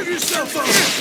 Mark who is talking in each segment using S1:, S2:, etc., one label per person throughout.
S1: yourself up!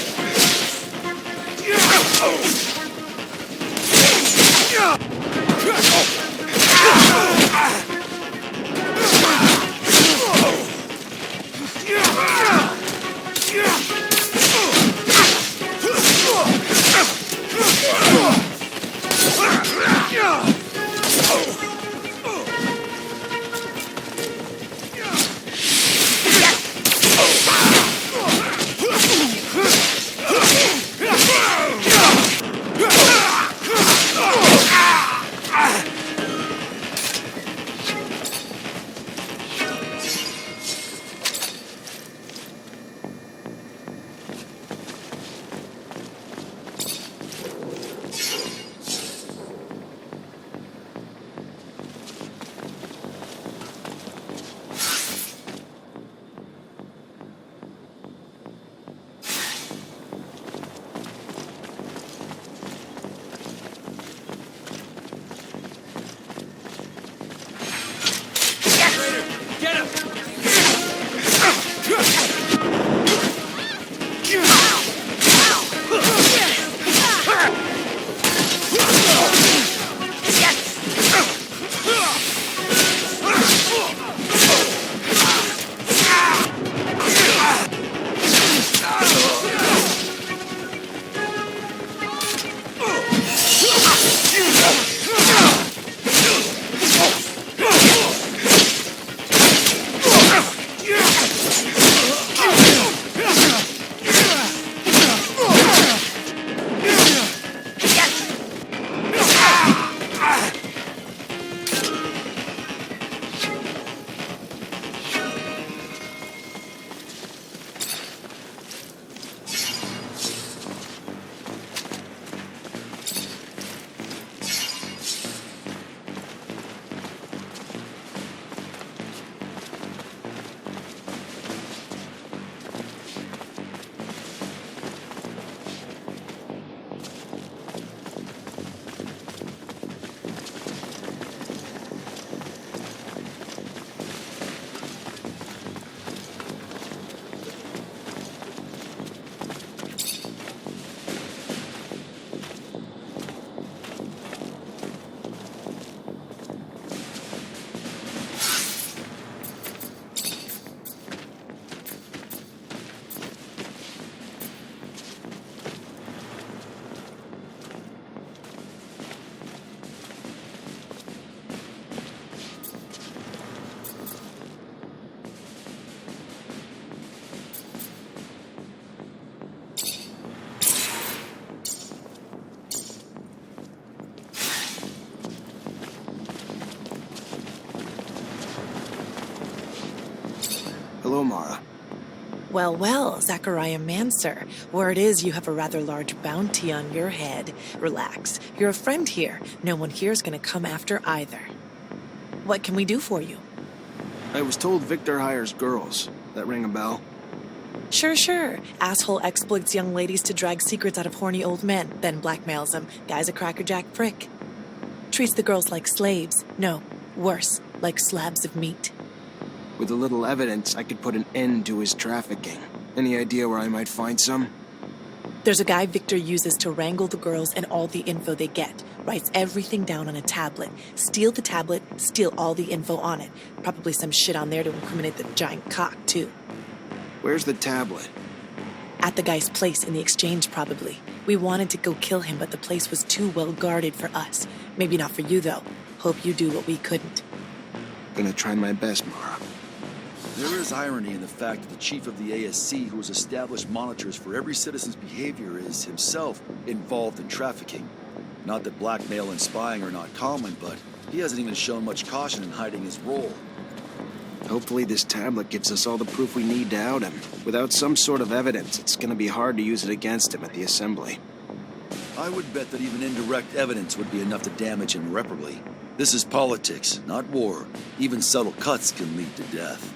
S2: Hello, Mara.
S3: Well, well, Zebranie. Word is you have a rather large bounty on your head. Relax. You're a friend here. No one here is going to come after either. What can we do for you?
S2: I was told Viktor hires girls. That ring a bell?
S3: Sure. Asshole exploits young ladies to drag secrets out of horny old men, then blackmails them. Guy's a crackerjack prick. Treats the girls like slaves. No, worse, like slabs of meat.
S2: With a little evidence, I could put an end to his trafficking. Any idea where I might find some?
S3: There's a guy Viktor uses to wrangle the girls and all the info they get. Writes everything down on a tablet. Steal the tablet, steal all the info on it. Probably some shit on there to incriminate the giant cock, too.
S2: Where's the tablet?
S3: At the guy's place in the exchange, probably. We wanted to go kill him, but the place was too well guarded for us. Maybe not for you, though. Hope you do what we couldn't.
S2: Gonna try my best, Mara.
S4: There is irony in the fact that the chief of the ASC, who has established monitors for every citizen's behavior, is himself involved in trafficking. Not that blackmail and spying are not common, but he hasn't even shown much caution in hiding his role.
S2: Hopefully this tablet gives us all the proof we need to out him. Without some sort of evidence, it's gonna be hard to use it against him at the assembly.
S4: I would bet that even indirect evidence would be enough to damage him irreparably. This is politics, not war. Even subtle cuts can lead to death.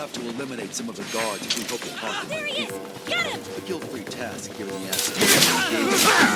S4: have to eliminate some of the guards if we hope to conquer
S1: There
S4: my
S1: he is!
S4: people.
S1: Get him!
S4: A guilt-free task given the access.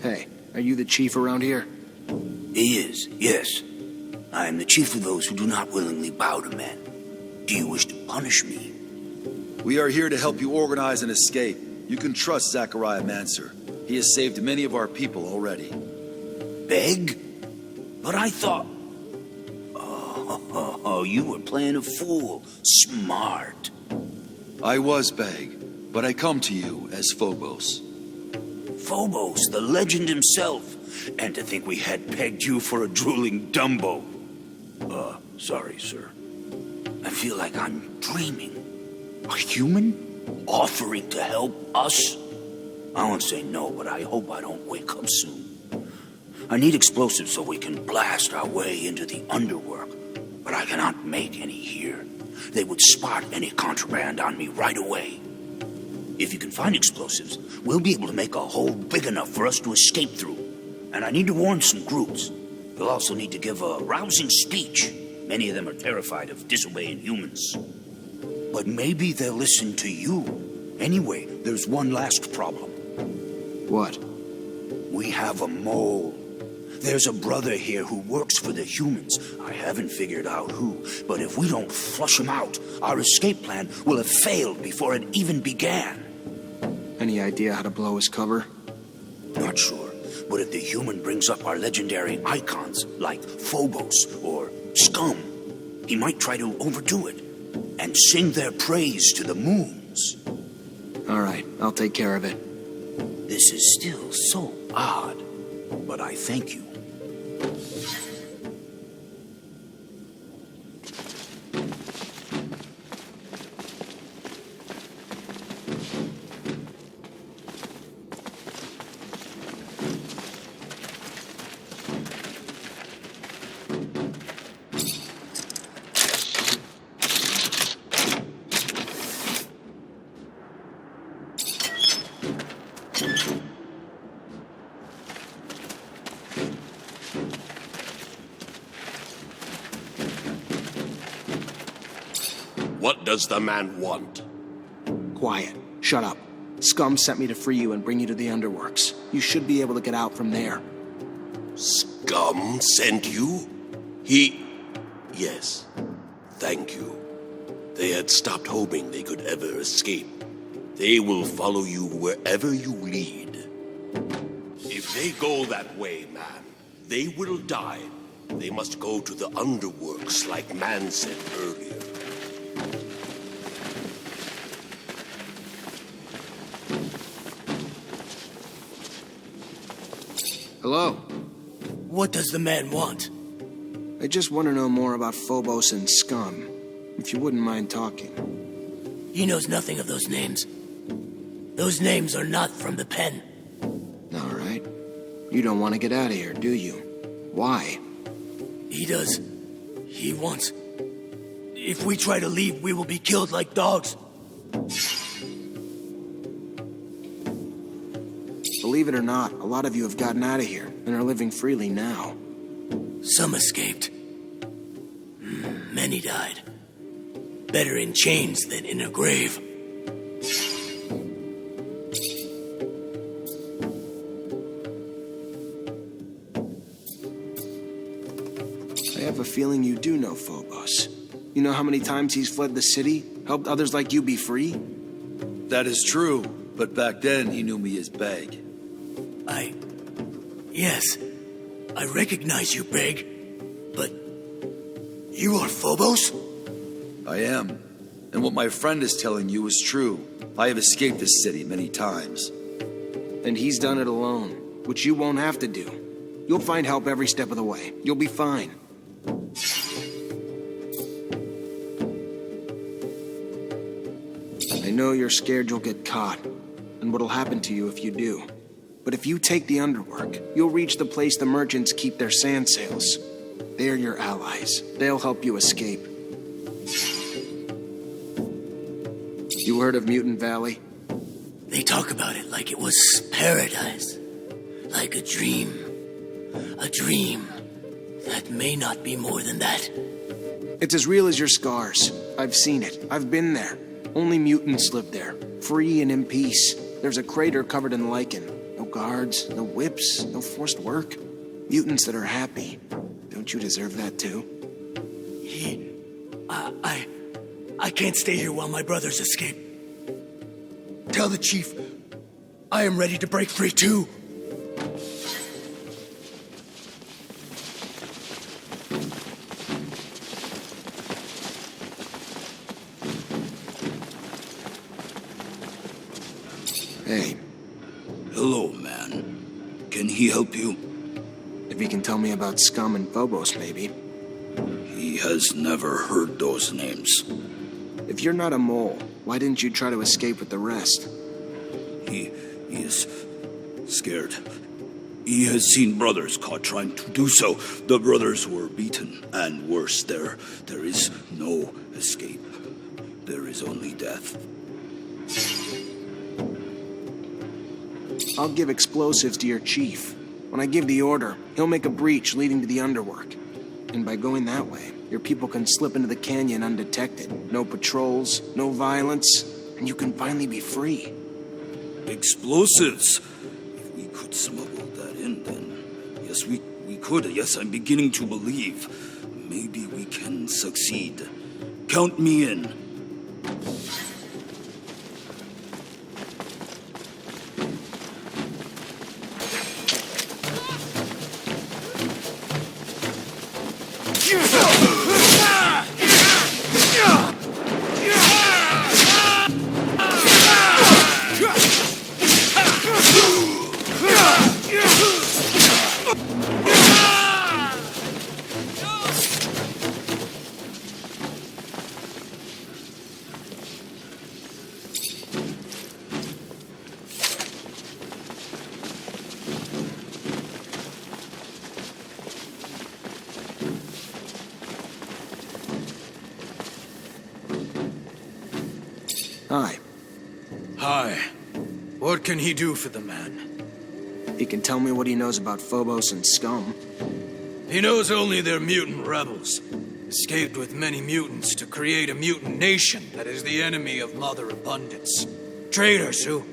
S2: Hey, are you the chief around here?
S5: He is, yes. I am the chief of those who do not willingly bow to men. Do you wish to punish me?
S4: We are here to help you organize an escape. You can trust Technomancer. He has saved many of our people already.
S5: Beg? But I thought... Oh, you were playing a fool. Smart.
S4: I was Beg, but I come to you as Phobos.
S5: Phobos, the legend himself. And to think we had pegged you for a drooling Dumbo. Sorry, sir. I feel like I'm dreaming. A human? Offering to help us? I won't say no, but I hope I don't wake up soon. I need explosives so we can blast our way into the underworld. But I cannot make any here. They would spot any contraband on me right away. If you can find explosives, we'll be able to make a hole big enough for us to escape through. And I need to warn some groups. You'll also need to give a rousing speech. Many of them are terrified of disobeying humans. But maybe they'll listen to you. Anyway, there's one last problem.
S2: What?
S5: We have a mole. There's a brother here who works for the humans. I haven't figured out who, but if we don't flush him out, our escape plan will have failed before it even began.
S2: Any idea how to blow his cover?
S5: Not sure, but if the human brings up our legendary icons, like Phobos or Scum, he might try to overdo it and sing their praise to the moons.
S2: All right, I'll take care of it.
S5: This is still so odd, but I thank you.
S6: What does the man want?
S2: Quiet. Shut up. Scum sent me to free you and bring you to the Underworks. You should be able to get out from there.
S6: Scum sent you? Yes. Thank you. They had stopped hoping they could ever escape. They will follow you wherever you lead. If they go that way, man, they will die. They must go to the underworks, like Man said earlier.
S2: Hello.
S1: What does the man want?
S2: I just want to know more about Phobos and Scum, if you wouldn't mind talking.
S1: He knows nothing of those names. Those names are not from the pen.
S2: All right. You don't want to get out of here, do you? Why?
S1: He does. He wants. If we try to leave, we will be killed like dogs.
S2: Believe it or not, a lot of you have gotten out of here and are living freely now.
S1: Some escaped. Many died. Better in chains than in a grave.
S2: I have a feeling you do know Phobos. You know how many times he's fled the city, helped others like you be free?
S4: That is true, but back then he knew me as Beg.
S1: Yes. I recognize you, Beg. But... you are Phobos?
S4: I am. And what my friend is telling you is true. I have escaped this city many times.
S2: And he's done it alone, which you won't have to do. You'll find help every step of the way. You'll be fine. I know you're scared you'll get caught, and what'll happen to you if you do. But if you take the underwork, you'll reach the place the merchants keep their sand sails. They're your allies. They'll help you escape. You heard of Mutant Valley?
S1: They talk about it like it was paradise. Like a dream. A dream that may not be more than that.
S2: It's as real as your scars. I've seen it. I've been there. Only mutants live there, free and in peace. There's a crater covered in lichen. No guards, no whips, no forced work. Mutants that are happy. Don't you deserve that too?
S1: I can't stay here while my brothers escape. Tell the chief, I am ready to break free too.
S2: Hey,
S5: Hello, man. Can he help you?
S2: if you can tell me about Scum and Phobos, maybe.
S5: He has never heard those names.
S2: If you're not a mole, why didn't you try to escape with the rest?
S5: He is scared. He has seen brothers caught trying to do so. The brothers were beaten, and worse, there is no escape. There is only death.
S2: I'll give explosives to your chief. When I give the order, he'll make a breach leading to the underwork. And by going that way, your people can slip into the canyon undetected. No patrols, no violence, and you can finally be free.
S5: Explosives! If we could smuggle that in, then... Yes, we could. Yes, I'm beginning to believe. Maybe we can succeed. Count me in.
S2: Hi.
S7: Hi. What can he do for the man?
S2: He can tell me what he knows about Phobos and Scum.
S7: He knows only they're mutant rebels. Escaped with many mutants to create a mutant nation that is the enemy of Mother Abundance. Traitors who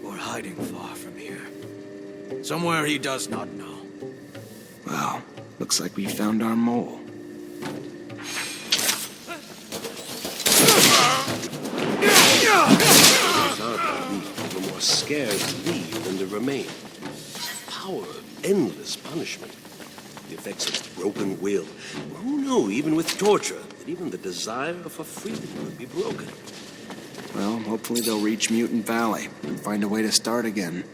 S7: were hiding far from here. Somewhere he does not know.
S2: Well, looks like we found our mole.
S6: Those are the weak were more scared to leave than to remain. Power of endless punishment. the effects of broken will. Who knew, even with torture, that even the desire for freedom could be broken?
S2: Well, hopefully they'll reach Mutant Valley and find a way to start again.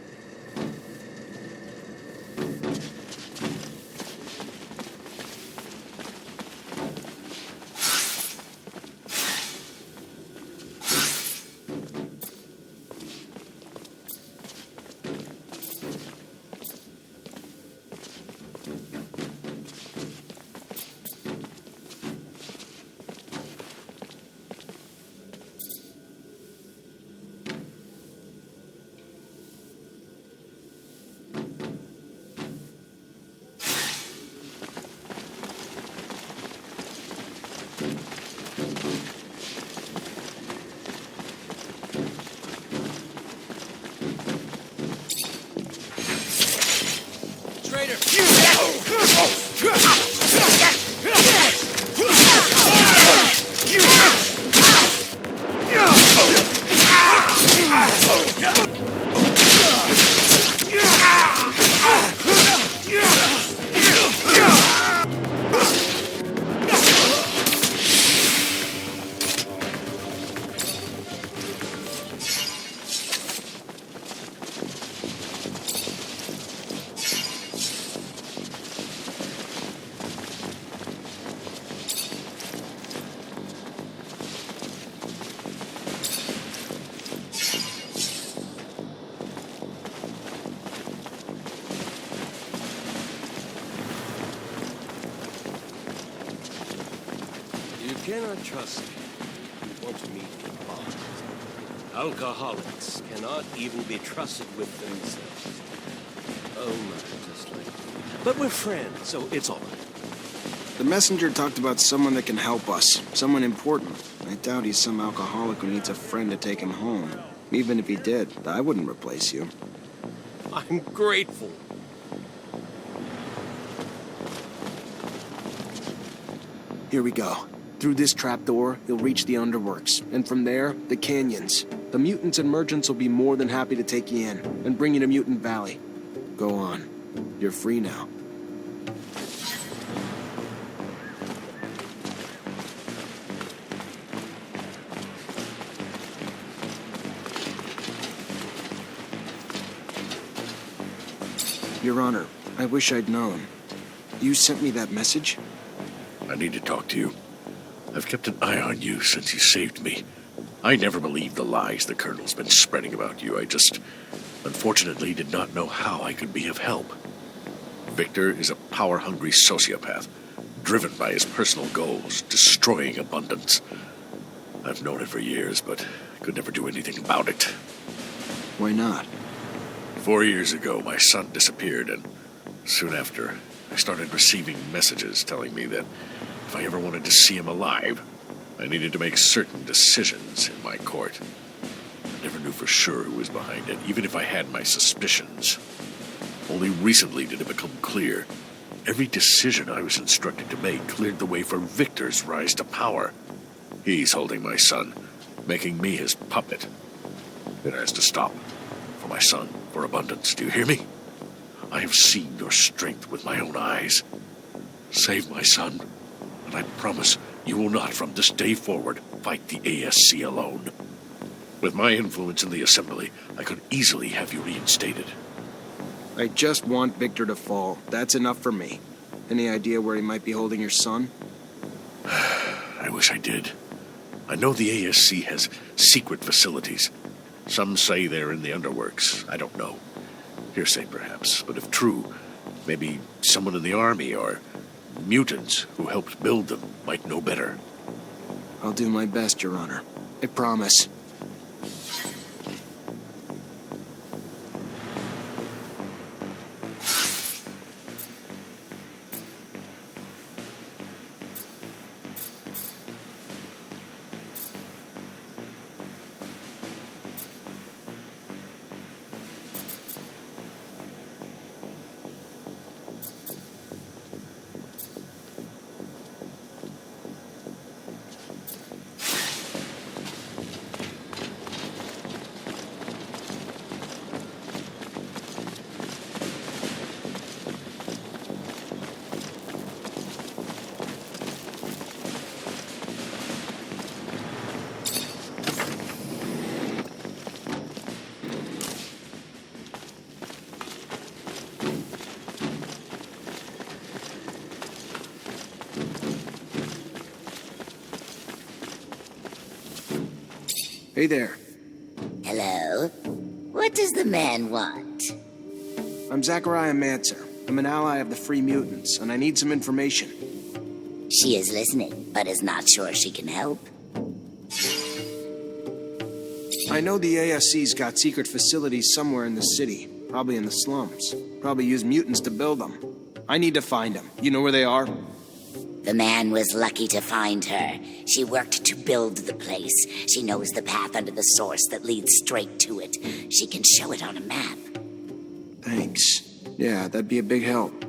S6: You cannot trust me. You want to meet in bond. Alcoholics cannot even be trusted with themselves. Oh my, just like you. But we're friends, so it's all right.
S2: The messenger talked about someone that can help us. Someone important. I doubt he's some alcoholic who needs a friend to take him home. Even if he did, I wouldn't replace you.
S6: I'm grateful.
S2: Here we go. Through this trapdoor, you'll reach the underworks, and from there, the canyons. The mutants and merchants will be more than happy to take you in and bring you to Mutant Valley. Go on. You're free now. Your Honor, I wish I'd known. You sent me that message?
S8: I need to talk to you. I've kept an eye on you since you saved me. I never believed the lies the Colonel's been spreading about you. I just, unfortunately, did not know how I could be of help. Victor is a power-hungry sociopath, driven by his personal goals, destroying abundance. I've known it for years, but could never do anything about it.
S2: Why not?
S8: 4 years ago, my son disappeared, and soon after, I started receiving messages telling me that if I ever wanted to see him alive, I needed to make certain decisions in my court. I never knew for sure who was behind it, even if I had my suspicions. Only recently did it become clear. Every decision I was instructed to make cleared the way for Victor's rise to power. He's holding my son, making me his puppet. It has to stop. For my son, for abundance. Do you hear me? I have seen your strength with my own eyes. Save my son, and I promise you will not, from this day forward, fight the ASC alone. With my influence in the Assembly, I could easily have you reinstated.
S2: I just want Victor to fall. That's enough for me. Any idea where he might be holding your son?
S8: I wish I did. I know the ASC has secret facilities. Some say they're in the underworks. I don't know. Hearsay, perhaps. But if true, maybe someone in the army or mutants who helped build them might know better.
S2: I'll do my best, Your Honor. I promise. Hey there.
S9: Hello? What does the man want?
S2: I'm Zachariah Mancer. I'm an ally of the Free Mutants, and I need some information.
S9: She is listening, but is not sure she can help.
S2: I know the ASC's got secret facilities somewhere in the city, probably in the slums. Probably use mutants to build them. I need to find them. You know where they are?
S9: The man was lucky to find her. She worked to build the place. She knows the path under the source that leads straight to it. She can show it on a map.
S2: Thanks. Yeah, that'd be a big help.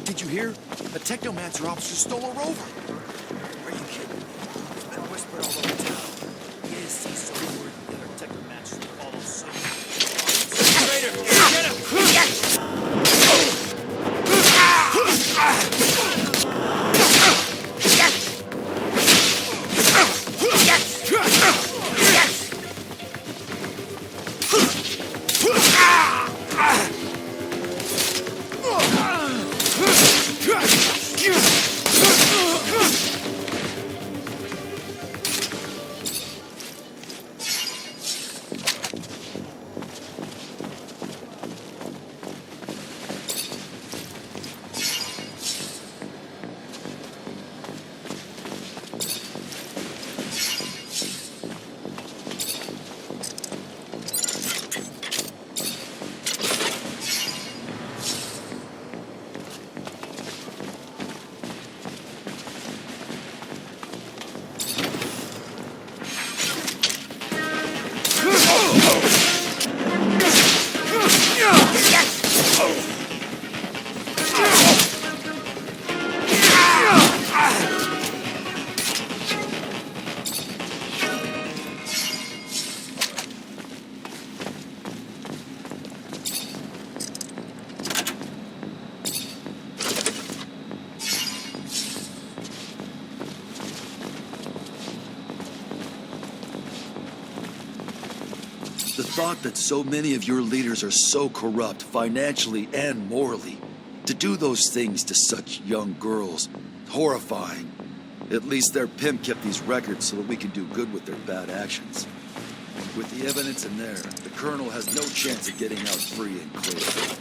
S4: Did you hear? A Technomancer officer stole a rover. Are you kidding? It's been whispered all over town. The ASC's so worried the other Technomancers will follow suit. Traitor, get him! The thought that so many of your leaders are so corrupt, financially and morally, to do those things to such young girls, horrifying. At least their pimp kept these records so that we can do good with their bad actions. With the evidence in there, the Colonel has no chance of getting out free and clear.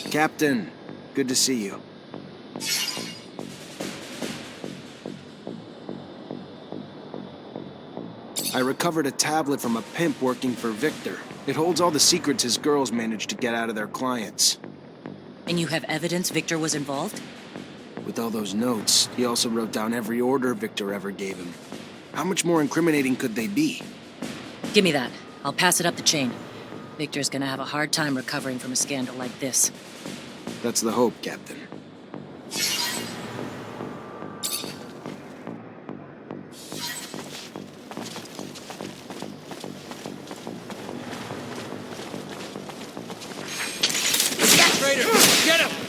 S2: Captain, good to see you. I recovered a tablet from a pimp working for Victor. It holds all the secrets his girls managed to get out of their clients.
S10: And you have evidence Victor was involved?
S2: With all those notes, he also wrote down every order Victor ever gave him. How much more incriminating could they be?
S10: Give me that. I'll pass it up the chain. Victor's gonna have a hard time recovering from a scandal like this.
S2: That's the hope, Captain.
S6: Traitor! Get him!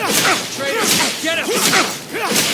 S6: Traitor, get him!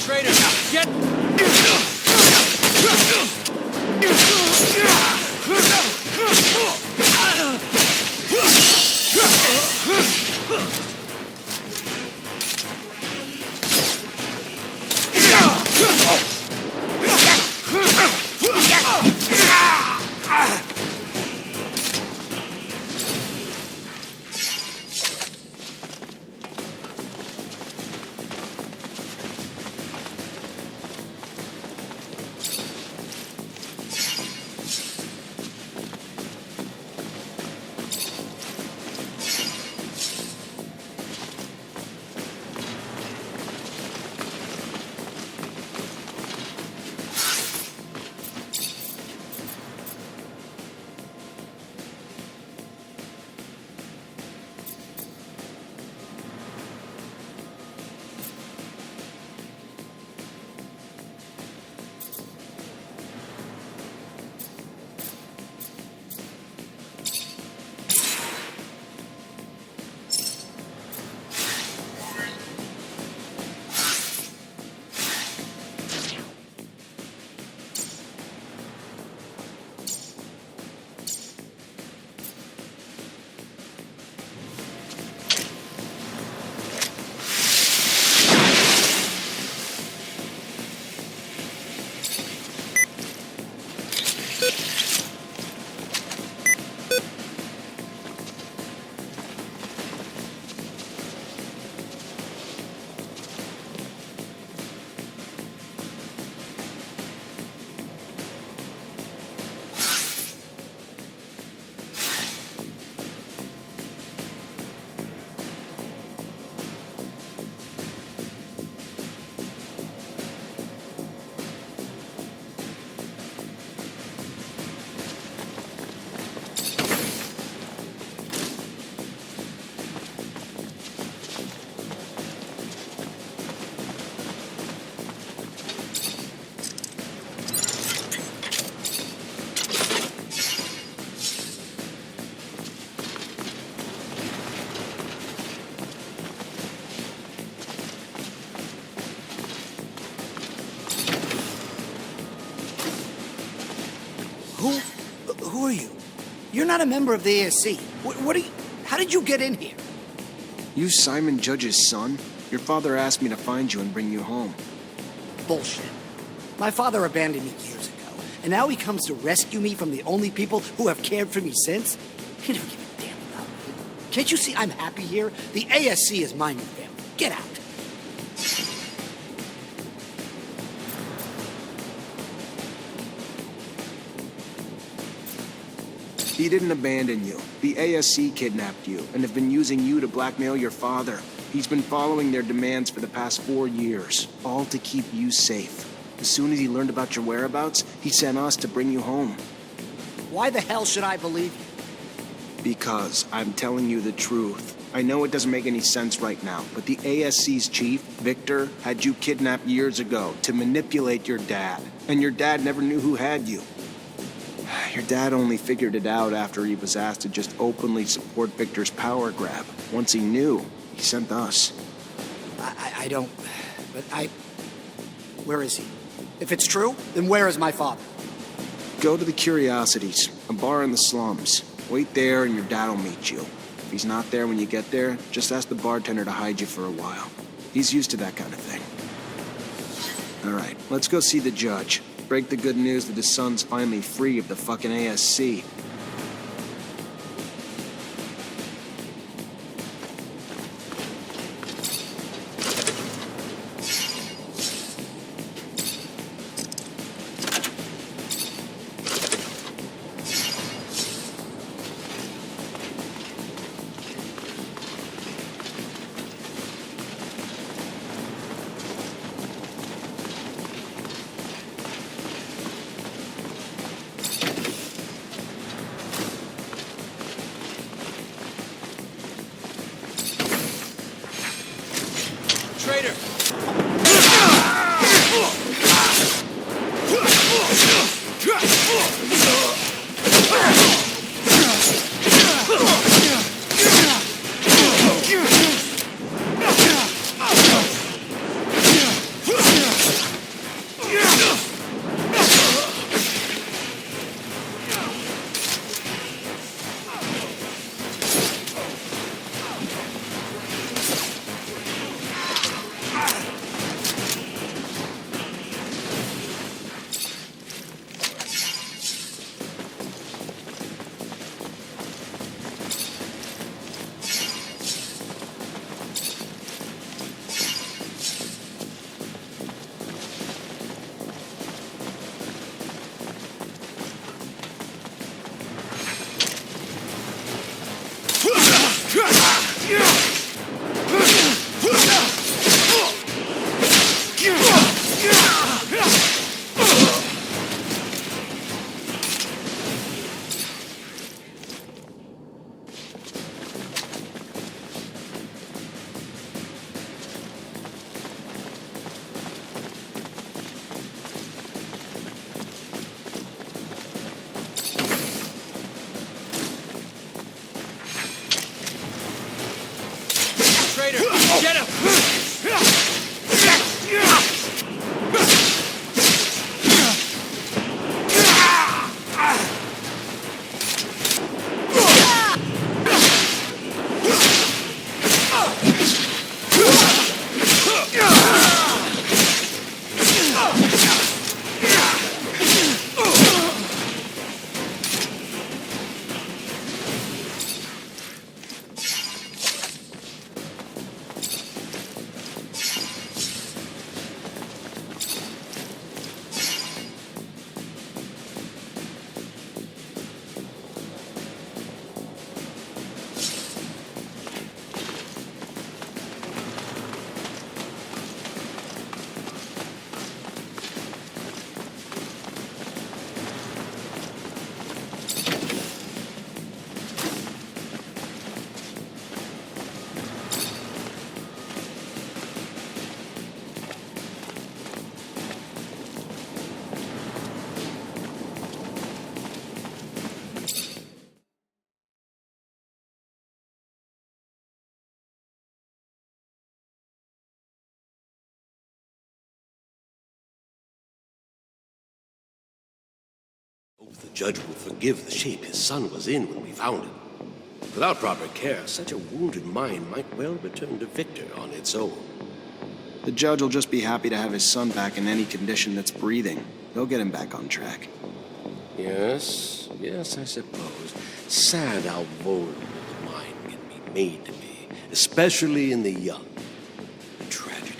S6: Traitor, get...
S11: You're not a member of the ASC. What are you... How did you get in here?
S2: You Simon Judge's son? Your father asked me to find you and bring you home.
S11: Bullshit. My father abandoned me years ago, and now he comes to rescue me from the only people who have cared for me since? He never give a damn about me. Can't you see I'm happy here? The ASC is my new family. Get out.
S2: He didn't abandon you. The ASC kidnapped you and have been using you to blackmail your father. He's been following their demands for the past 4 years, all to keep you safe. As soon as he learned about your whereabouts, he sent us to bring you home.
S11: Why the hell should I believe you?
S2: Because I'm telling you the truth. I know it doesn't make any sense right now, but the ASC's chief, Victor, had you kidnapped years ago to manipulate your dad. And your dad never knew who had you. Your dad only figured it out after he was asked to just openly support Victor's power grab. Once he knew, he sent us.
S11: I don't... But where is he? If it's true, then where is my father?
S2: Go to the Curiosities, a bar in the slums. Wait there and your dad'll meet you. If he's not there when you get there, just ask the bartender to hide you for a while. He's used to that kind of thing. All right, let's go see the judge. Break the good news that his son's finally free of the fucking ASC.
S7: Get him!
S6: If the judge will forgive the shape his son was in when we found him. Without proper care, such a wounded mind might well return to Victor on its own.
S2: The judge will just be happy to have his son back in any condition that's breathing. They'll get him back on track.
S6: Yes, I suppose. Sad how vulnerable the mind can be made to be, especially in the young. A tragedy.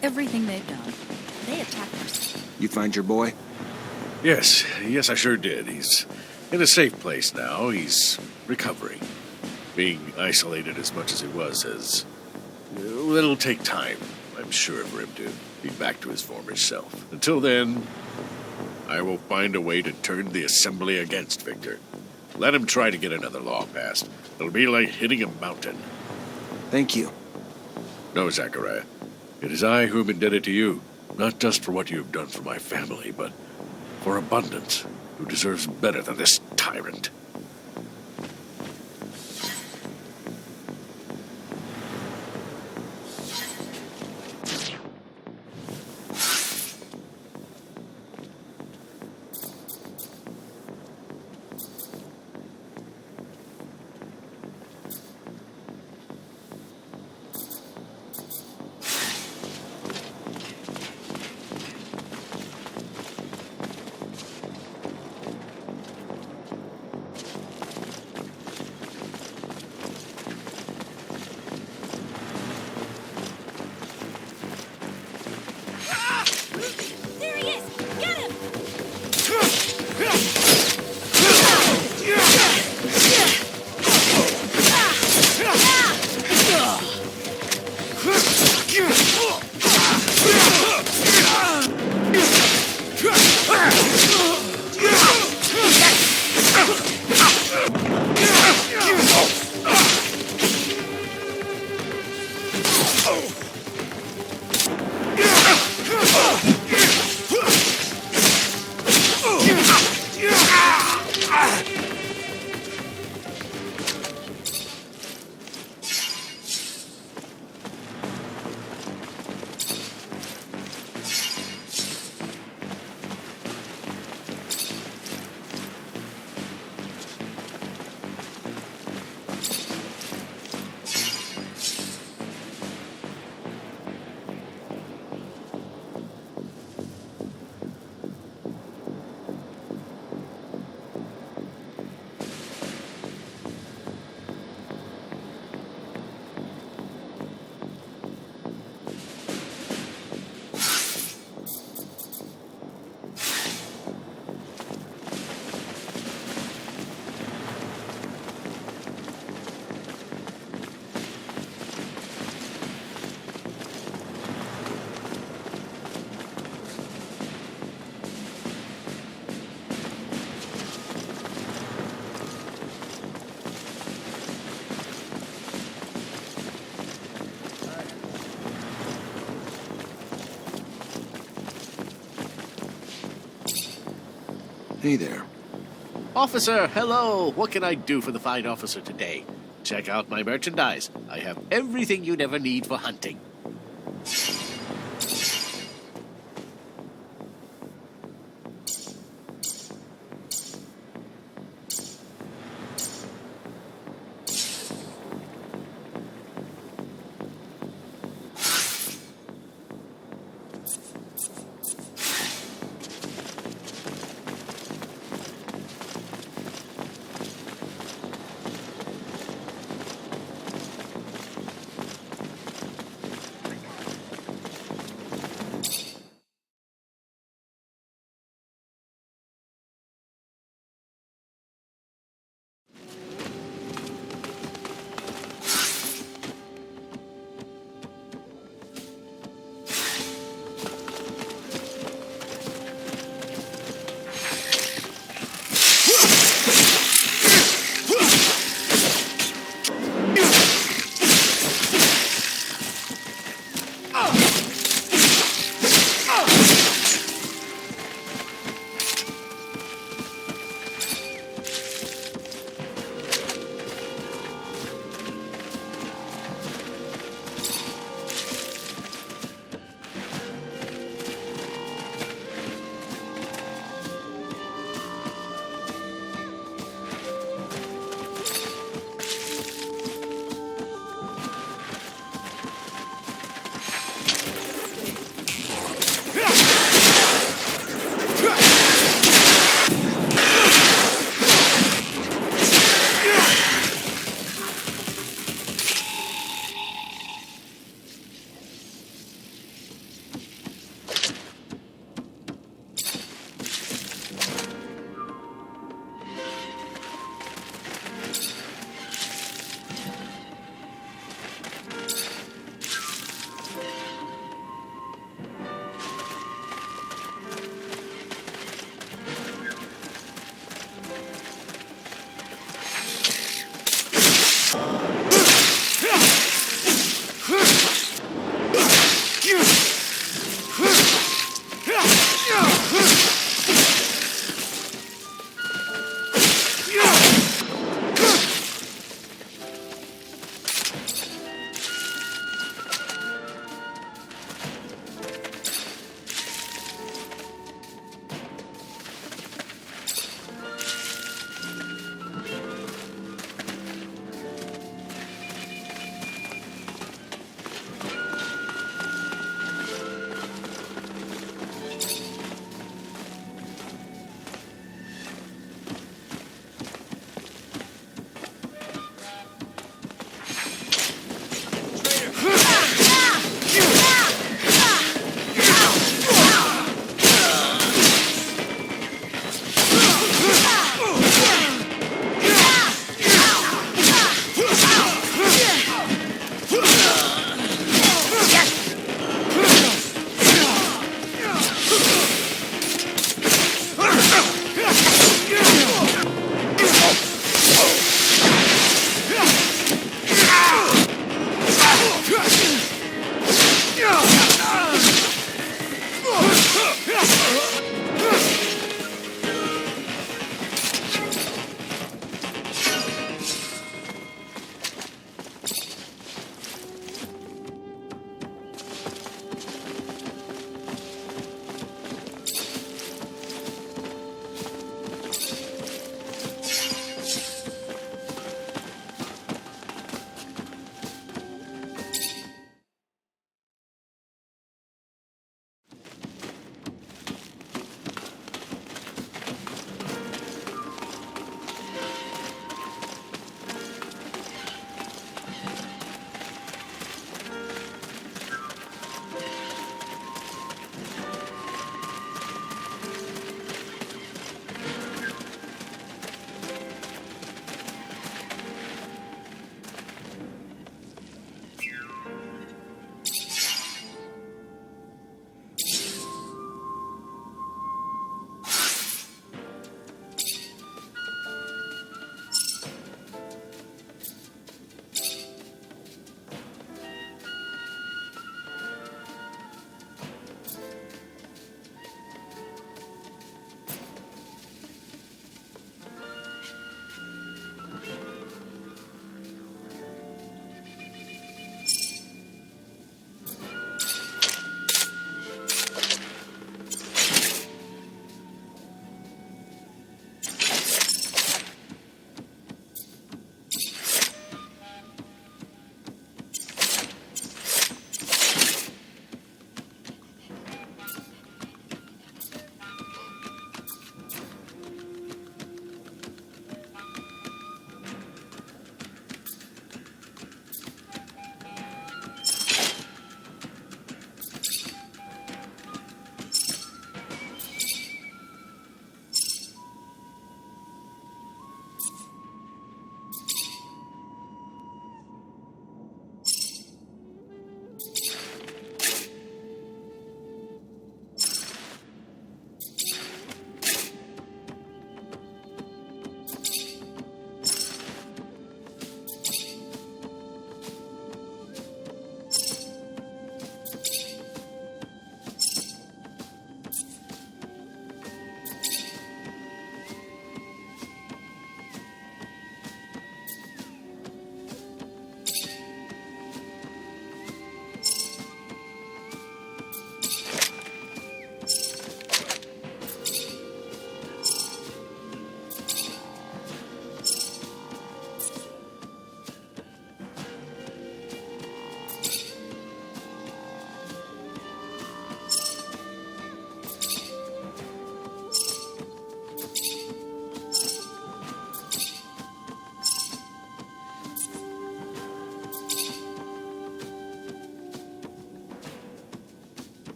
S12: Everything they've done, they attacked us.
S2: You find your boy?
S8: Yes, I sure did. He's in a safe place now. He's recovering. Being isolated as much as he was it'll take time, I'm sure, for him to be back to his former self. Until then, I will find a way to turn the Assembly against Victor. Let him try to get another law passed. It'll be like hitting a mountain.
S2: Thank you.
S8: No, Zachariah. It is I who am indebted to you, not just for what you have done for my family, but for Abundance, who deserves better than this tyrant.
S2: Hey there.
S13: Officer, hello! What can I do for the fine officer today? Check out my merchandise. I have everything you'd ever need for hunting.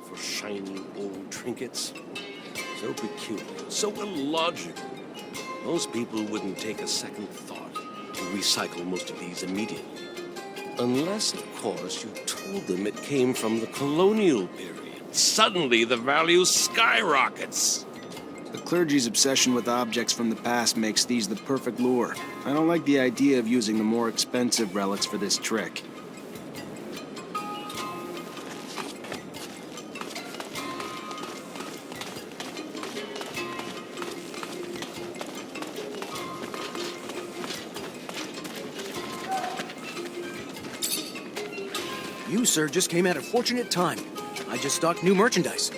S6: for shiny old trinkets. So peculiar, so illogical. Most people wouldn't take a second thought to recycle most of these immediately. Unless, of course, you told them it came from the colonial period. Suddenly, the value skyrockets.
S2: The clergy's obsession with objects from the past makes these the perfect lure. I don't like the idea of using the more expensive relics for this trick.
S14: You, sir, just came at a fortunate time. I just stocked new merchandise.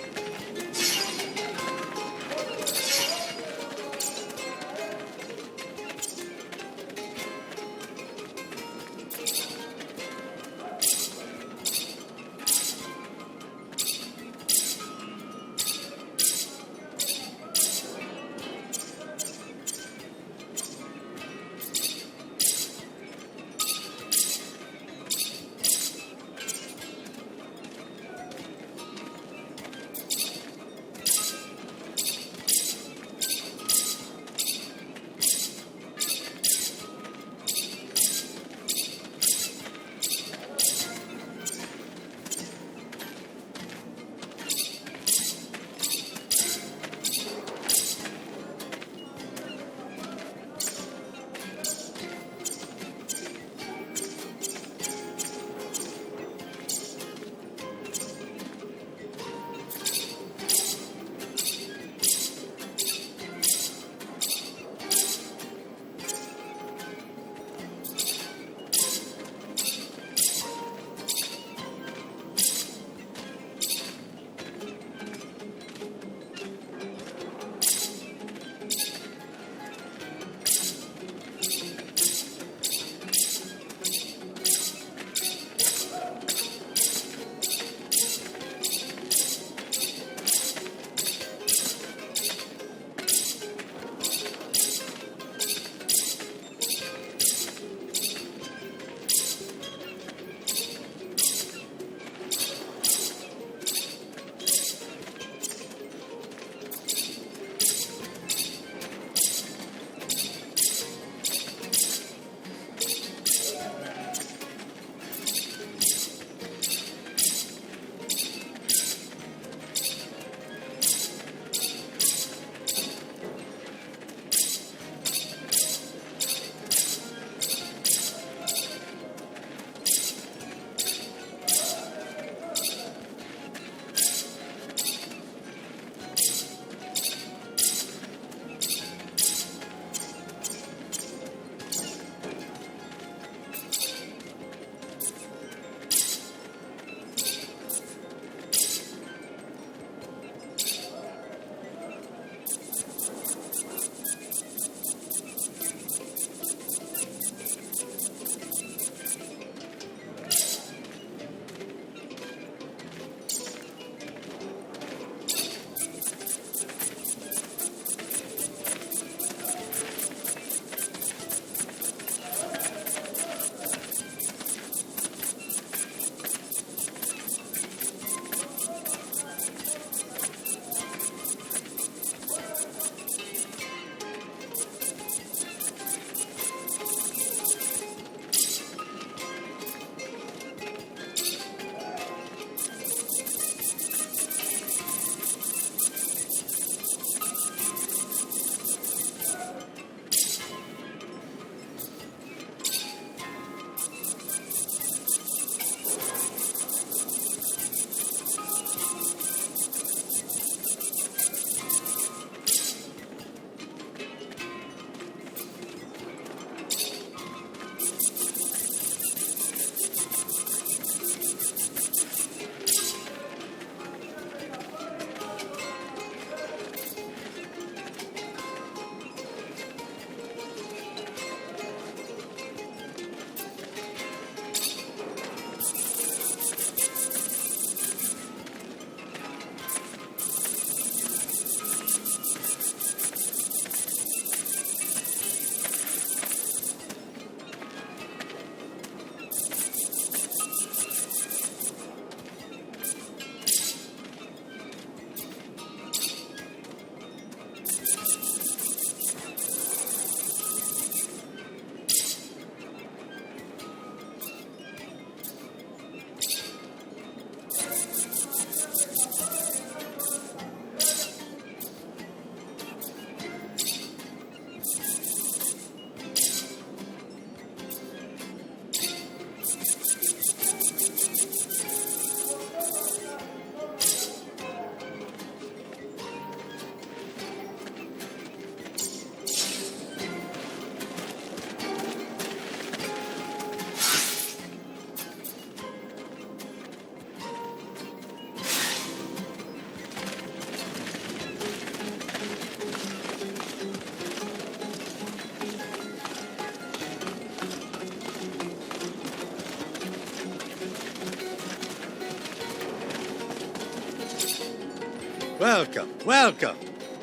S15: Welcome, welcome.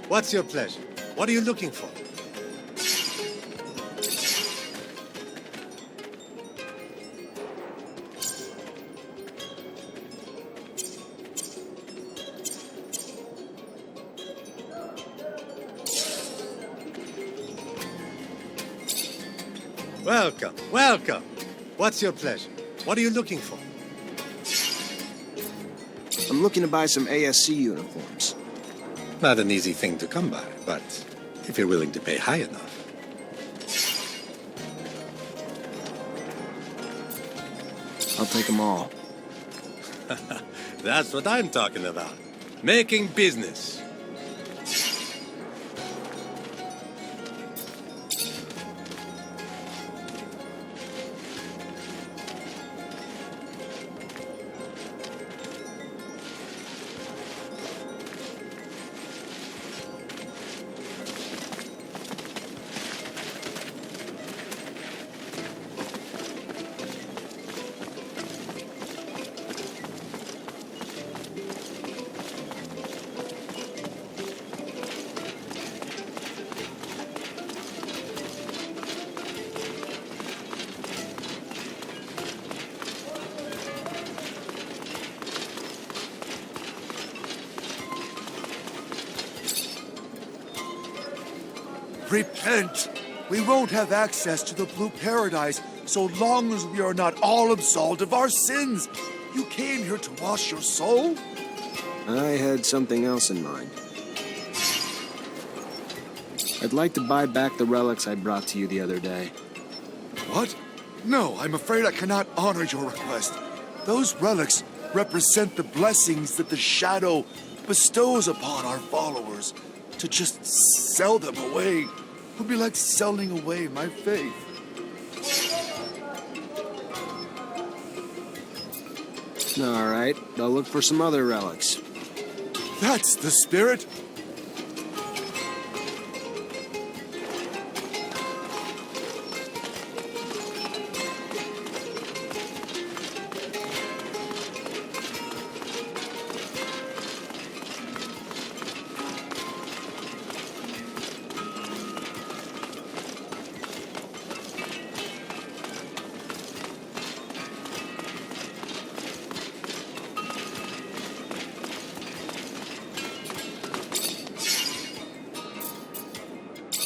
S15: What's your pleasure? What are you looking for? Welcome, welcome. What's your pleasure? What are you looking for?
S2: I'm looking to buy some ASC uniforms.
S15: Not an easy thing to come by, but if you're willing to pay high enough.
S2: I'll take them all.
S15: That's what I'm talking about. Making business.
S4: Repent! We won't have access to the Blue Paradise so long as we are not all absolved of our sins. You came here to wash your soul?
S2: I had something else in mind. I'd like to buy back the relics I brought to you the other day.
S4: What? No, I'm afraid I cannot honor your request. Those relics represent the blessings that the Shadow bestows upon our followers. To just sell them away would be like selling away my faith.
S2: All right, I'll look for some other relics.
S4: That's the spirit.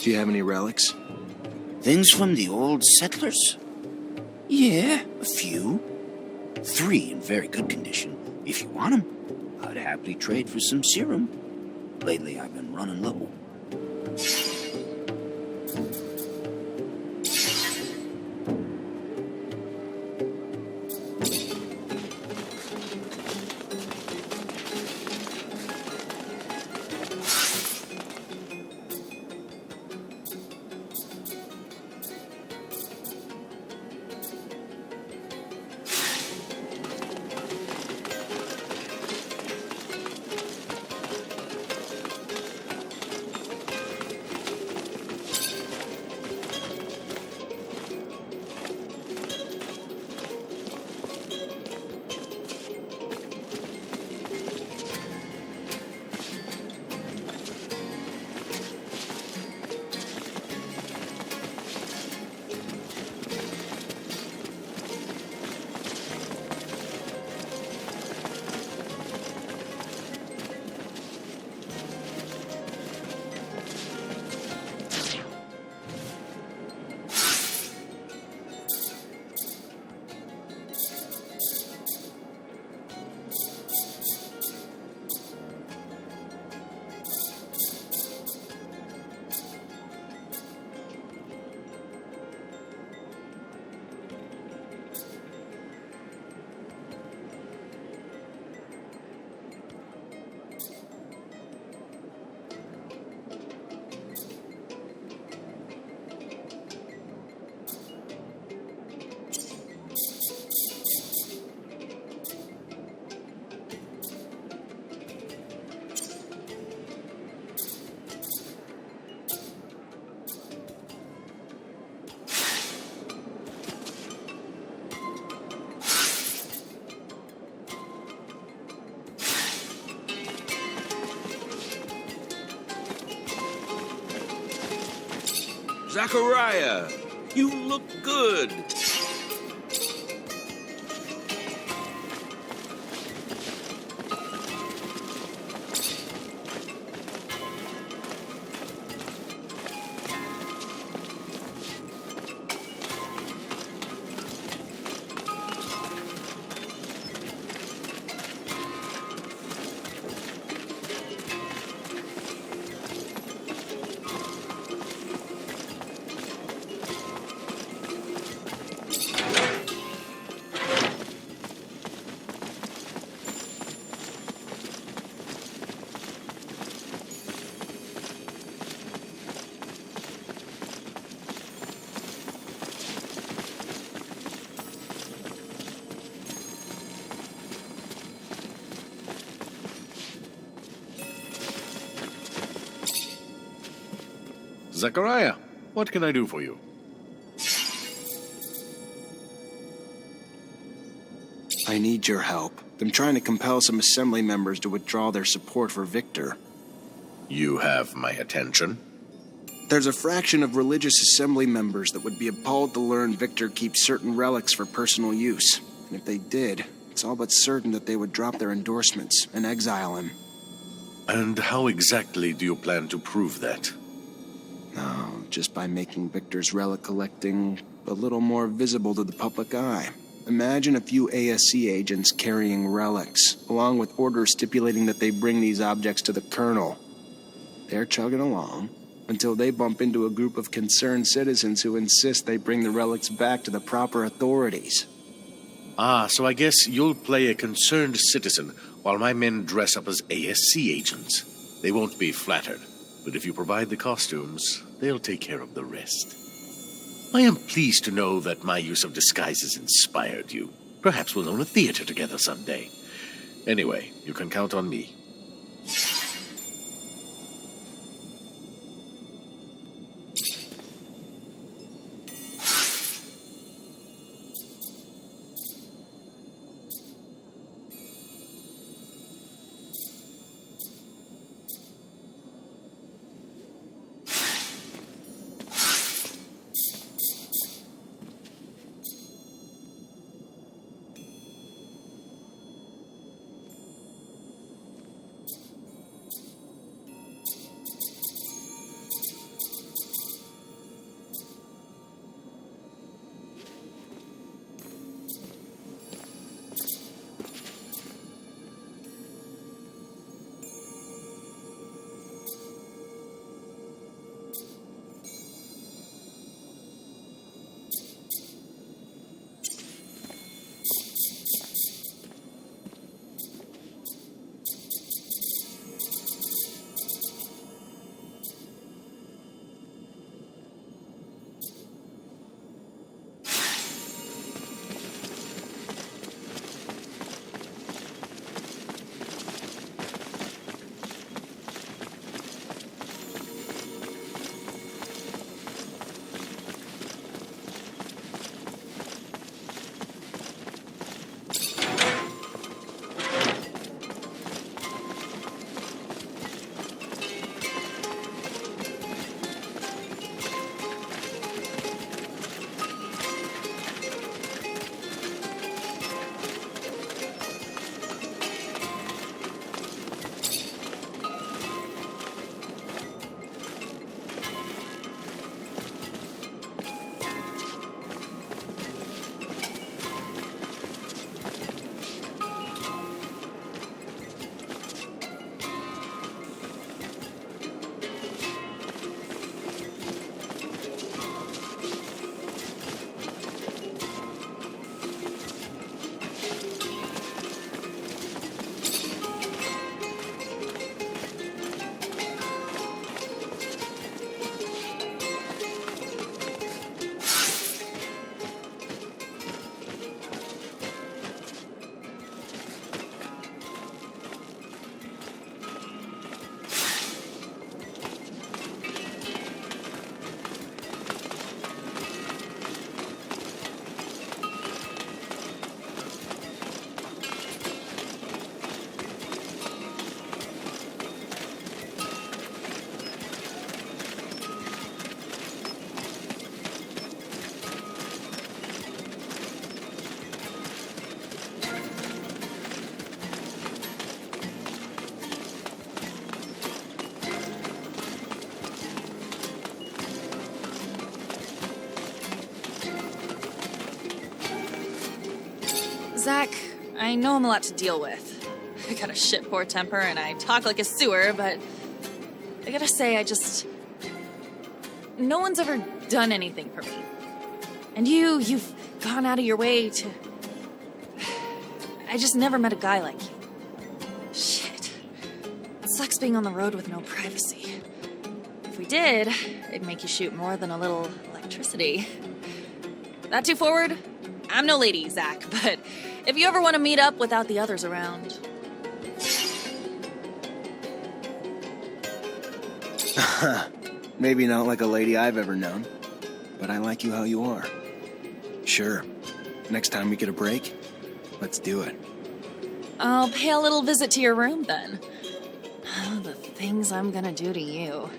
S2: Do you have any relics?
S5: Things from the old settlers? Yeah, a few. 3 in very good condition. If you want them, I'd happily trade for some serum. Lately, I've been running low.
S6: Zachariah, you look good.
S8: Zachariah, what can I do for you?
S2: I need your help. I'm trying to compel some assembly members to withdraw their support for Victor.
S8: You have my attention.
S2: There's a fraction of religious assembly members that would be appalled to learn Victor keeps certain relics for personal use. And if they did, it's all but certain that they would drop their endorsements and exile him.
S8: And how exactly do you plan to prove that?
S2: Oh, just by making Victor's relic collecting a little more visible to the public eye. Imagine a few ASC agents carrying relics, along with orders stipulating that they bring these objects to the Colonel. They're chugging along until they bump into a group of concerned citizens who insist they bring the relics back to the proper authorities.
S8: Ah, so I guess you'll play a concerned citizen while my men dress up as ASC agents. They won't be flattered, but if you provide the costumes, they'll take care of the rest. I am pleased to know that my use of disguises inspired you. Perhaps we'll own a theater together someday. Anyway, you can count on me.
S16: Zach, I know I'm a lot to deal with. I got a shit-poor temper and I talk like a sewer, but I gotta say, no one's ever done anything for me. And you've gone out of your way to... I just never met a guy like you. Shit. It sucks being on the road with no privacy. If we did, it'd make you shoot more than a little electricity. That too forward? I'm no lady, Zach, but if you ever want to meet up without the others around...
S2: Maybe not like a lady I've ever known, but I like you how you are. Sure. Next time we get a break, let's do it.
S16: I'll pay a little visit to your room, then. Oh, the things I'm gonna do to you.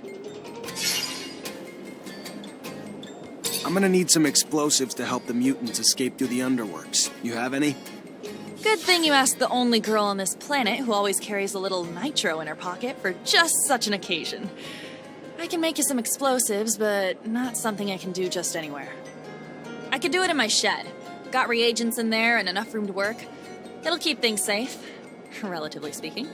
S2: I'm gonna need some explosives to help the mutants escape through the underworks. You have any?
S16: Good thing you asked the only girl on this planet who always carries a little nitro in her pocket for just such an occasion. I can make you some explosives, but not something I can do just anywhere. I could do it in my shed. Got reagents in there and enough room to work. It'll keep things safe, relatively speaking.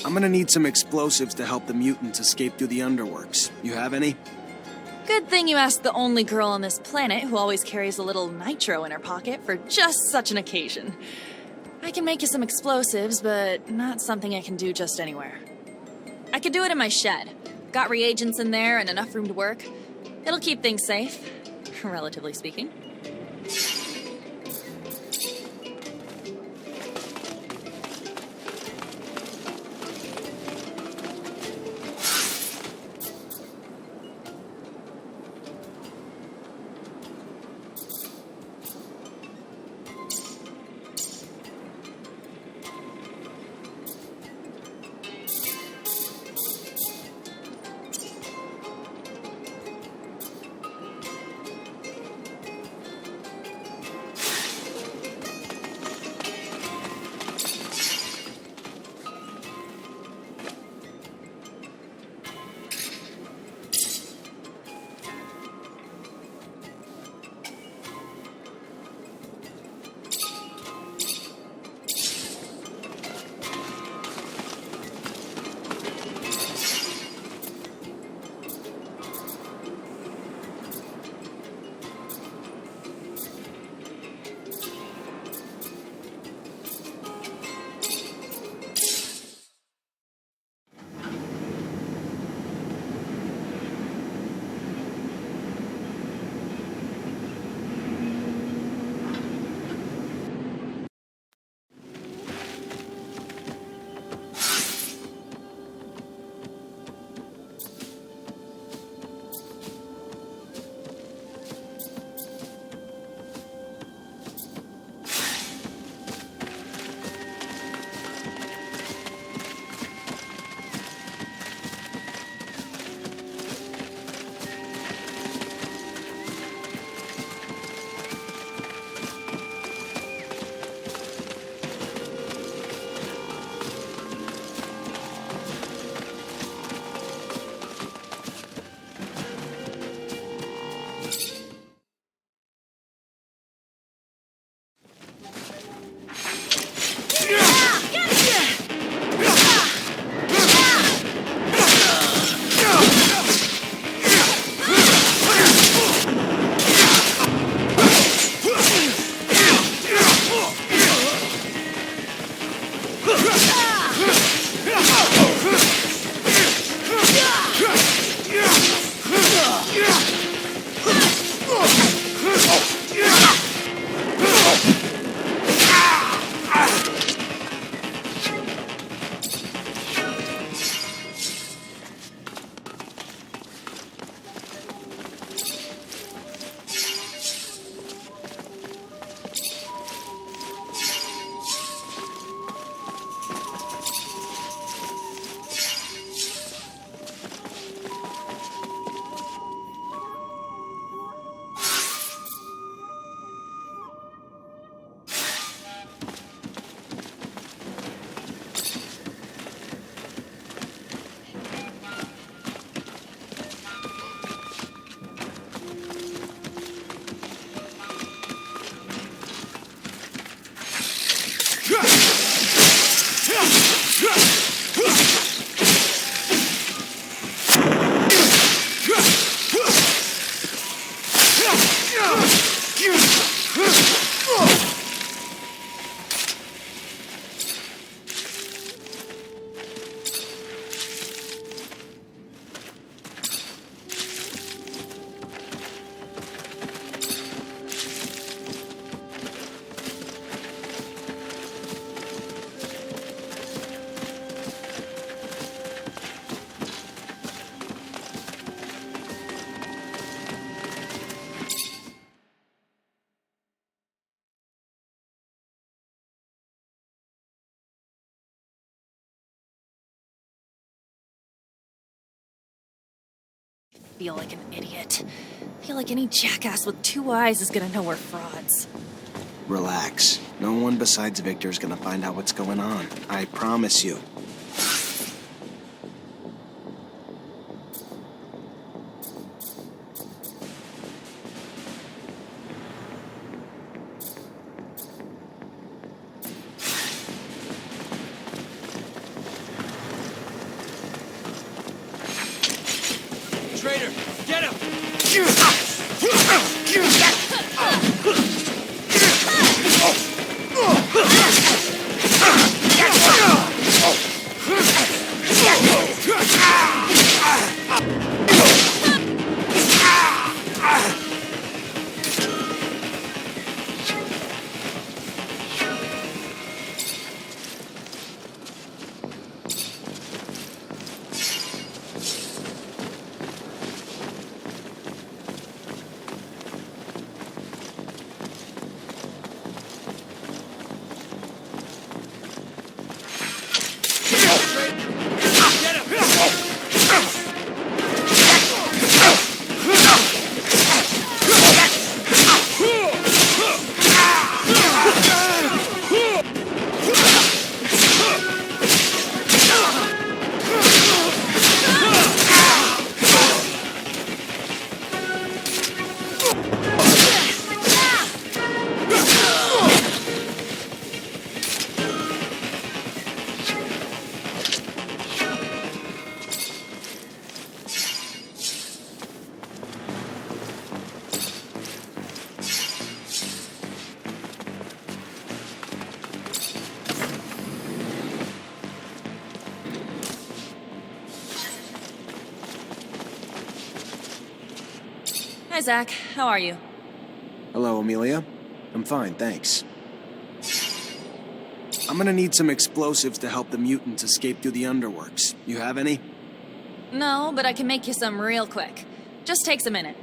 S2: I'm gonna need some explosives to help the mutants escape through the underworks. You have any?
S16: Good thing you asked the only girl on this planet who always carries a little nitro in her pocket for just such an occasion. I can make you some explosives, but not something I can do just anywhere. I could do it in my shed. Got reagents in there and enough room to work. It'll keep things safe, relatively speaking. feel like an idiot. I feel like any jackass with 2 eyes is gonna know we're frauds.
S2: Relax. No one besides Victor's gonna find out what's going on. I promise you.
S6: Traitor, get him!
S16: Hi, Zach. How are you?
S2: Hello, Amelia. I'm fine, thanks. I'm gonna need some explosives to help the mutants escape through the underworks. You have any?
S16: No, but I can make you some real quick. Just takes a minute.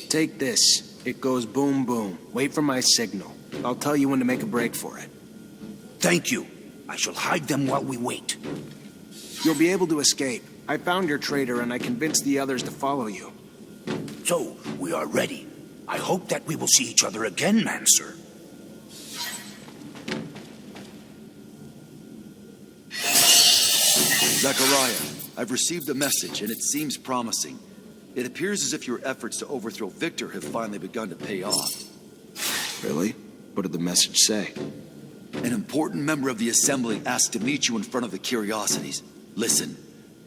S2: Take this. It goes boom boom. Wait for my signal. I'll tell you when to make a break for it.
S5: Thank you. I shall hide them while we wait.
S2: You'll be able to escape. I found your traitor and I convinced the others to follow you.
S5: So, we are ready. I hope that we will see each other again, Mancer.
S4: Zechariah, I've received a message, and it seems promising. It appears as if your efforts to overthrow Victor have finally begun to pay off.
S2: Really? What did the message say?
S4: An important member of the Assembly asked to meet you in front of the Curiosities. Listen,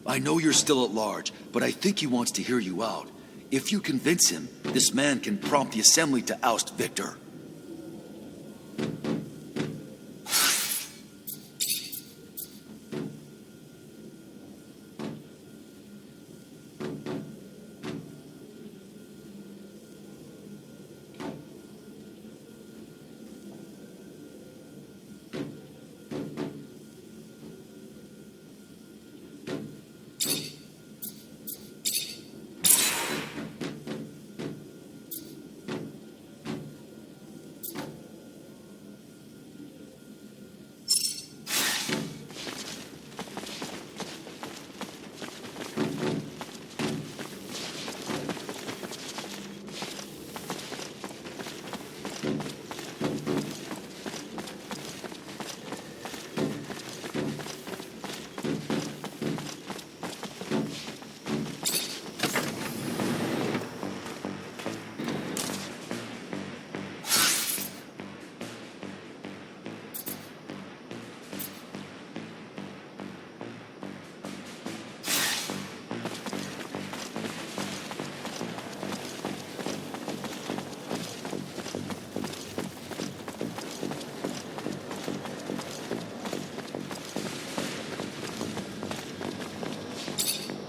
S4: I know you're still at large, but I think he wants to hear you out. If you convince him, this man can prompt the Assembly to oust Victor.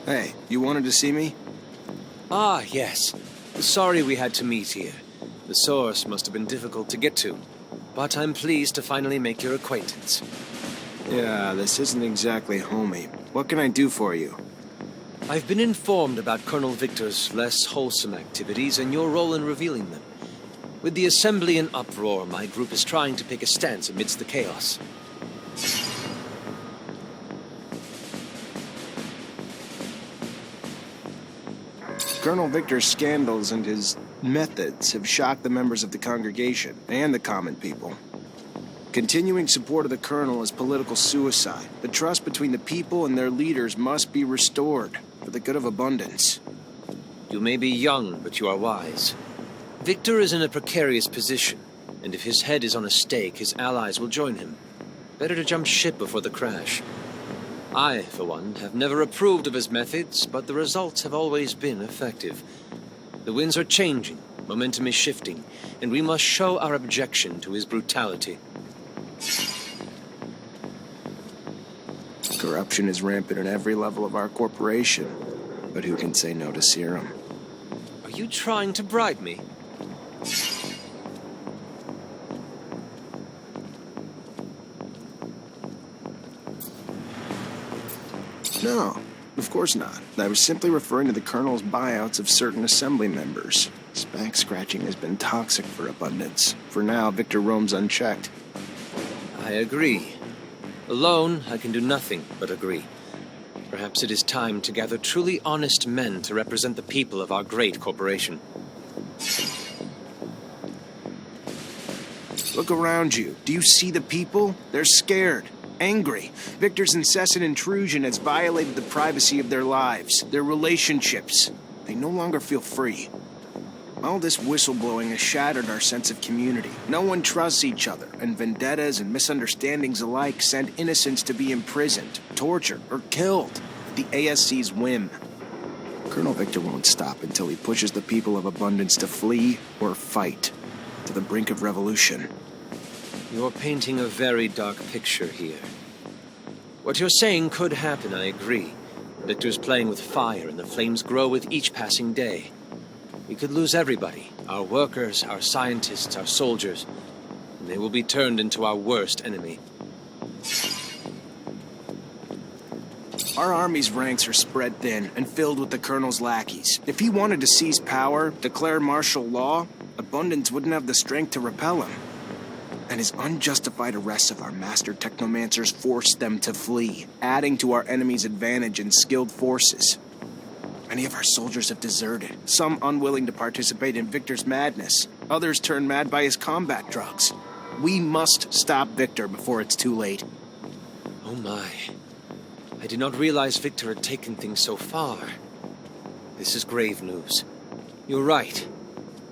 S2: Hey, you wanted to see me?
S14: Ah, yes. Sorry we had to meet here. The source must have been difficult to get to. But I'm pleased to finally make your acquaintance.
S2: Yeah, this isn't exactly homey. What can I do for you?
S14: I've been informed about Colonel Victor's less wholesome activities and your role in revealing them. With the Assembly in uproar, my group is trying to pick a stance amidst the chaos.
S2: Colonel Victor's scandals and his methods have shocked the members of the congregation and the common people. Continuing support of the Colonel is political suicide. The trust between the people and their leaders must be restored for the good of abundance.
S14: You may be young, but you are wise. Victor is in a precarious position, and if his head is on a stake, his allies will join him. Better to jump ship before the crash. I, for one, have never approved of his methods, but the results have always been effective. The winds are changing, momentum is shifting, and we must show our objection to his brutality.
S2: Corruption is rampant at every level of our corporation, but who can say no to serum?
S14: Are you trying to bribe me?
S2: No, of course not. I was simply referring to the Colonel's buyouts of certain Assembly members. His back scratching has been toxic for abundance. For now, Victor roams unchecked.
S14: I agree. Alone, I can do nothing but agree. Perhaps it is time to gather truly honest men to represent the people of our great corporation.
S2: Look around you. Do you see the people? They're scared. Angry. Victor's incessant intrusion has violated the privacy of their lives, their relationships. They no longer feel free. All this whistleblowing has shattered our sense of community. No one trusts each other, and vendettas and misunderstandings alike send innocents to be imprisoned, tortured, or killed at the ASC's whim. Colonel Victor won't stop until he pushes the people of Abundance to flee or fight to the brink of revolution.
S14: You're painting a very dark picture here. What you're saying could happen, I agree. Victor's playing with fire, and the flames grow with each passing day. We could lose everybody, our workers, our scientists, our soldiers, and they will be turned into our worst enemy.
S2: Our army's ranks are spread thin and filled with the colonel's lackeys. If he wanted to seize power, declare martial law, Abundance wouldn't have the strength to repel him. And his unjustified arrests of our master technomancers forced them to flee, adding to our enemy's advantage in skilled forces. Many of our soldiers have deserted, some unwilling to participate in Victor's madness. Others turned mad by his combat drugs. We must stop Victor before it's too late.
S14: Oh my. I did not realize Victor had taken things so far. This is grave news. You're right.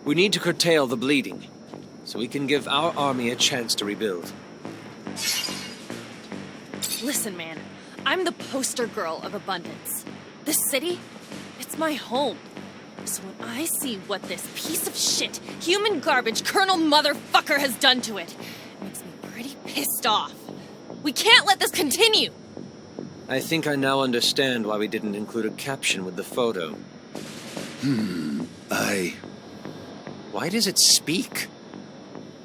S14: We need to curtail the bleeding, so we can give our army a chance to rebuild.
S16: Listen, man. I'm the poster girl of abundance. This city, it's my home. So when I see what this piece of shit, human garbage Colonel Motherfucker has done to it, it makes me pretty pissed off. We can't let this continue!
S14: I think I now understand why we didn't include a caption with the photo. Why does it speak?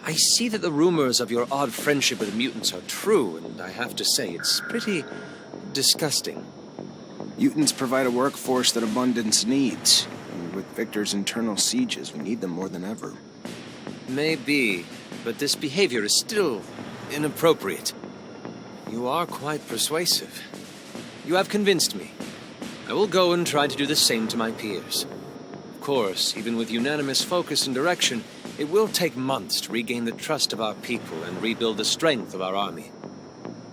S14: I see that the rumors of your odd friendship with mutants are true, and I have to say, it's pretty disgusting.
S2: Mutants provide a workforce that Abundance needs. And with Victor's internal sieges, we need them more than ever.
S14: Maybe, but this behavior is still inappropriate. You are quite persuasive. You have convinced me. I will go and try to do the same to my peers. Of course, even with unanimous focus and direction, it will take months to regain the trust of our people and rebuild the strength of our army.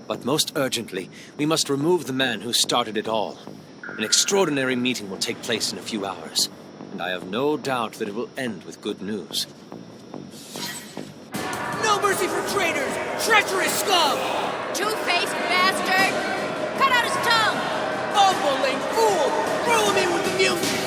S14: But most urgently, we must remove the man who started it all. An extraordinary meeting will take place in a few hours, and I have no doubt that it will end with good news.
S17: No mercy for traitors! Treacherous scum!
S18: Two-faced bastard! Cut out his tongue!
S17: Bumbling fool! Throw him in with the mutants!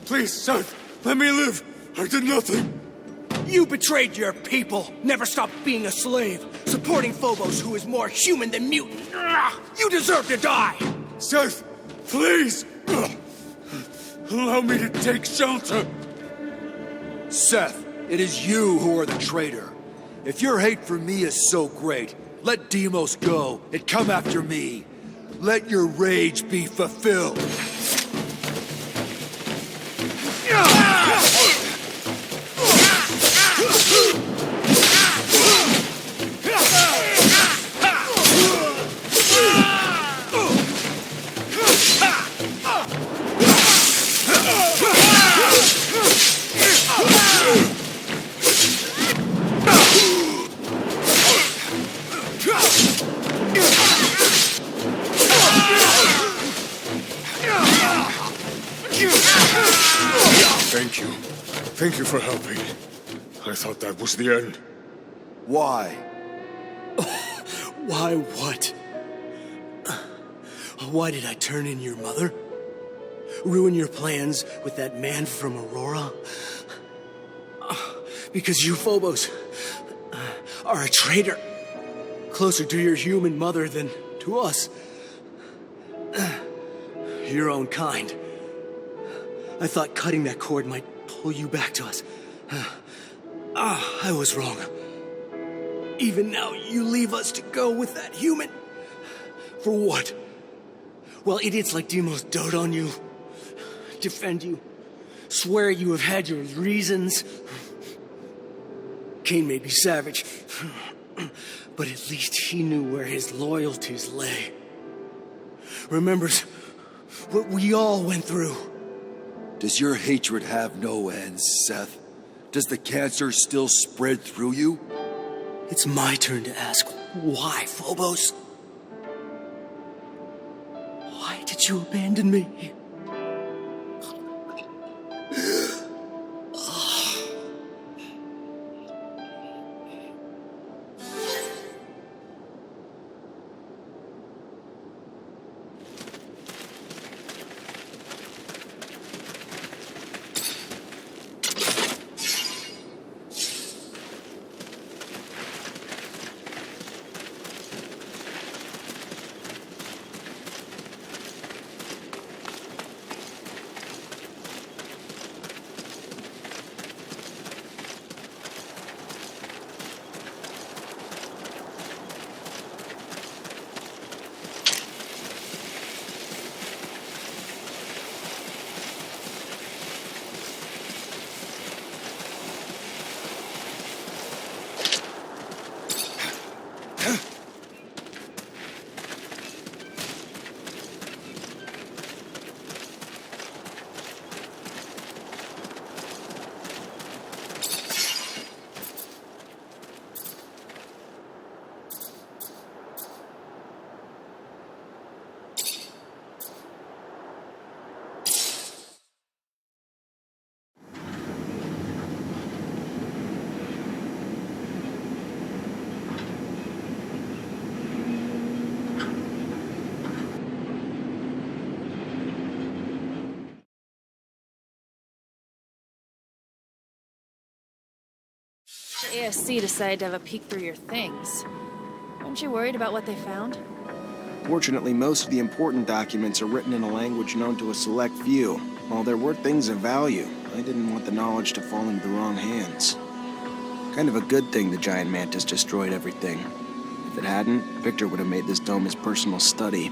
S19: Please, Seth, let me live. I did nothing.
S17: You betrayed your people. Never stopped being a slave. Supporting Phobos, who is more human than mutant. You deserve to die.
S19: Seth, please. Allow me to take shelter.
S4: Seth, it is you who are the traitor. If your hate for me is so great, let Deimos go and come after me. Let your rage be fulfilled.
S19: Thank you. Thank you for helping. I thought that was the end.
S4: Why?
S17: Why what? Why did I turn in your mother? Ruin your plans with that man from Aurora? Because you Phobos are a traitor. Closer to your human mother than to us. Your own kind. I thought cutting that cord might pull you back to us. I was wrong. Even now, you leave us to go with that human. For what? Well, idiots like Deimos dote on you. Defend you. Swear you have had your reasons. Cain may be savage, but at least he knew where his loyalties lay. Remembers what we all went through.
S4: Does your hatred have no ends, Seth? Does the cancer still spread through you?
S17: It's my turn to ask, why, Phobos? Why did you abandon me?
S16: The ASC decided to have a peek through your things. Aren't you worried about what they found?
S2: Fortunately, most of the important documents are written in a language known to a select few. While there were things of value, I didn't want the knowledge to fall into the wrong hands. Kind of a good thing the giant mantis destroyed everything. If it hadn't, Victor would have made this dome his personal study.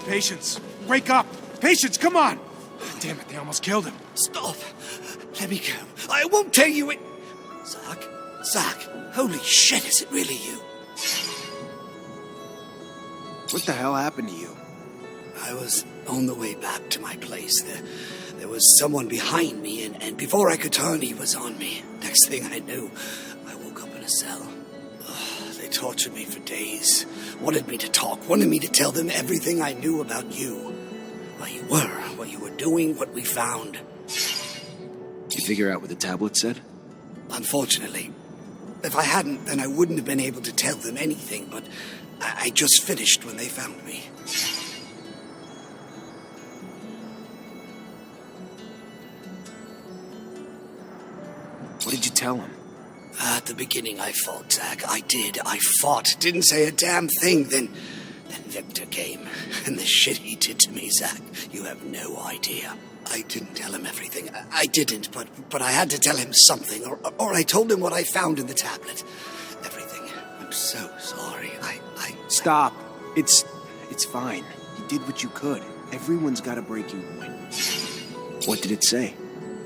S2: Patience, wake up! Patience, come on! Damn it, they almost killed him.
S11: Stop! Let me go. I won't tell you it. Zach, holy shit, is it really you?
S2: What the hell happened to you?
S11: I was on the way back to my place. There was someone behind me, and before I could turn, he was on me. Next thing I knew, I woke up in a cell. They tortured me for days. Wanted me to talk, wanted me to tell them everything I knew about you. Where you were, what you were doing, what we found.
S2: Did you figure out what the tablet said?
S11: Unfortunately. If I hadn't, then I wouldn't have been able to tell them anything, but I just finished when they found me.
S2: What did you tell him?
S11: At the beginning, I fought, Zach. I did. I fought. Didn't say a damn thing. Then Victor came. And the shit he did to me, Zach, you have no idea. I didn't tell him everything. I didn't, but I had to tell him something. Or I told him what I found in the tablet. Everything. I'm so sorry.
S2: Stop. It's fine. You did what you could. Everyone's got a breaking point. What did it say?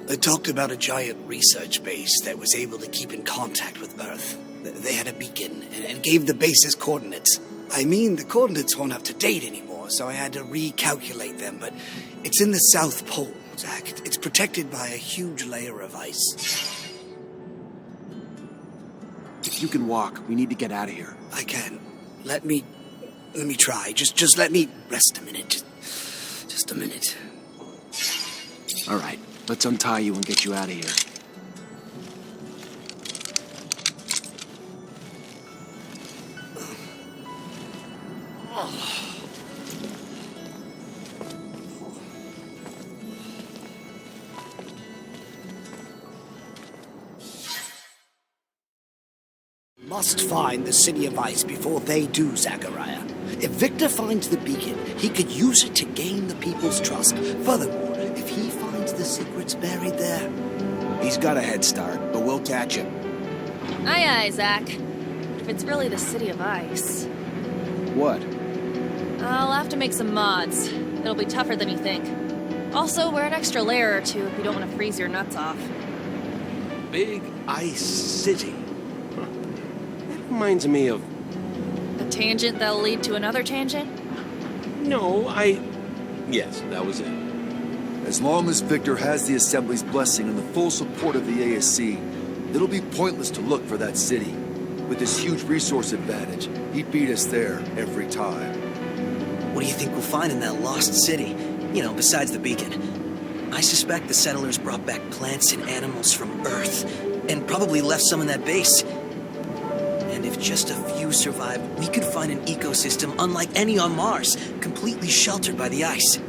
S11: It talked about a giant research base that was able to keep in contact with Earth. They had a beacon and gave the base's coordinates. I mean, the coordinates weren't up to date anymore, so I had to recalculate them, but it's in the South Pole, Zach. It's protected by a huge layer of ice.
S2: If you can walk, we need to get out of here.
S11: I can. Let me try. Just let me rest a minute. Just a minute.
S2: All right. Let's untie you and get you out of here.
S11: Must find the City of Ice before they do, Zachariah. If Victor finds the beacon, he could use it to gain the people's trust. Furthermore, if he finds the secrets buried there...
S2: He's got a head start, but we'll catch him.
S16: Aye, aye, Zach. If it's really the City of Ice...
S2: What?
S16: I'll have to make some mods. It'll be tougher than you think. Also, wear an extra layer or two if you don't want to freeze your nuts off.
S6: Big Ice City. That reminds me of...
S16: A tangent that'll lead to another tangent?
S6: No, Yes, that was it.
S4: As long as Victor has the Assembly's blessing and the full support of the ASC, it'll be pointless to look for that city. With his huge resource advantage, he'd beat us there every time.
S20: What do you think we'll find in that lost city? You know, besides the beacon. I suspect the settlers brought back plants and animals from Earth, and probably left some in that base. And if just a few survived, we could find an ecosystem unlike any on Mars, completely sheltered by the ice.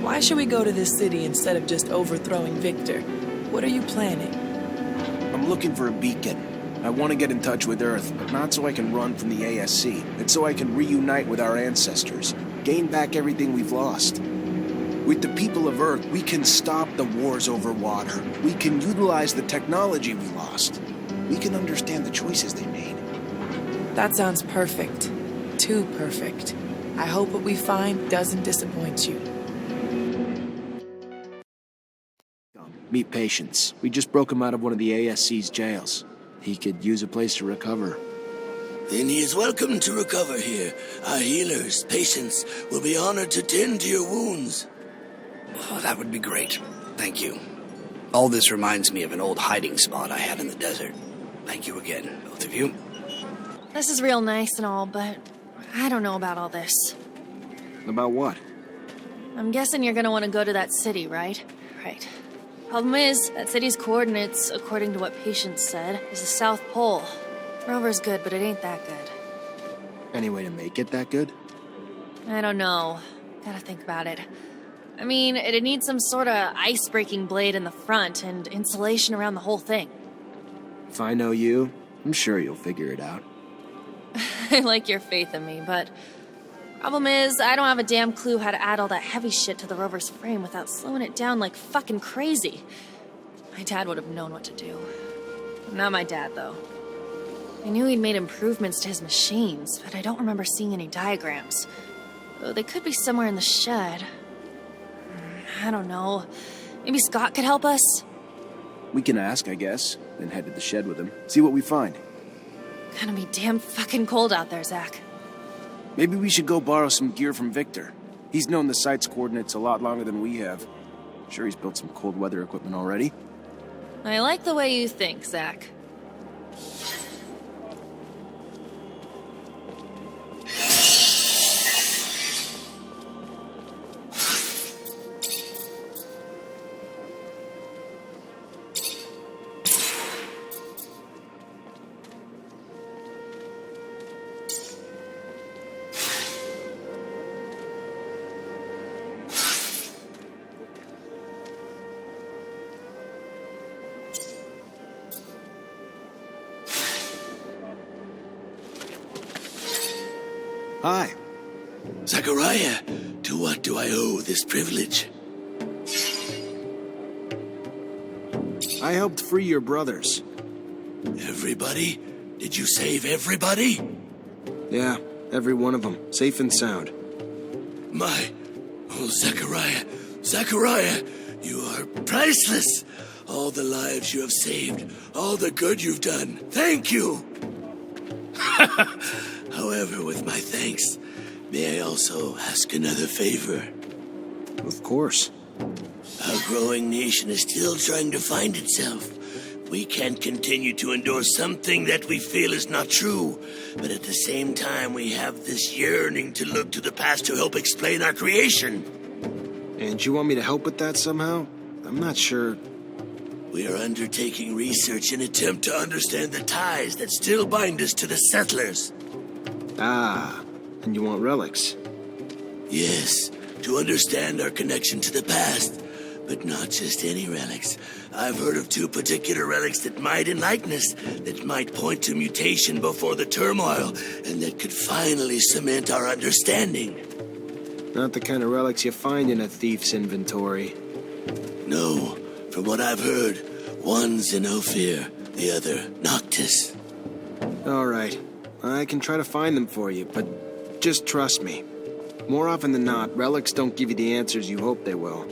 S3: Why should we go to this city instead of just overthrowing Victor? What are you planning?
S2: I'm looking for a beacon. I want to get in touch with Earth, but not so I can run from the ASC. It's so I can reunite with our ancestors, gain back everything we've lost. With the people of Earth, we can stop the wars over water. We can utilize the technology we lost. We can understand the choices they made.
S3: That sounds perfect. Too perfect. I hope what we find doesn't disappoint you.
S2: Meet Patience. We just broke him out of one of the ASC's jails. He could use a place to recover.
S1: Then he is welcome to recover here. Our healers, Patience, will be honored to tend to your wounds.
S11: Oh, that would be great. Thank you. All this reminds me of an old hiding spot I had in the desert. Thank you again, both of you.
S16: This is real nice and all, but I don't know about all this.
S2: About what?
S16: I'm guessing you're gonna want to go to that city, right? Right. Problem is, that city's coordinates, according to what Patience said, is the South Pole. Rover's good, but it ain't that good.
S2: Any way to make it that good?
S16: I don't know. Gotta think about it. I mean, it'd need some sort of ice-breaking blade in the front and insulation around the whole thing.
S2: If I know you, I'm sure you'll figure it out.
S16: I like your faith in me, but... Problem is, I don't have a damn clue how to add all that heavy shit to the rover's frame without slowing it down like fucking crazy. My dad would have known what to do. Not my dad, though. I knew he'd made improvements to his machines, but I don't remember seeing any diagrams. Though they could be somewhere in the shed. I don't know. Maybe Scott could help us?
S2: We can ask, I guess, then head to the shed with him. See what we find.
S16: Gonna be damn fucking cold out there, Zach.
S2: Maybe we should go borrow some gear from Victor. He's known the site's coordinates a lot longer than we have. Sure he's built some cold weather equipment already.
S16: I like the way you think, Zach.
S2: Hi.
S1: Zachariah, to what do I owe this privilege?
S2: I helped free your brothers.
S1: Everybody? Did you save everybody?
S2: Yeah, every one of them. Safe and sound.
S1: Oh, Zachariah, you are priceless. All the lives you have saved, all the good you've done. Thank you. However, with my thanks, may I also ask another favor?
S2: Of course.
S1: Our growing nation is still trying to find itself. We can't continue to endorse something that we feel is not true, but at the same time we have this yearning to look to the past to help explain our creation.
S2: And you want me to help with that somehow? I'm not sure.
S1: We are undertaking research in an attempt to understand the ties that still bind us to the settlers.
S2: Ah, and you want relics?
S1: Yes, to understand our connection to the past. But not just any relics. I've heard of 2 particular relics that might enlighten us, that might point to mutation before the turmoil, and that could finally cement our understanding.
S2: Not the kind of relics you find in a thief's inventory.
S1: No, from what I've heard, one's in Ophir, the other Noctis.
S2: All right, I can try to find them for you, but just trust me. More often than not, relics don't give you the answers you hope they will.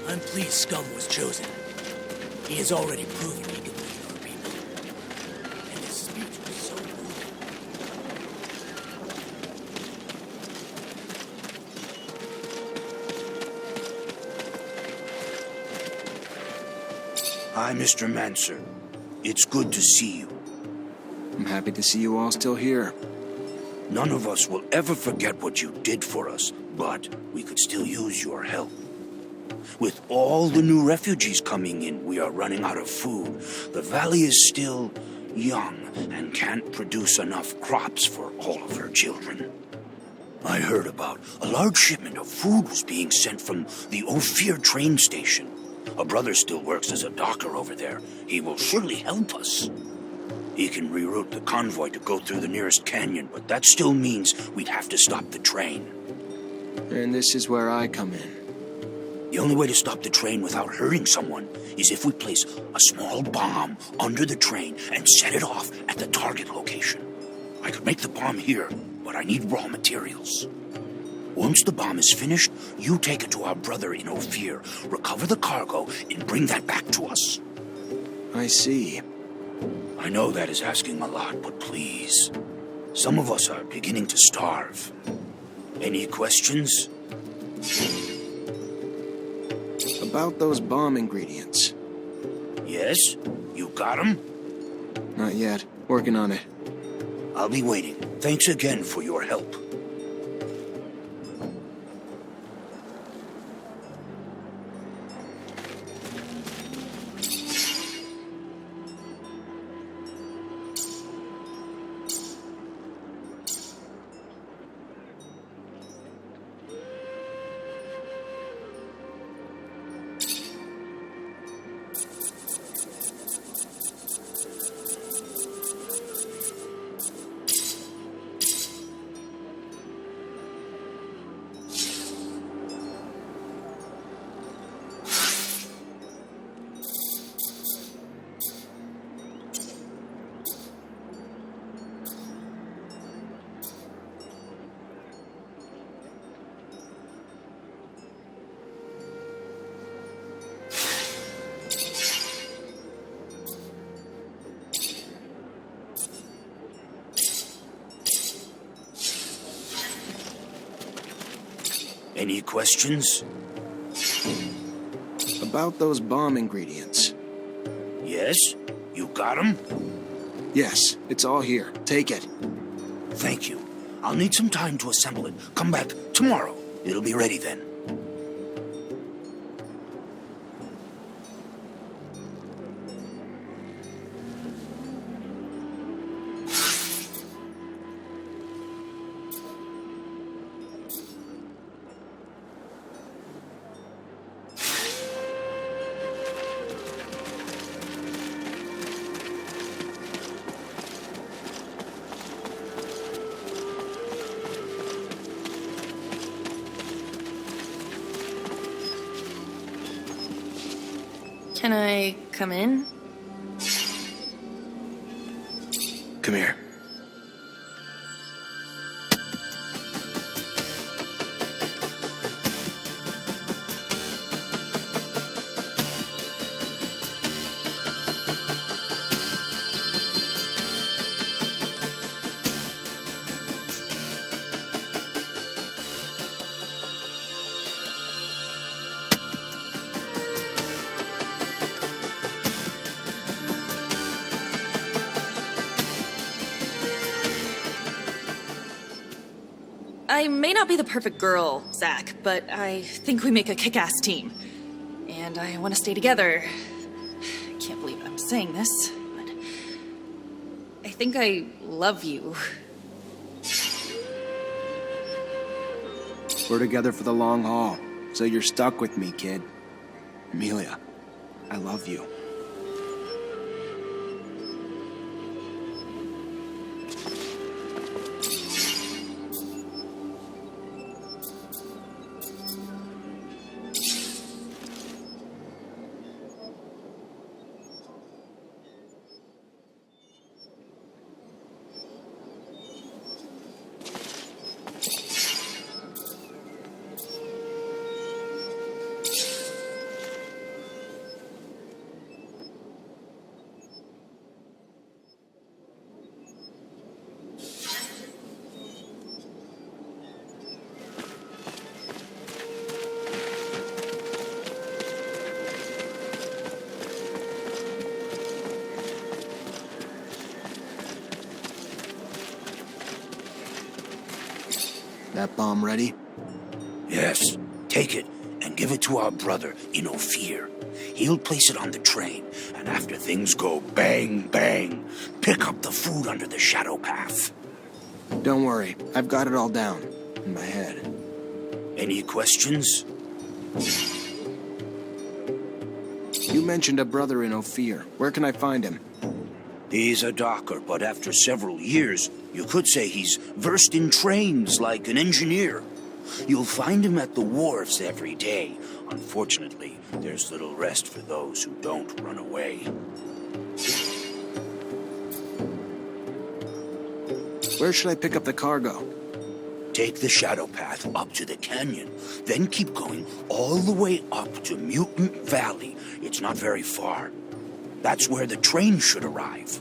S1: I'm pleased Scum was chosen. He has already proven he can lead our people. And his speech was so moving.
S5: Hi, Mr. Mancer. It's good to see you.
S2: I'm happy to see you all still here.
S5: None of us will ever forget what you did for us, but we could still use your help. With all the new refugees coming in, we are running out of food. The valley is still young and can't produce enough crops for all of her children. I heard about a large shipment of food was being sent from the Ophir train station. A brother still works as a docker over there. He will surely help us. He can reroute the convoy to go through the nearest canyon, but that still means we'd have to stop the train.
S2: And this is where I come in.
S5: The only way to stop the train without hurting someone is if we place a small bomb under the train and set it off at the target location. I could make the bomb here, but I need raw materials. Once the bomb is finished, you take it to our brother in Ophir, recover the cargo, and bring that back to us.
S2: I see.
S5: I know that is asking a lot, but please. Some of us are beginning to starve. Any questions?
S2: About those bomb ingredients.
S5: Yes? You got them?
S2: Not yet. Working on it.
S5: I'll be waiting. Thanks again for your help. Any questions?
S2: About those bomb ingredients.
S5: Yes? You got them?
S2: Yes, it's all here. Take it.
S5: Thank you. I'll need some time to assemble it. Come back tomorrow. It'll be ready then.
S16: Can I come in?
S2: Come here.
S16: I may not be the perfect girl, Zach, but I think we make a kick-ass team. And I want to stay together. I can't believe I'm saying this, but I think I love you.
S2: We're together for the long haul, so you're stuck with me, kid. Amelia, I love you. That bomb ready?
S5: Yes. Take it and give it to our brother in Ophir. He'll place it on the train, and after things go bang, bang, pick up the food under the shadow path.
S2: Don't worry, I've got it all down in my head.
S5: Any questions?
S2: You mentioned a brother in Ophir. Where can I find him?
S5: He's a docker, but after several years, you could say he's versed in trains like an engineer. You'll find him at the wharves every day. Unfortunately, there's little rest for those who don't run away.
S2: Where should I pick up the cargo?
S5: Take the shadow path up to the canyon, then keep going all the way up to Mutant Valley. It's not very far. That's where the train should arrive.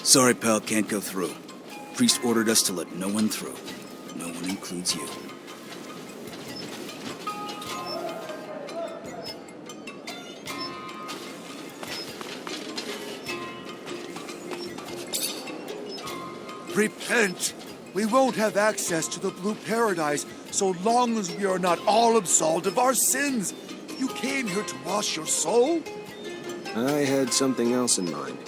S20: Sorry, pal, can't go through. Priest ordered us to let no one through. No one includes you.
S21: Repent! We won't have access to the Blue Paradise so long as we are not all absolved of our sins. You came here to wash your soul?
S2: I had something else in mind.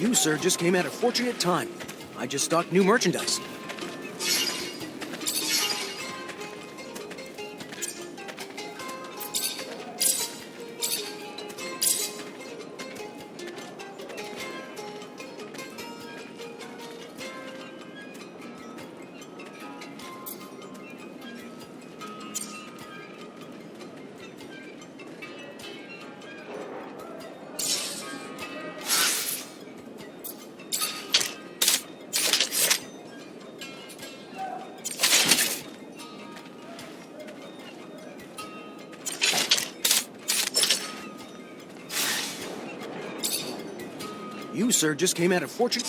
S2: You, sir, just came at a fortunate time. I just stocked new merchandise. You, sir, just came at a fortune.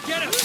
S6: Get him!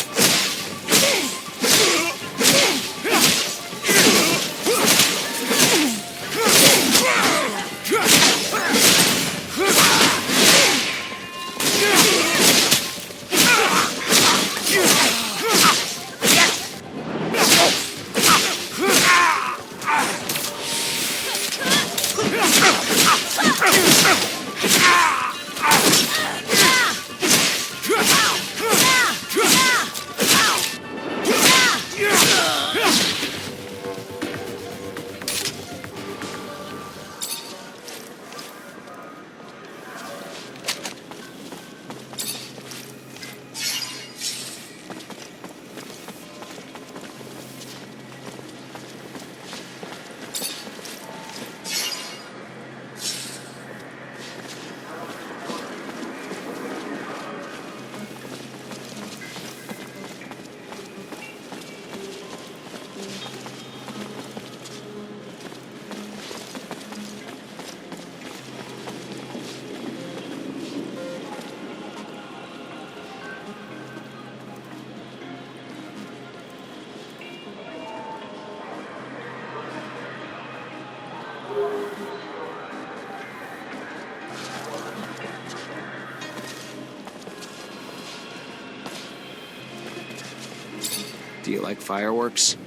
S2: Do you like fireworks?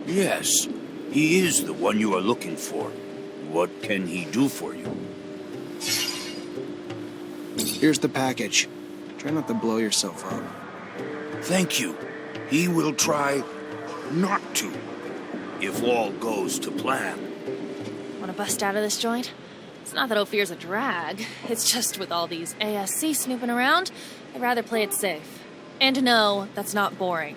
S5: Yes. He is the one you are looking for. What can he do for you?
S2: Here's the package. Try not to blow yourself up.
S5: Thank you. He will try not to, if all goes to plan.
S16: Want to bust out of this joint? It's not that Ophir's a drag. It's just with all these ASC snooping around, I'd rather play it safe. And no, that's not boring.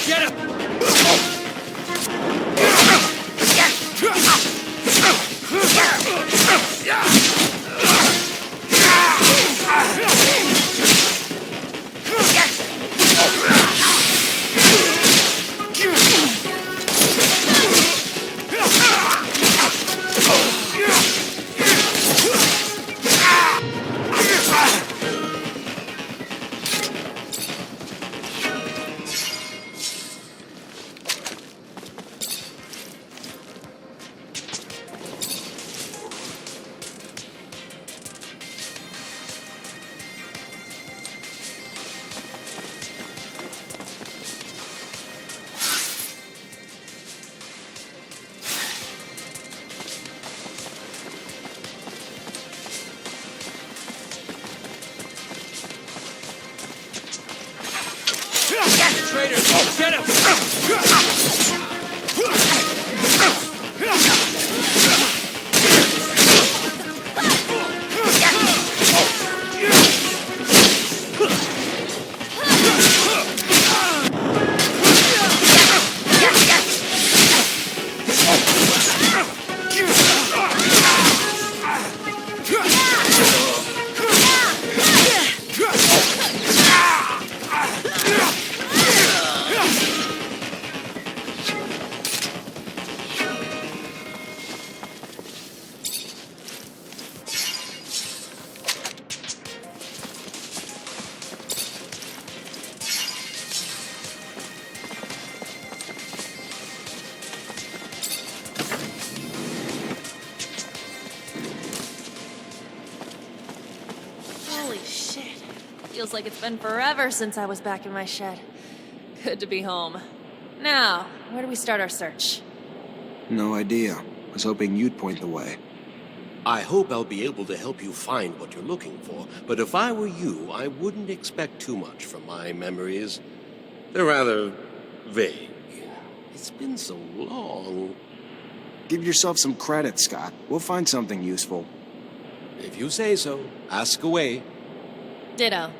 S6: Get him! Get him!
S16: Feels like it's been forever since I was back in my shed. Good to be home. Now, where do we start our search?
S2: No idea. Was hoping you'd point the way.
S6: I hope I'll be able to help you find what you're looking for, but if I were you, I wouldn't expect too much from my memories. They're rather vague. It's been so long.
S2: Give yourself some credit, Scott. We'll find something useful.
S6: If you say so, ask away.
S16: Ditto.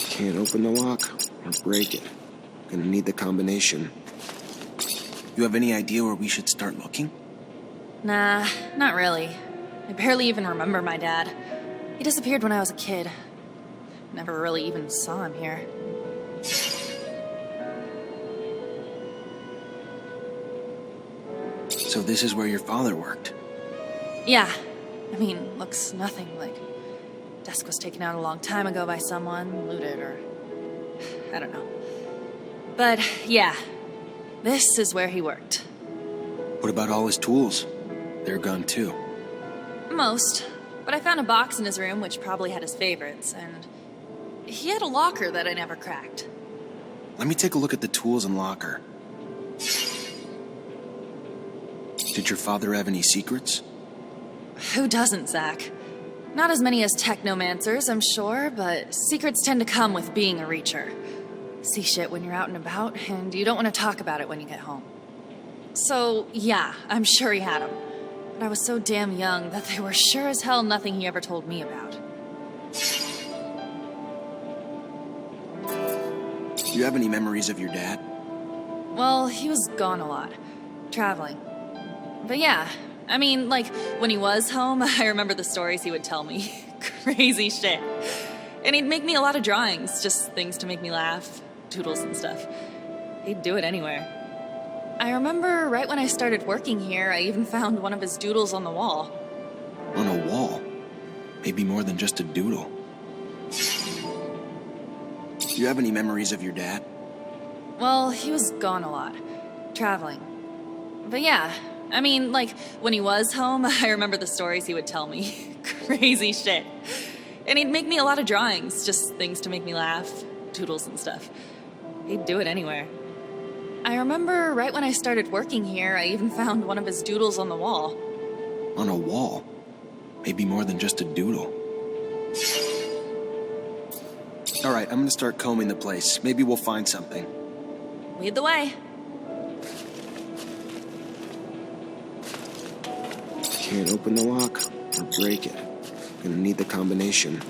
S2: Can't open the lock or break it. Gonna need the combination. You have any idea where we should start looking?
S16: Nah, not really. I barely even remember my dad. He disappeared when I was a kid. Never really even saw him here.
S2: So this is where your father worked?
S16: Yeah. I mean, looks nothing like... Desk was taken out a long time ago by someone, looted, or... I don't know. But, yeah. This is where he worked.
S2: What about all his tools? They're gone too.
S16: Most. But I found a box in his room which probably had his favorites, and... he had a locker that I never cracked.
S2: Let me take a look at the tools and locker. Did your father have any secrets?
S16: Who doesn't, Zach? Not as many as Technomancers, I'm sure, but secrets tend to come with being a Reacher. See shit when you're out and about, and you don't want to talk about it when you get home. So, yeah, I'm sure he had them. But I was so damn young that they were sure as hell nothing he ever told me about.
S2: Do you have any memories of your dad?
S16: Well, he was gone a lot. Traveling. But yeah, I mean, like, when he was home, I remember the stories he would tell me. Crazy shit. And he'd make me a lot of drawings, just things to make me laugh, doodles and stuff. He'd do it anywhere. I remember right when I started working here, I even found one of his doodles on the wall.
S2: On a wall? Maybe more than just a doodle. Do you have any memories of your dad?
S16: Well, he was gone a lot. Traveling. But yeah, I mean, like, when he was home, I remember the stories he would tell me. Crazy shit. And he'd make me a lot of drawings, just things to make me laugh, doodles and stuff. He'd do it anywhere. I remember right when I started working here, I even found one of his doodles on the wall.
S2: On a wall. Maybe more than just a doodle. Alright, I'm gonna start combing the place. Maybe we'll find something.
S16: Lead the way.
S2: Can't open the lock or break it. Gonna need the combination.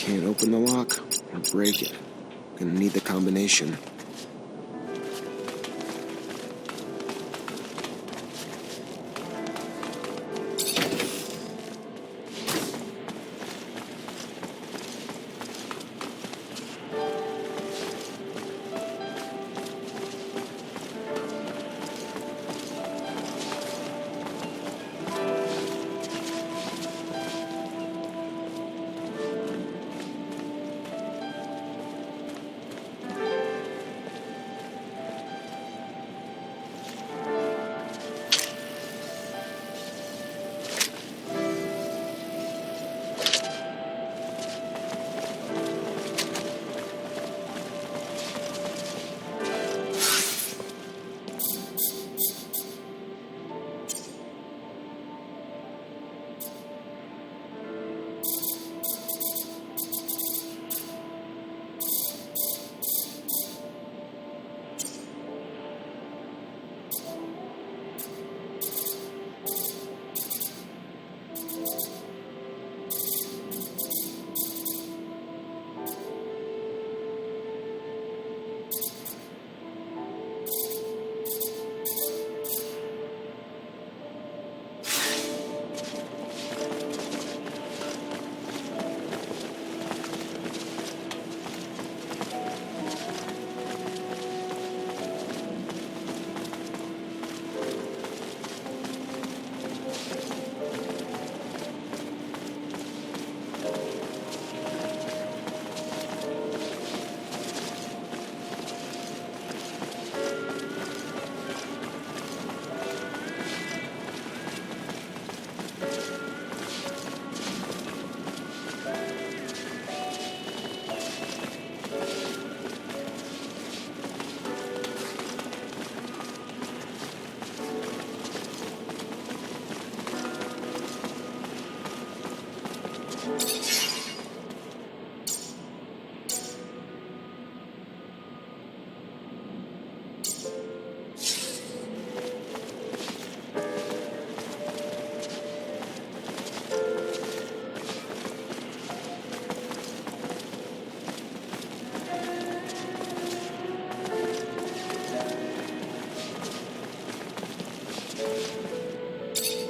S2: Can't open the lock or break it. Gonna need the combination.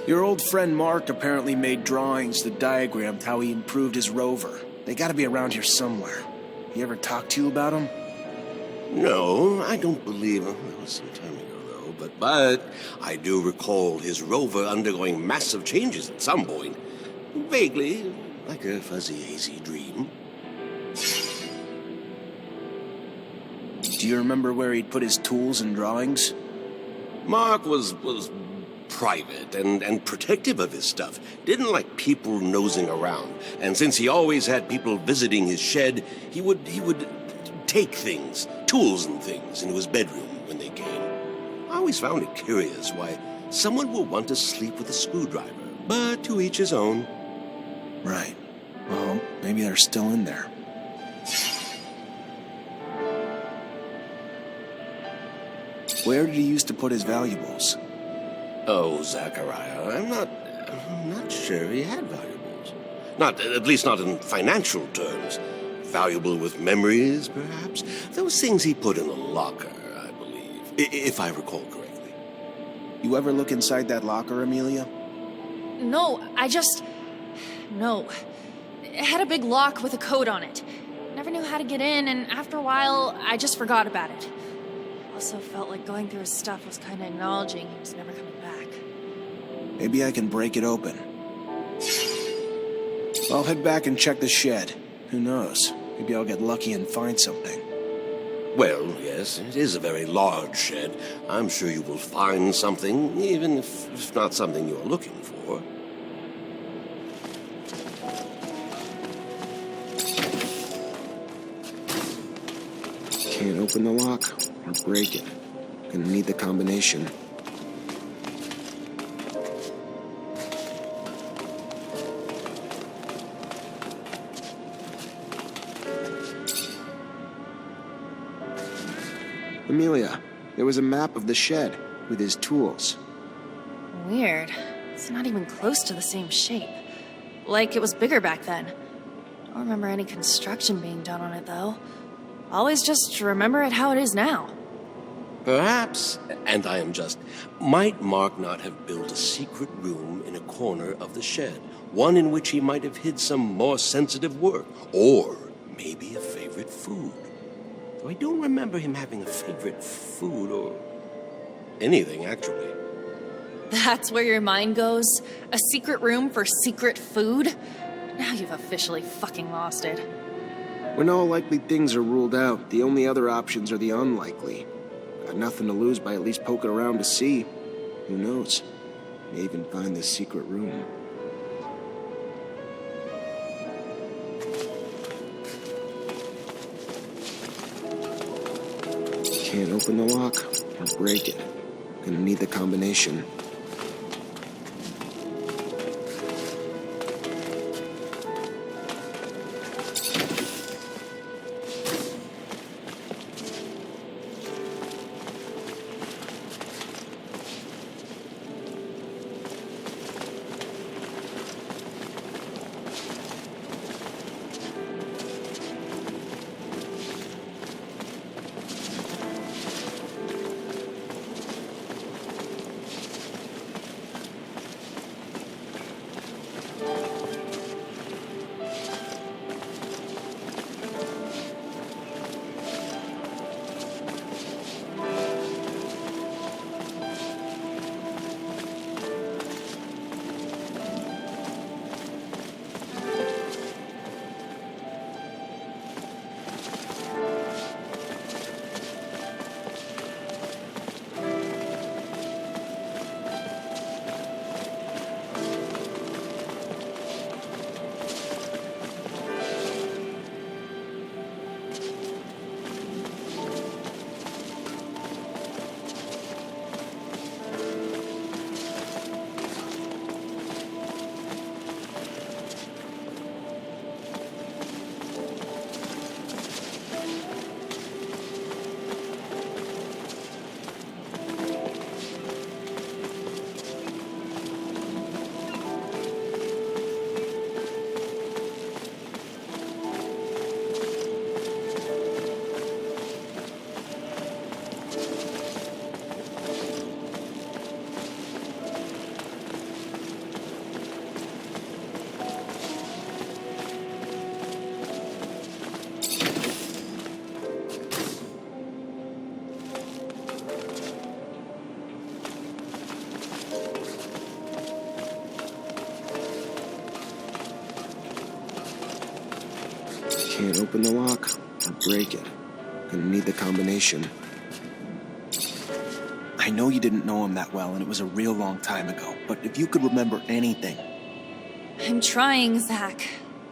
S2: Your old friend Mark apparently made drawings that diagrammed how he improved his rover. They gotta be around here somewhere. He ever talk to you about them?
S9: No, I don't believe him. That was some time ago, though. But I do recall his rover undergoing massive changes at some point. Vaguely, like a fuzzy, hazy dream.
S2: Do Do you remember where he'd put his tools and drawings?
S9: Mark was private and protective of his stuff. Didn't like people nosing around. And since he always had people visiting his shed, he would take things, tools and things, into his bedroom when they came. I always found it curious why someone would want to sleep with a screwdriver, but to each his own.
S2: Right. Well, maybe they're still in there. Where did he used to put his valuables?
S9: Oh, Zachariah, I'm not sure he had valuables. At least not in financial terms. Valuable with memories, perhaps? Those things he put in the locker, I believe, if I recall correctly.
S2: You ever look inside that locker, Amelia?
S16: No, No. It had a big lock with a code on it. Never knew how to get in, and after a while, I just forgot about it. Also felt like going through his stuff was kind of acknowledging he was never coming back.
S2: Maybe I can break it open. I'll head back and check the shed. Who knows? Maybe I'll get lucky and find something.
S9: Well, yes, it is a very large shed. I'm sure you will find something, even if not something you're looking for.
S2: Can't open the lock or break it. Gonna need the combination. Amelia, there was a map of the shed with his tools.
S16: Weird. It's not even close to the same shape. Like it was bigger back then. Don't remember any construction being done on it, though. Always just remember it how it is now.
S9: Perhaps, and I am just, might Mark not have built a secret room in a corner of the shed? One in which he might have hid some more sensitive work, or maybe a favorite food. Though I don't remember him having a favorite food or anything, actually.
S16: That's where your mind goes? A secret room for secret food? Now you've officially fucking lost it.
S2: When all likely things are ruled out, the only other options are the unlikely. Got nothing to lose by at least poking around to see. Who knows? May even find this secret room. Can't open the lock or break it. Gonna need the combination. Can't open the lock or break it. Gonna need the combination. I know you didn't know him that well, and it was a real long time ago, but if you could remember anything...
S16: I'm trying, Zach.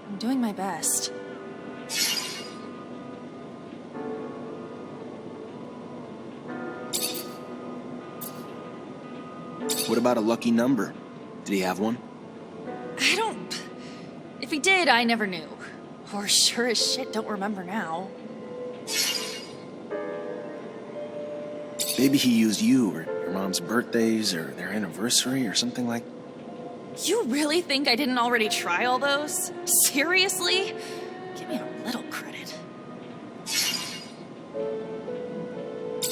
S16: I'm doing my best.
S2: What about a lucky number? Did he have one?
S16: I don't... If he did, I never knew. Or sure as shit don't remember now.
S2: Maybe he used you, or your mom's birthdays, or their anniversary, or something like...
S16: You really think I didn't already try all those? Seriously? Give me a little credit.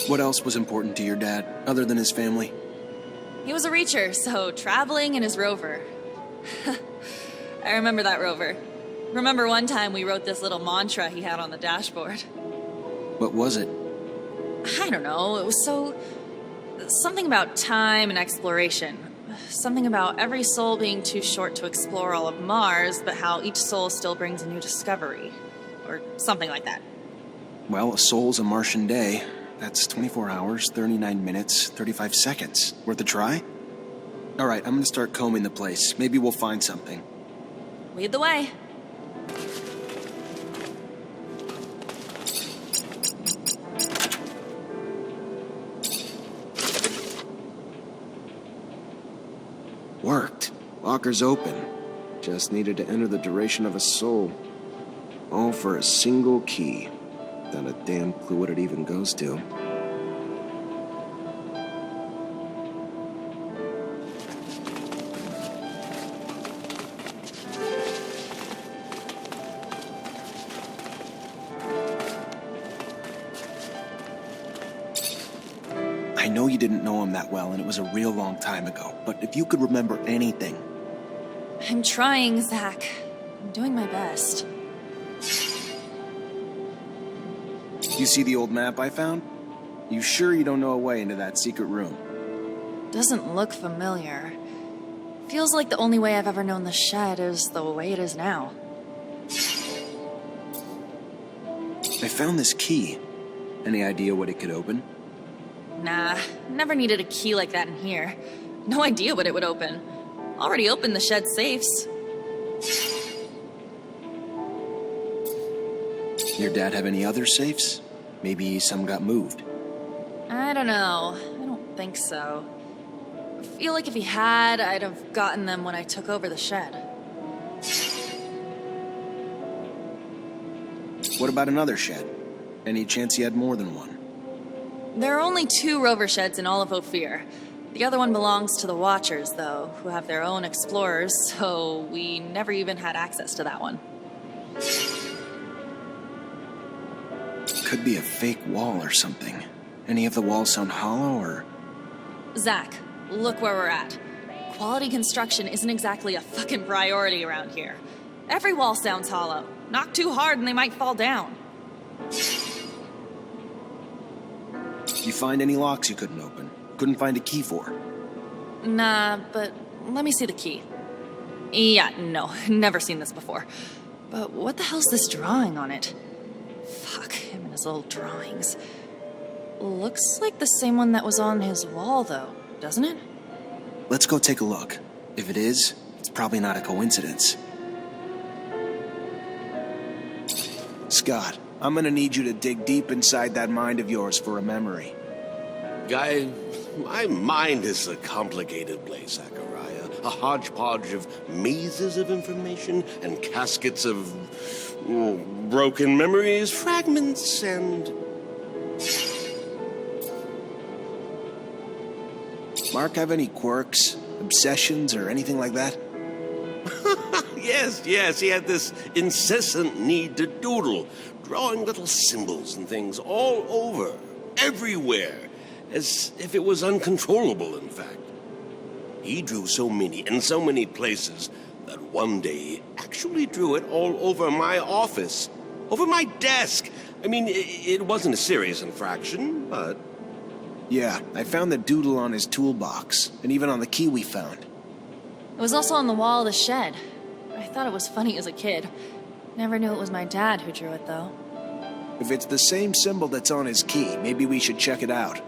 S2: What else was important to your dad, other than his family?
S16: He was a reacher, so traveling in his rover. I remember that rover. Remember one time we wrote this little mantra he had on the dashboard.
S2: What was it?
S16: I don't know, it was something about time and exploration. Something about every soul being too short to explore all of Mars, but how each soul still brings a new discovery. Or something like that.
S2: Well, a soul's a Martian day. That's 24 hours, 39 minutes, 35 seconds. Worth a try? All right, I'm gonna start combing the place. Maybe we'll find something.
S16: Lead the way.
S2: Worked. Locker's open. Just needed to enter the duration of a soul. All for a single key. Not a damn clue what it even goes to. I know you didn't know him that well, and it was a real long time ago, but if you could remember anything...
S16: I'm trying, Zach. I'm doing my best.
S2: You see the old map I found? You sure you don't know a way into that secret room?
S16: Doesn't look familiar. Feels like the only way I've ever known the shed is the way it is now.
S2: I found this key. Any idea what it could open?
S16: Nah, never needed a key like that in here. No idea what it would open. Already opened the shed safes.
S2: Your dad have any other safes? Maybe some got moved.
S16: I don't know. I don't think so. I feel like if he had, I'd have gotten them when I took over the shed.
S2: What about another shed? Any chance he had more than one?
S16: There are only 2 rover sheds in all of Ophir. The other one belongs to the Watchers, though, who have their own explorers, so we never even had access to that one.
S2: Could be a fake wall or something. Any of the walls sound hollow, or...?
S16: Zach, look where we're at. Quality construction isn't exactly a fucking priority around here. Every wall sounds hollow. Knock too hard and they might fall down.
S2: You find any locks you couldn't open? Couldn't find a key for?
S16: Nah, but let me see the key. Yeah, no, never seen this before. But what the hell's this drawing on it? Fuck, him and his old drawings. Looks like the same one that was on his wall, though, doesn't it?
S2: Let's go take a look. If it is, it's probably not a coincidence. Scott, I'm gonna need you to dig deep inside that mind of yours for a memory.
S9: Guy, my mind is a complicated place, Zachariah. A hodgepodge of mazes of information and caskets of broken memories, fragments, and...
S2: Mark have any quirks, obsessions, or anything like that?
S9: Yes, he had this incessant need to doodle, drawing little symbols and things all over, everywhere, as if it was uncontrollable, in fact. He drew so many in so many places that one day he actually drew it all over my office, over my desk. I mean, it wasn't a serious infraction, but...
S2: Yeah, I found the doodle on his toolbox, and even on the key we found.
S16: It was also on the wall of the shed. I thought it was funny as a kid. Never knew it was my dad who drew it, though.
S2: If it's the same symbol that's on his key, maybe we should check it out.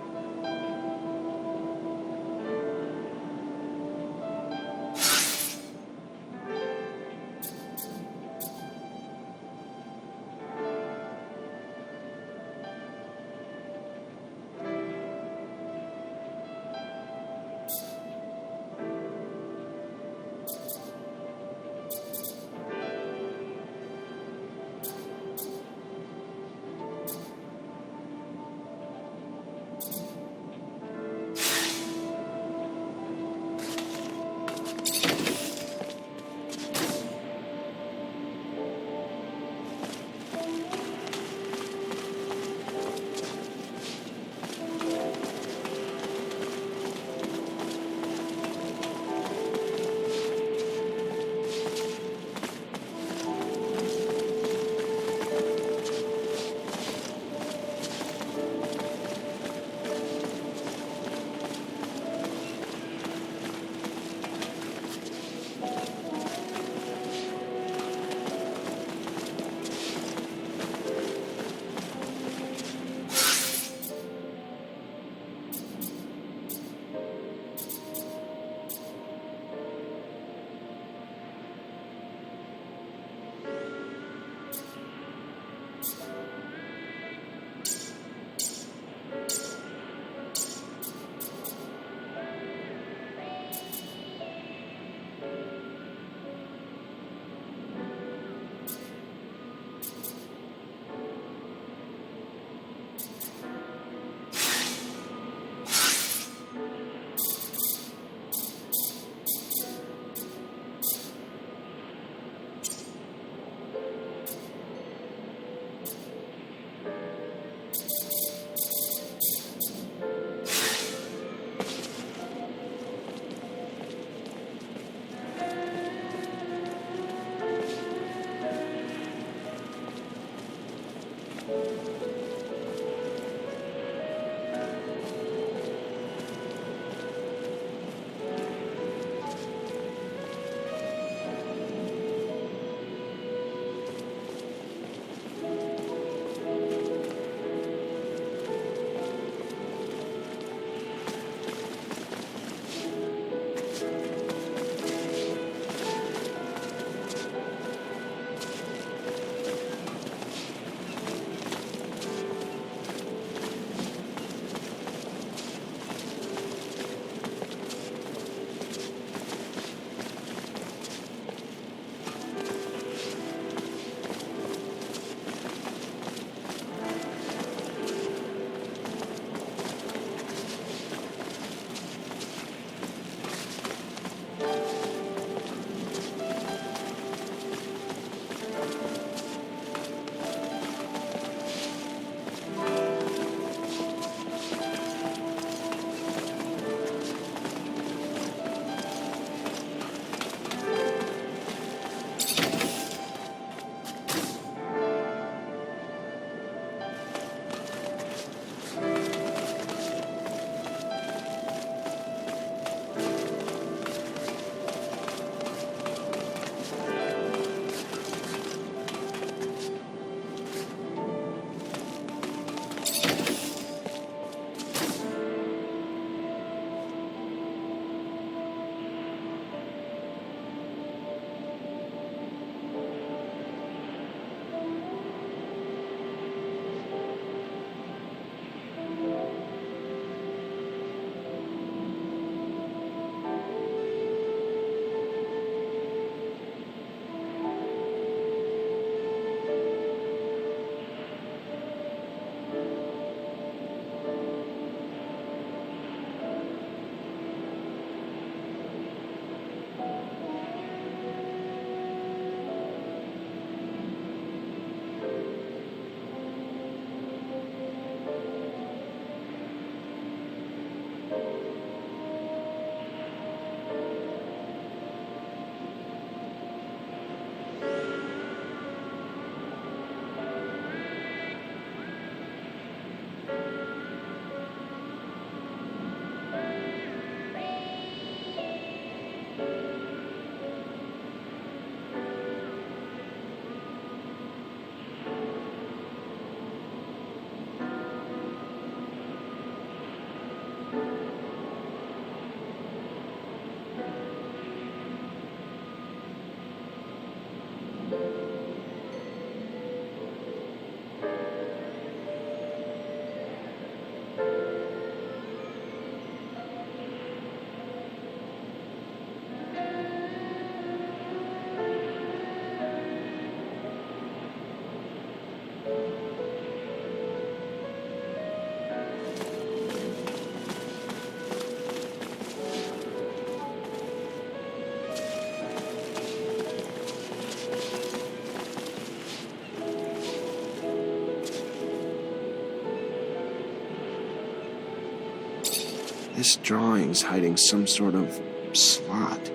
S2: This drawing's hiding some sort of slot.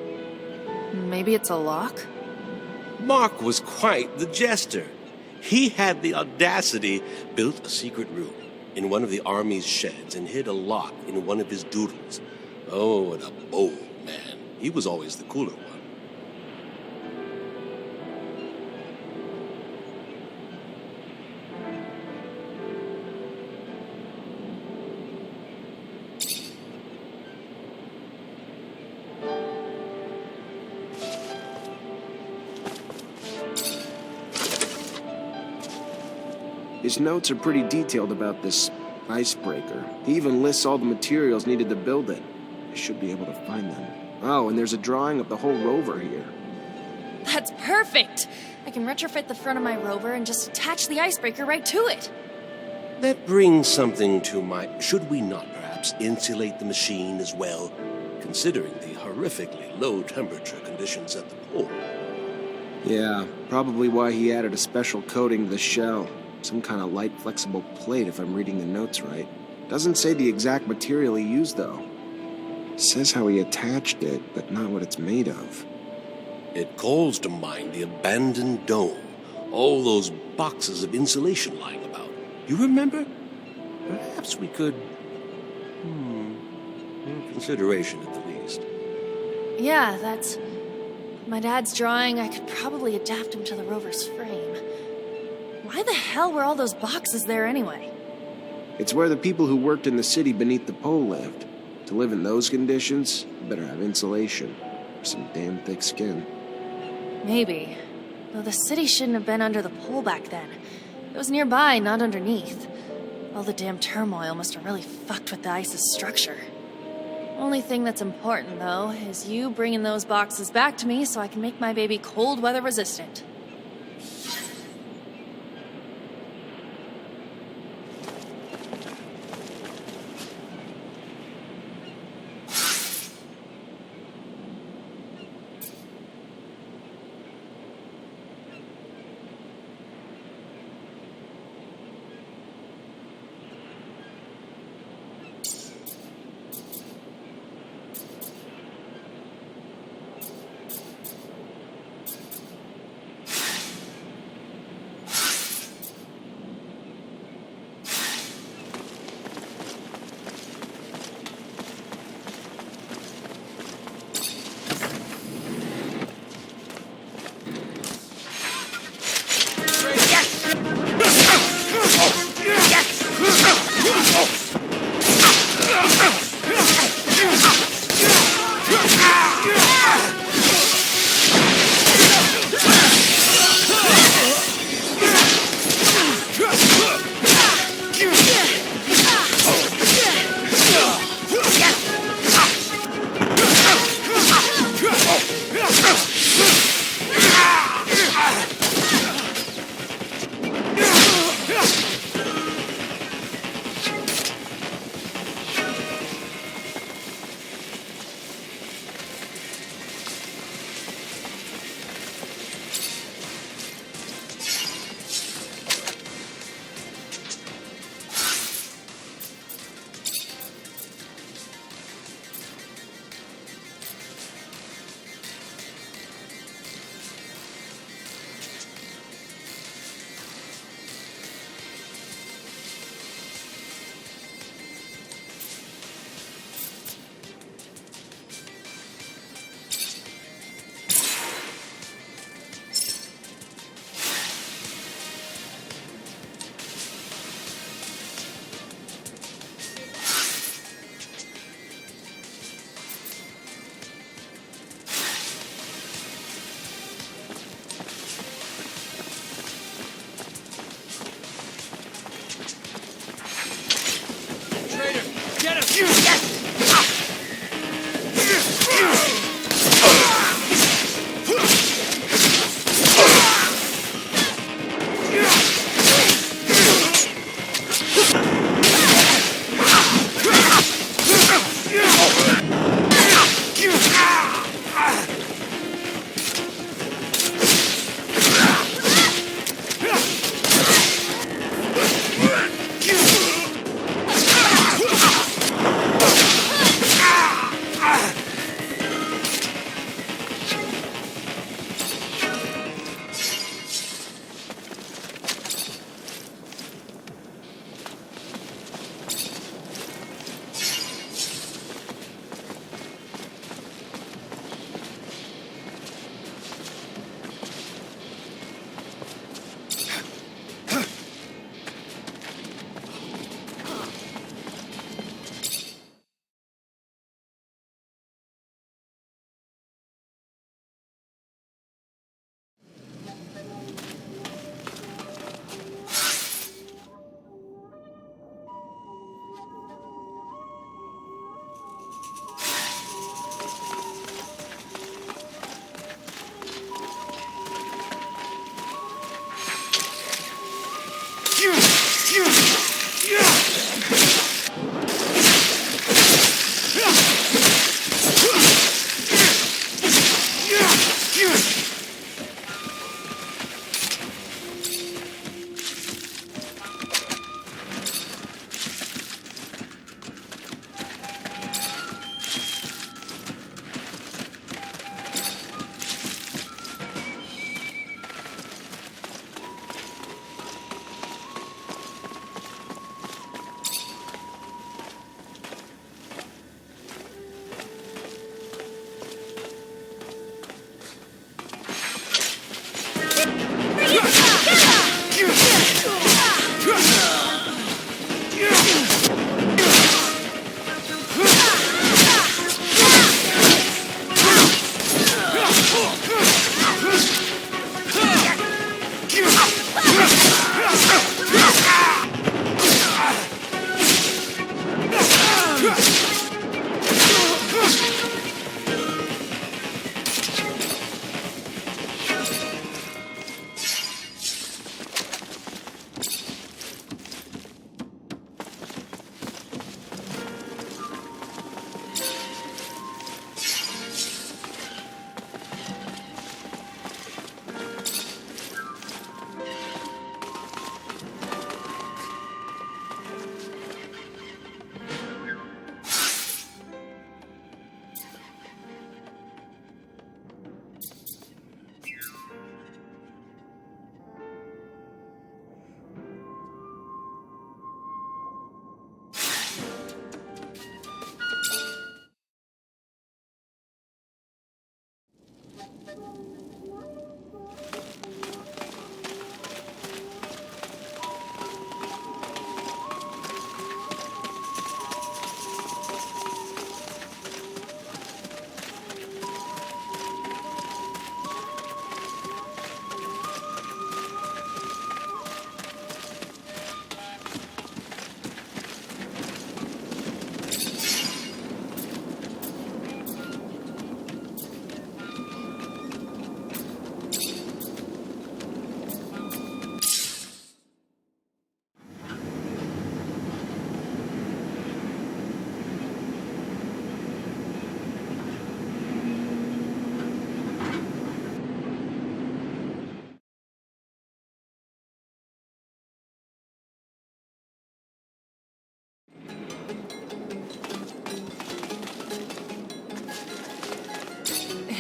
S16: Maybe it's a lock?
S9: Mark was quite the jester. He had the audacity, built a secret room in one of the army's sheds and hid a lock in one of his doodles. Oh, what a bold man. He was always the cooler one.
S2: His notes are pretty detailed about this icebreaker. He even lists all the materials needed to build it. I should be able to find them. Oh, and there's a drawing of the whole rover here.
S16: That's perfect! I can retrofit the front of my rover and just attach the icebreaker right to it.
S9: That brings something to mind. Should we not perhaps insulate the machine as well, considering the horrifically low temperature conditions at the pole?
S2: Yeah, probably why he added a special coating to the shell. Some kind of light, flexible plate, if I'm reading the notes right. Doesn't say the exact material he used, though. Says how he attached it, but not what it's made of.
S9: It calls to mind the abandoned dome. All those boxes of insulation lying about. You remember? Perhaps we could... consideration at the least.
S16: Yeah, that's... my dad's drawing. I could probably adapt him to the rover's frame. Why the hell were all those boxes there anyway?
S2: It's where the people who worked in the city beneath the pole lived. To live in those conditions, you better have insulation. Or some damn thick skin.
S16: Maybe. Though the city shouldn't have been under the pole back then. It was nearby, not underneath. All the damn turmoil must have really fucked with the ice's structure. Only thing that's important, though, is you bringing those boxes back to me so I can make my baby cold weather resistant.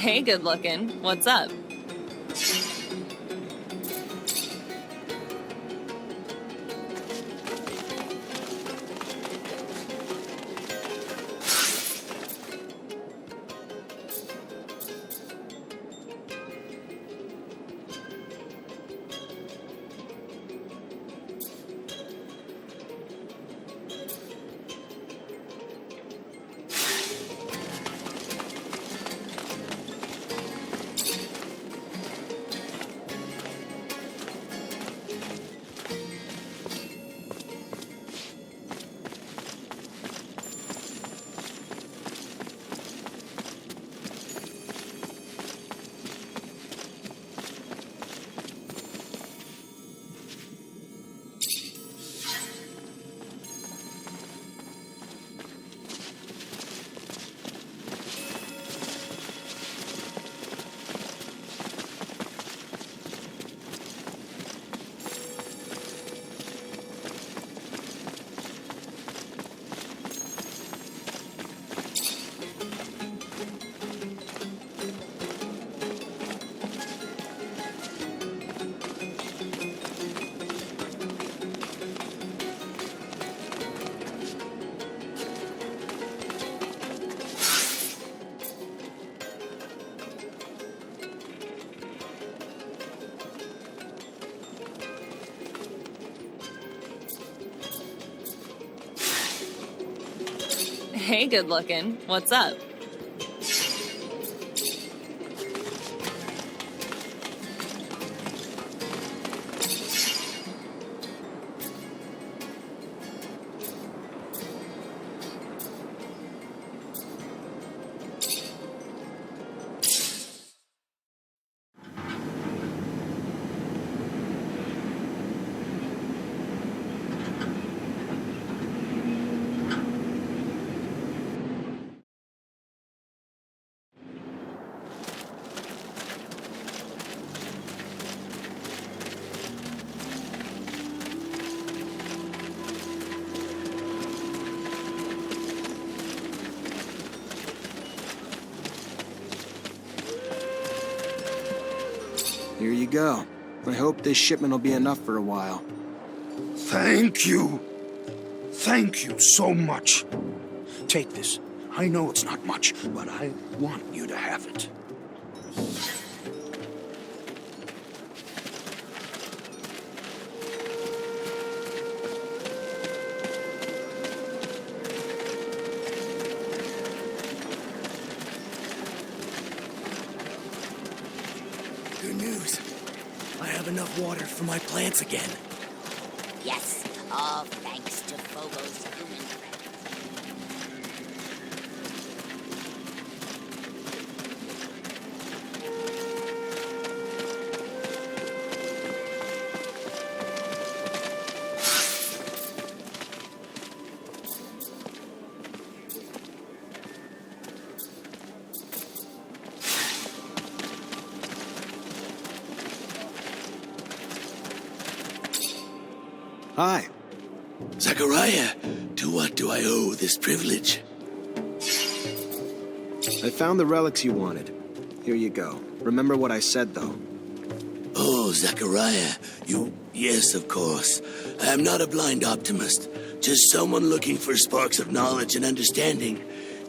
S16: Hey, good looking. What's up? Hey, good looking. What's up?
S2: Here you go. I hope this shipment will be enough for a while.
S10: Thank you. Thank you so much. Take this. I know it's not much, but I want you to have it.
S17: Good news. I have enough water for my plants again.
S18: Yes, all thanks to Phobos' human friends.
S2: Hi.
S1: Zachariah, to what do I owe this privilege?
S2: I found the relics you wanted. Here you go. Remember what I said, though.
S1: Oh, Zachariah, yes, of course. I am not a blind optimist, just someone looking for sparks of knowledge and understanding.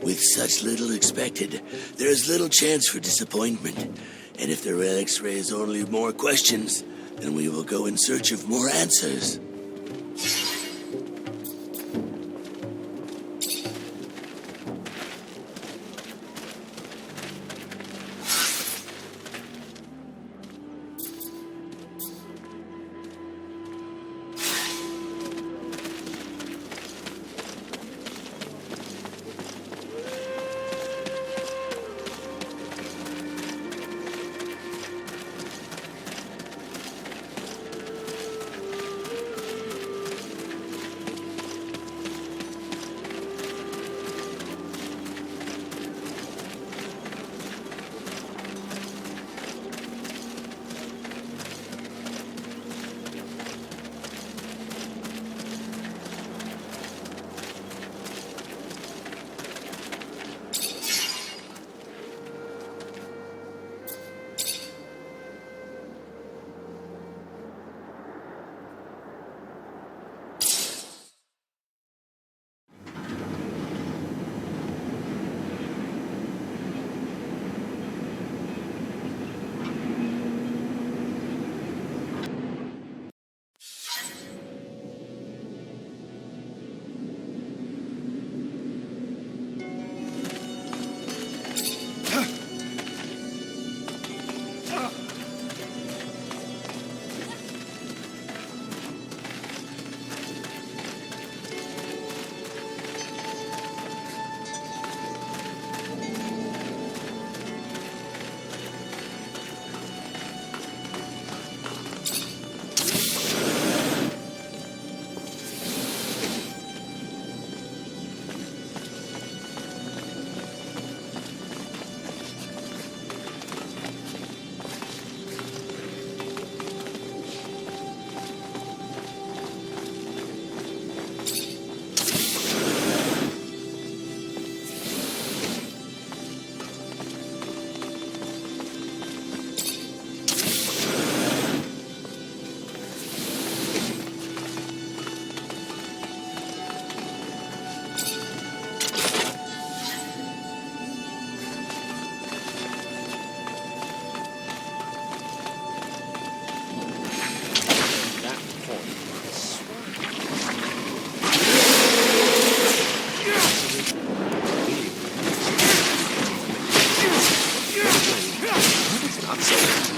S1: With such little expected, there is little chance for disappointment. And if the relics raise only more questions, then we will go in search of more answers.
S6: Not so.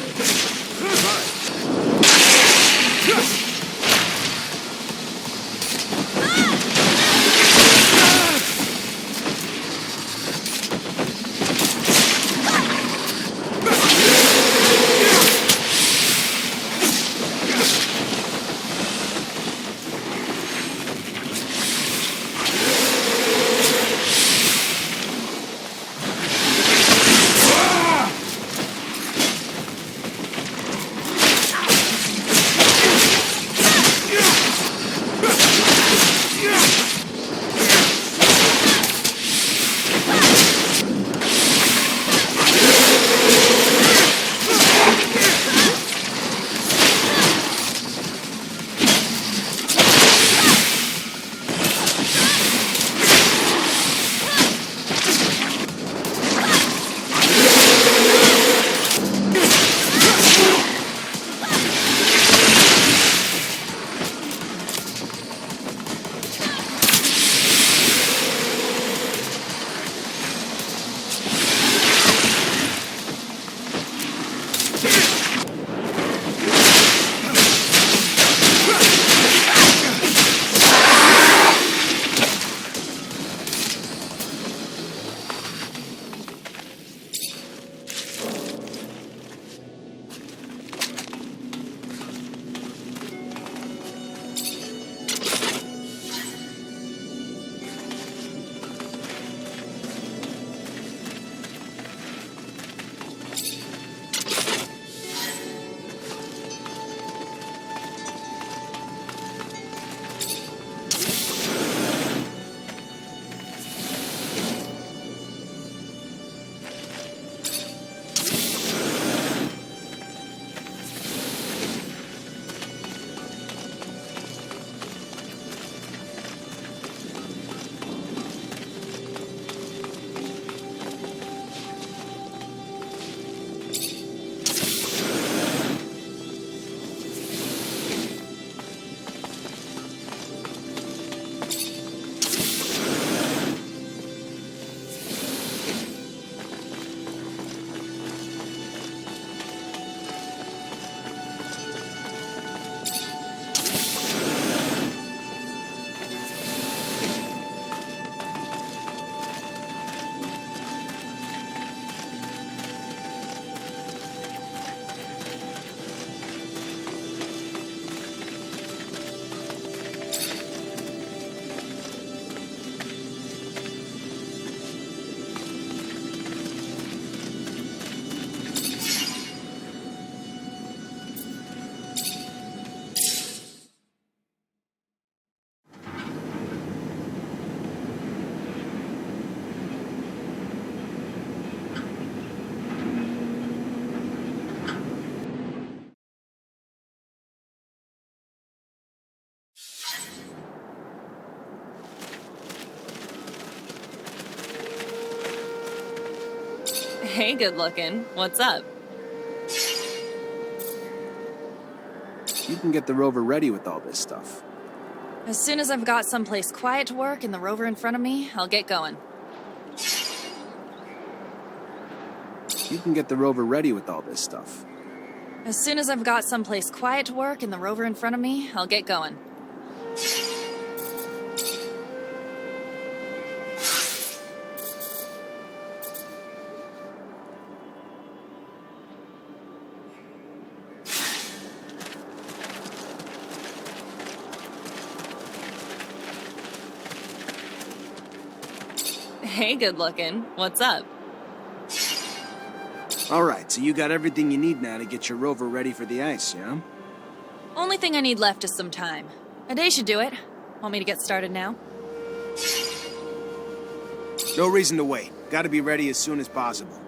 S16: Hey, good looking. What's up?
S2: You can get the rover ready with all this stuff.
S16: As soon as I've got someplace quiet to work and the rover in front of me, I'll get going.
S2: You can get the rover ready with all this stuff.
S16: As soon as I've got someplace quiet to work and the rover in front of me, I'll get going. Hey, good looking. What's up?
S2: All right, so you got everything you need now to get your rover ready for the ice, yeah?
S16: Only thing I need left is some time. A day should do it. Want me to get started now?
S2: No reason to wait. Gotta be ready as soon as possible.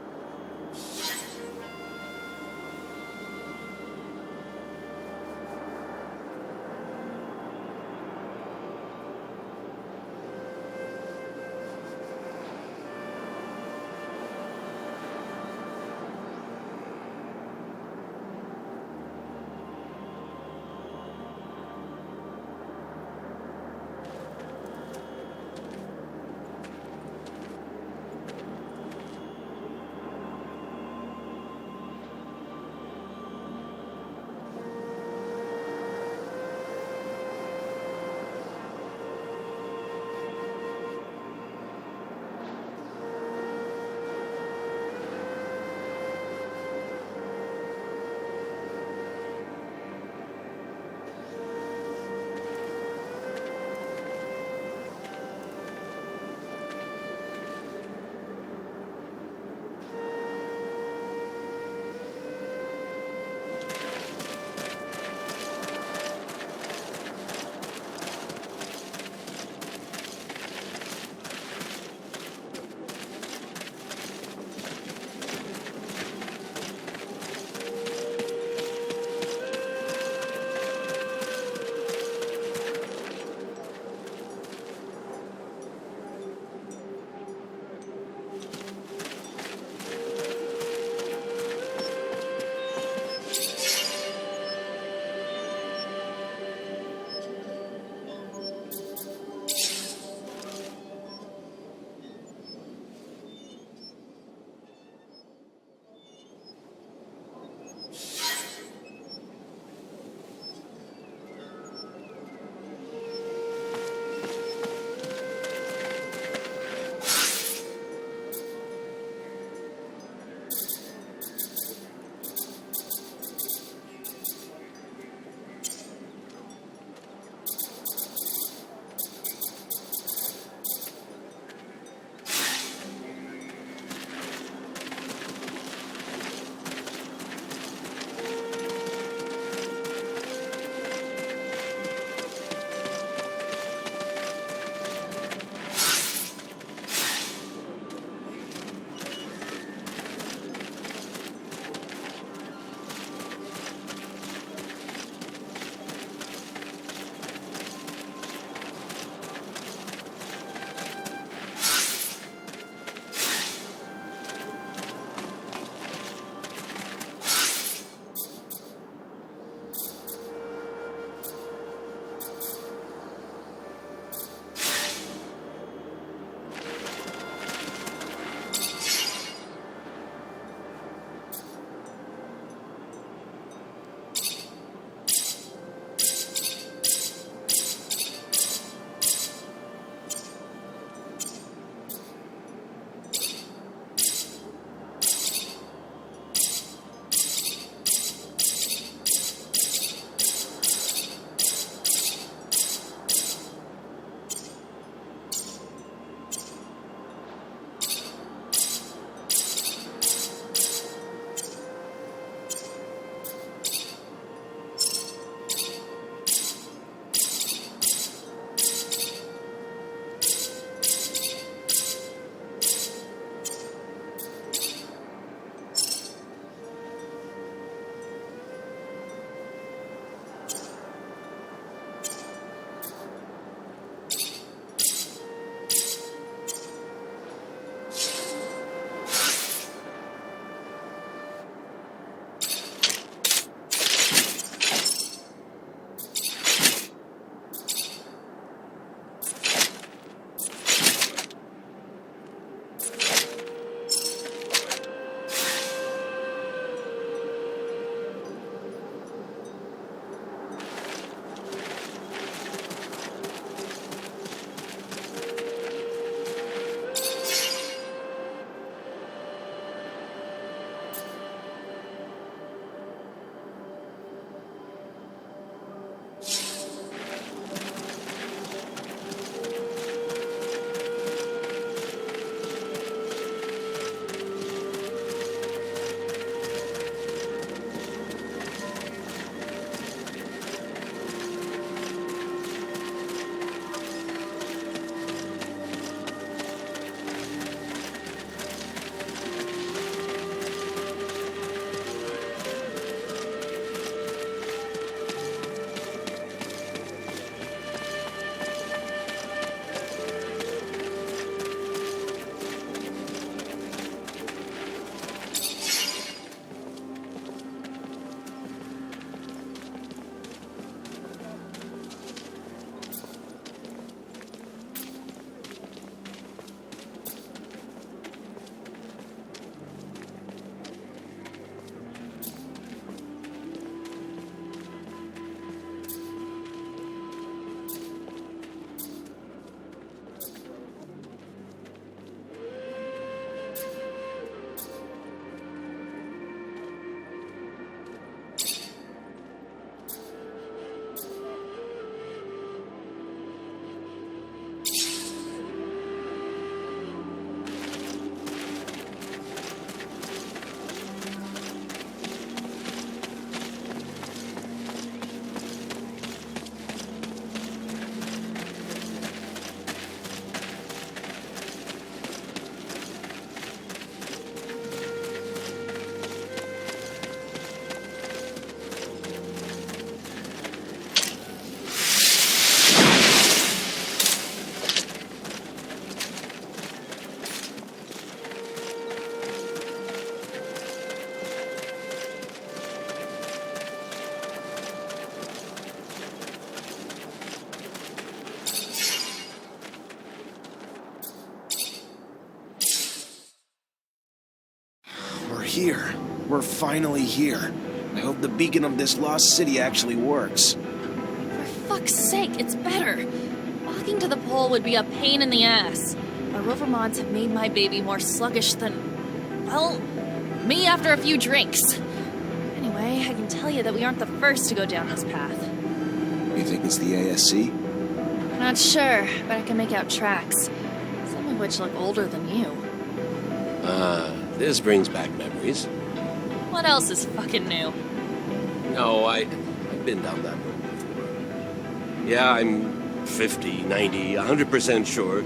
S2: here. We're finally here. I hope the beacon of this lost city actually works.
S16: For fuck's sake, it's better. Walking to the pole would be a pain in the ass. Our rover mods have made my baby more sluggish than, well, me after a few drinks. Anyway, I can tell you that we aren't the first to go down this path.
S2: You think it's the ASC?
S16: Not sure, but I can make out tracks. Some of which look older than you.
S9: This brings back memories.
S16: What else is fucking new?
S9: No, I've been down that road before. Yeah, I'm 50, 90, 100% sure it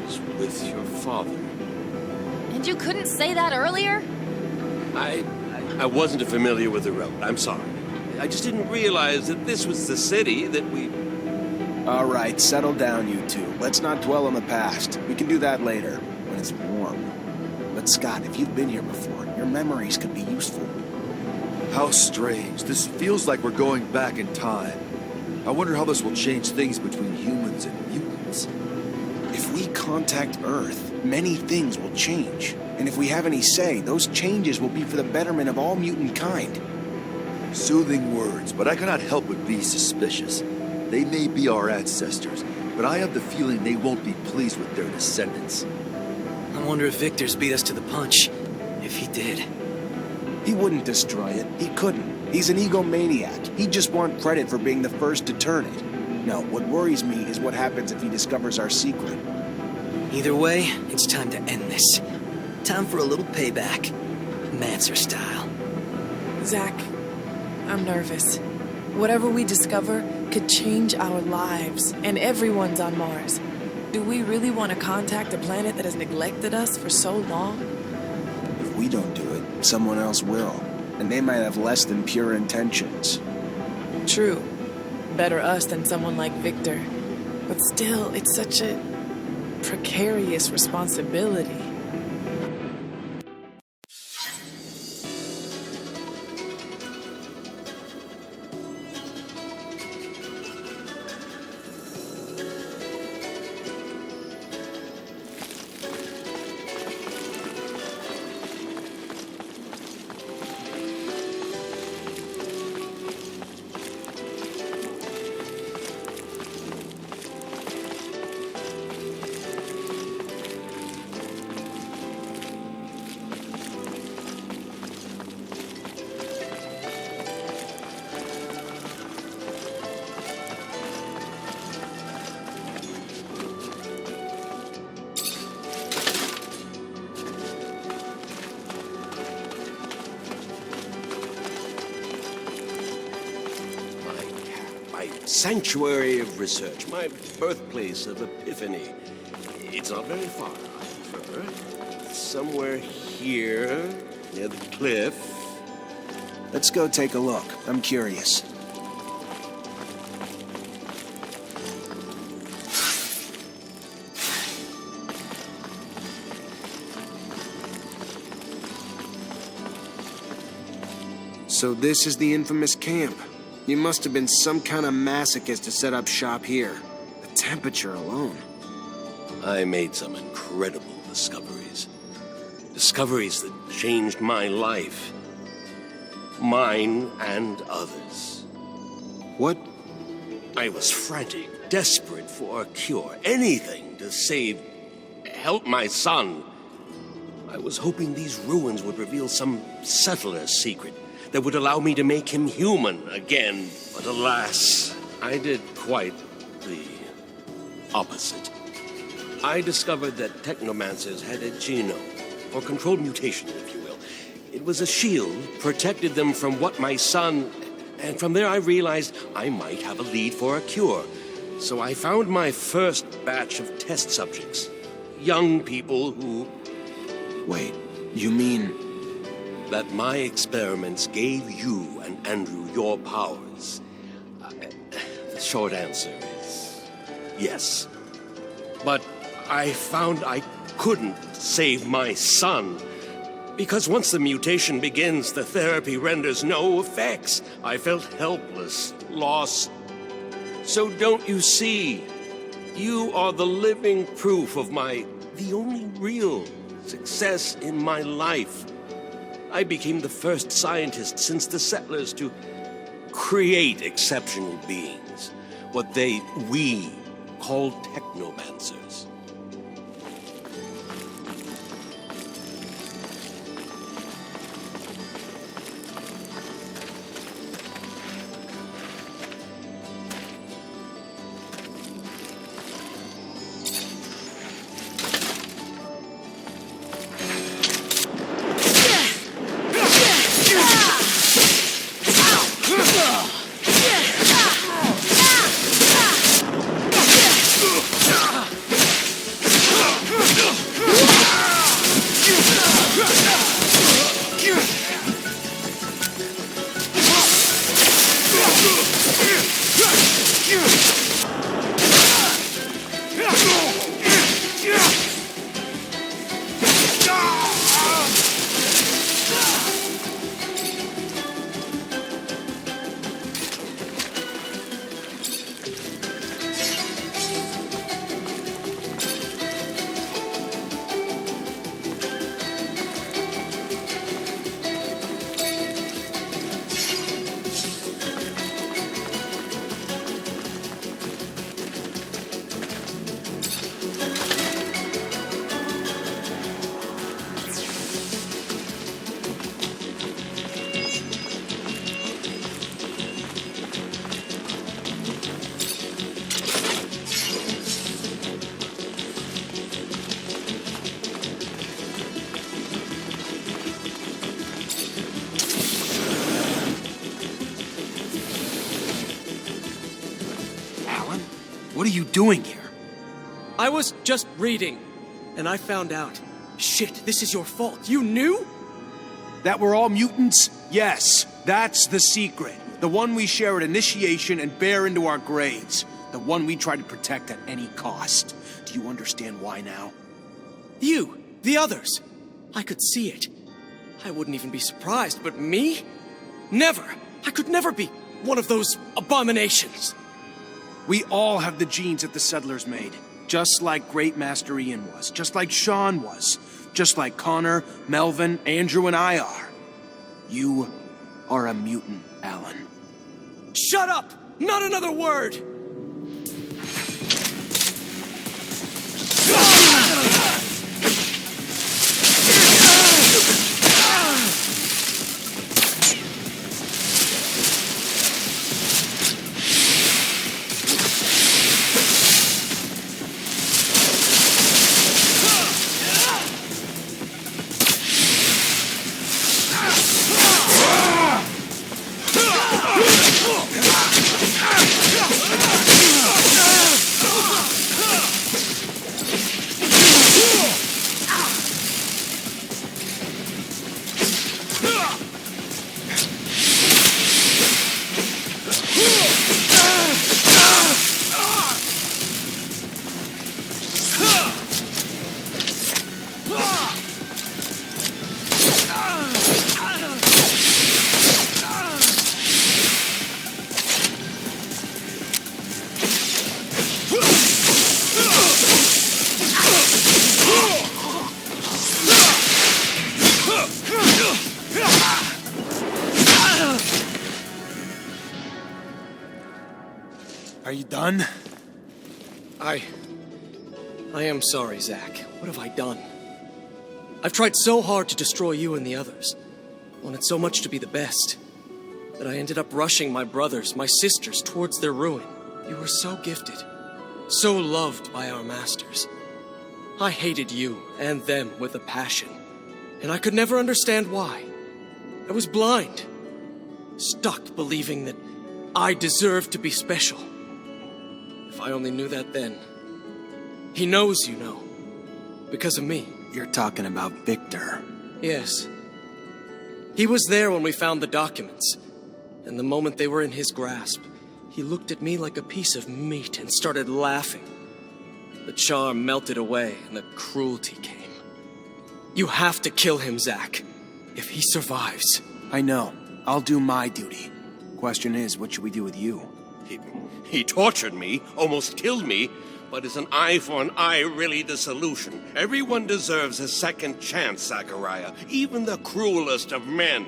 S9: was with your father.
S16: And you couldn't say that earlier?
S9: I wasn't familiar with the road. I'm sorry. I just didn't realize that this was the city that we...
S2: All right, settle down, you two. Let's not dwell on the past. We can do that later, when it's warm. But Scott, if you've been here before, your memories could be useful.
S4: How strange. This feels like we're going back in time. I wonder how this will change things between humans and mutants.
S2: If we contact Earth, many things will change. And if we have any say, those changes will be for the betterment of all mutant kind.
S4: Soothing words, but I cannot help but be suspicious. They may be our ancestors, but I have the feeling they won't be pleased with their descendants.
S20: I wonder if Victor's beat us to the punch. If he did.
S2: He wouldn't destroy it. He couldn't. He's an egomaniac. He'd just want credit for being the first to turn it. No, what worries me is what happens if he discovers our secret.
S20: Either way, it's time to end this. Time for a little payback. Mancer style.
S3: Zach, I'm nervous. Whatever we discover could change our lives, and everyone's on Mars. Do we really want to contact a planet that has neglected us for so long?
S2: If we don't do it, someone else will. And they might have less than pure intentions.
S3: True. Better us than someone like Victor. But still, it's such a precarious responsibility.
S9: Sanctuary of research, my birthplace of epiphany. It's not very far, I'm sure. Somewhere here, near the cliff.
S2: Let's go take a look. I'm curious. So this is the infamous camp. You must have been some kind of masochist to set up shop here. The temperature alone.
S9: I made some incredible discoveries. Discoveries that changed my life. Mine and others.
S2: What?
S9: I was frantic, desperate for a cure. Anything to help my son. I was hoping these ruins would reveal some subtler secret that would allow me to make him human again. But alas, I did quite the opposite. I discovered that Technomancers had a genome, or controlled mutation, if you will. It was a shield, protected them from what my son... And from there I realized I might have a lead for a cure. So I found my first batch of test subjects. Young people who...
S2: Wait, you mean...
S9: that my experiments gave you and Andrew your powers? The short answer is yes. But I found I couldn't save my son. Because once the mutation begins, the therapy renders no effects. I felt helpless, lost. So don't you see? You are the living proof of the only real success in my life.
S6: I became the first scientist since the settlers to create exceptional beings. What we call Technomancers.
S2: What are you doing here?
S17: I was just reading, and I found out. Shit, this is your fault. You knew?
S2: That we're all mutants? Yes, that's the secret. The one we share at initiation and bear into our graves. The one we try to protect at any cost. Do you understand why now?
S17: You, the others. I could see it. I wouldn't even be surprised, but me? Never. I could never be one of those abominations.
S2: We all have the genes that the settlers made. Just like Great Master Ian was. Just like Sean was. Just like Connor, Melvin, Andrew, and I are. You are a mutant, Alan.
S17: Shut up! Not another word!
S2: Are you done?
S17: I am sorry, Zach. What have I done? I've tried so hard to destroy you and the others. Wanted so much to be the best. That I ended up rushing my brothers, my sisters, towards their ruin. You were so gifted. So loved by our masters. I hated you and them with a passion. And I could never understand why. I was blind. Stuck believing that I deserved to be special. If I only knew that then. He knows, you know. Because of me.
S2: You're talking about Victor.
S17: Yes. He was there when we found the documents. And the moment they were in his grasp, he looked at me like a piece of meat and started laughing. The charm melted away and the cruelty came. You have to kill him, Zach. If he survives.
S2: I know. I'll do my duty. Question is, what should we do with you?
S6: He tortured me, almost killed me,
S9: But is an eye for an eye really the solution? Everyone deserves a second chance, Zachariah, even the cruelest of men.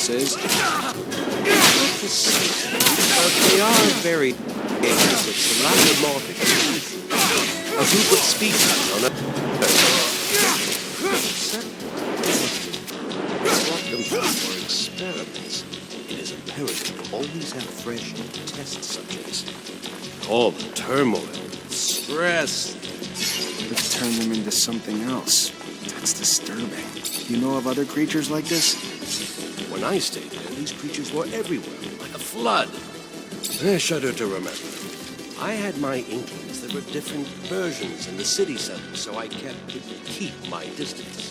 S2: Is. They are very dangerous. It's a lot more a group of species on a brought them back for experiments. It is imperative to always have fresh test subjects.
S9: All the turmoil, stress.
S2: Let's turn them into something else. That's disturbing. You know of other creatures like this?
S9: When I stayed there, these creatures were everywhere, like a flood. I shudder to remember. I had my inklings. There were different versions in the city center, so I kept to keep my distance.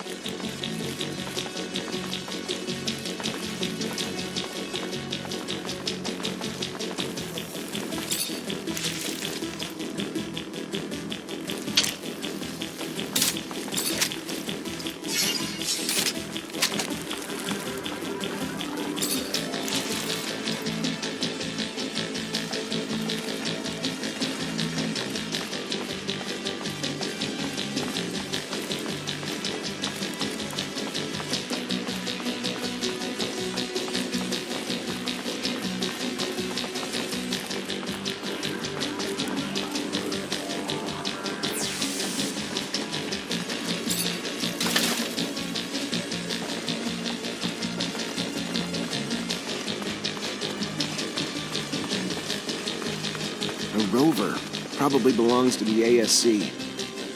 S2: Rover. Probably belongs to the ASC.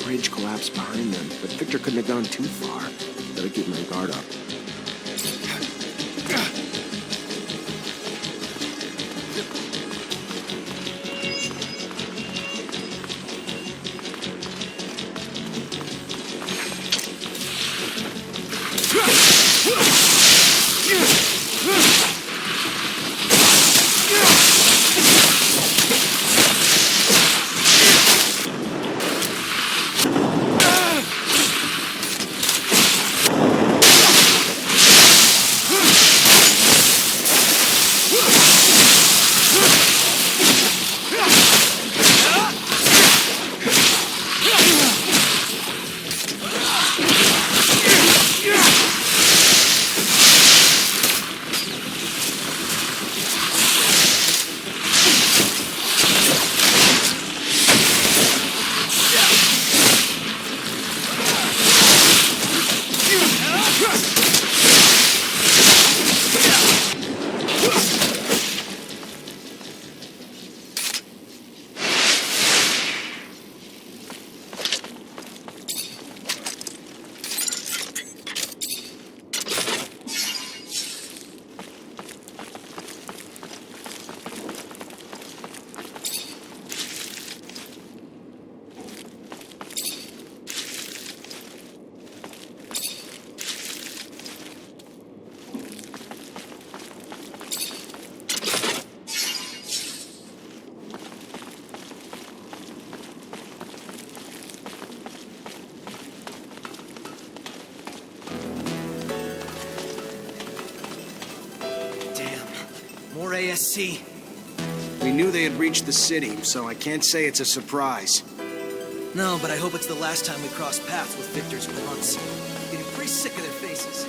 S2: Bridge collapsed behind them, but Victor couldn't have gone too far. Gotta keep my guard up.
S20: see.
S2: We knew they had reached the city, so I can't say it's a surprise.
S20: No, but I hope it's the last time we cross paths with Victor's grunts. I'm getting pretty sick of their faces.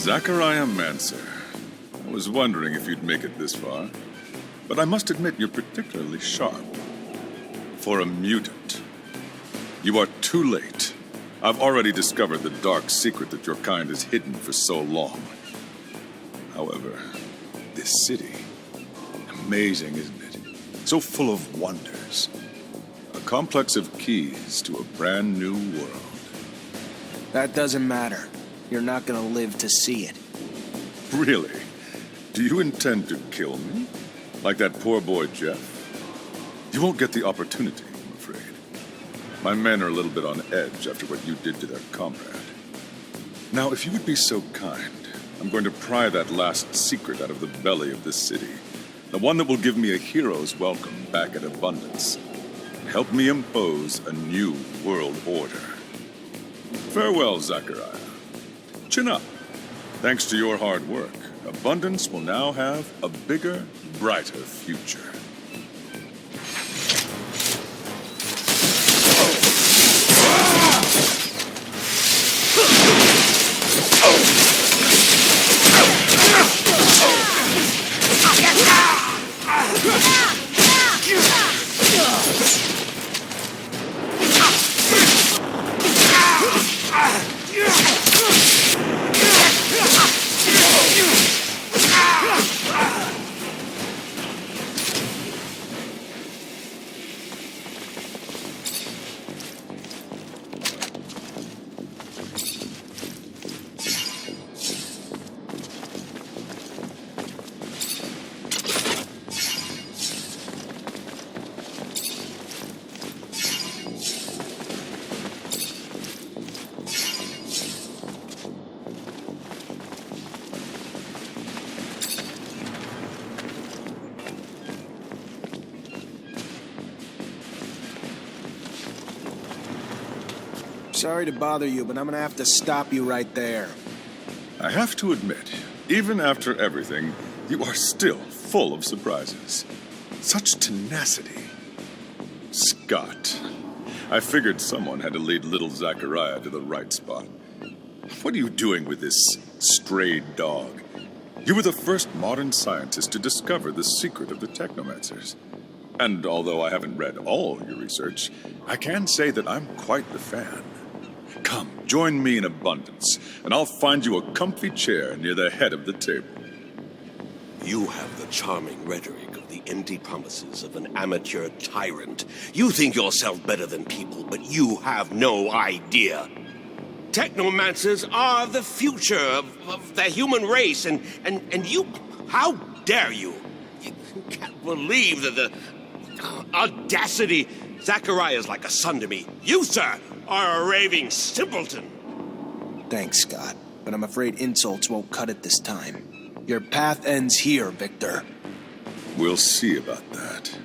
S7: Zachariah Mancer. I was wondering if you'd make it this far, but I must admit you're particularly sharp. For a mutant. You are too late. I've already discovered the dark secret that your kind has hidden for so long. However, this city, amazing, isn't it? So full of wonders. A complex of keys to a brand new world.
S2: That doesn't matter. You're not gonna live to see it.
S7: Really? Do you intend to kill me? Like that poor boy Jeff? You won't get the opportunity, I'm afraid. My men are a little bit on edge after what you did to their comrade. Now, if you would be so kind, I'm going to pry that last secret out of the belly of this city. The one that will give me a hero's welcome back at Abundance. Help me impose a new world order. Farewell, Zachariah. Chin up. Thanks to your hard work, Abundance will now have a bigger, brighter future.
S2: Sorry to bother you, but I'm gonna have to stop you right there.
S7: I have to admit, even after everything, you are still full of surprises. Such tenacity. Scott. I figured someone had to lead little Zachariah to the right spot. What are you doing with this strayed dog? You were the first modern scientist to discover the secret of the Technomancers. And although I haven't read all your research, I can say that I'm quite the fan. Come, join me in Abundance, and I'll find you a comfy chair near the head of the table.
S9: You have the charming rhetoric of the empty promises of an amateur tyrant. You think yourself better than people, but you have no idea. Technomancers are the future of the human race, and you... How dare you? You can't believe the audacity. Zachariah's like a son to me. You, sir, are a raving simpleton.
S2: Thanks, Scott, but I'm afraid insults won't cut it this time. Your path ends here, Victor.
S7: We'll see about that.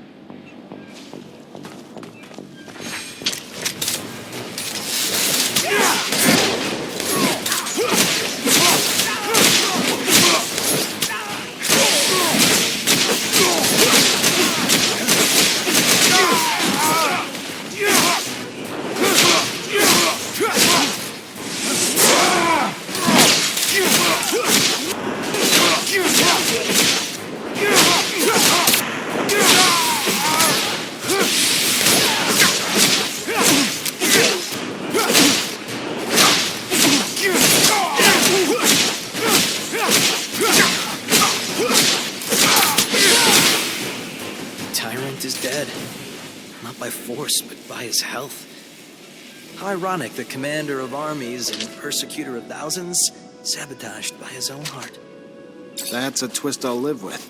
S20: But by his health. How ironic, the commander of armies and persecutor of thousands, sabotaged by his own heart.
S2: That's a twist I'll live with.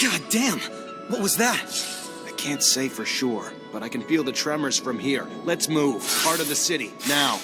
S20: God damn! What was that?
S2: I can't say for sure, but I can feel the tremors from here. Let's move. Heart of the city, now.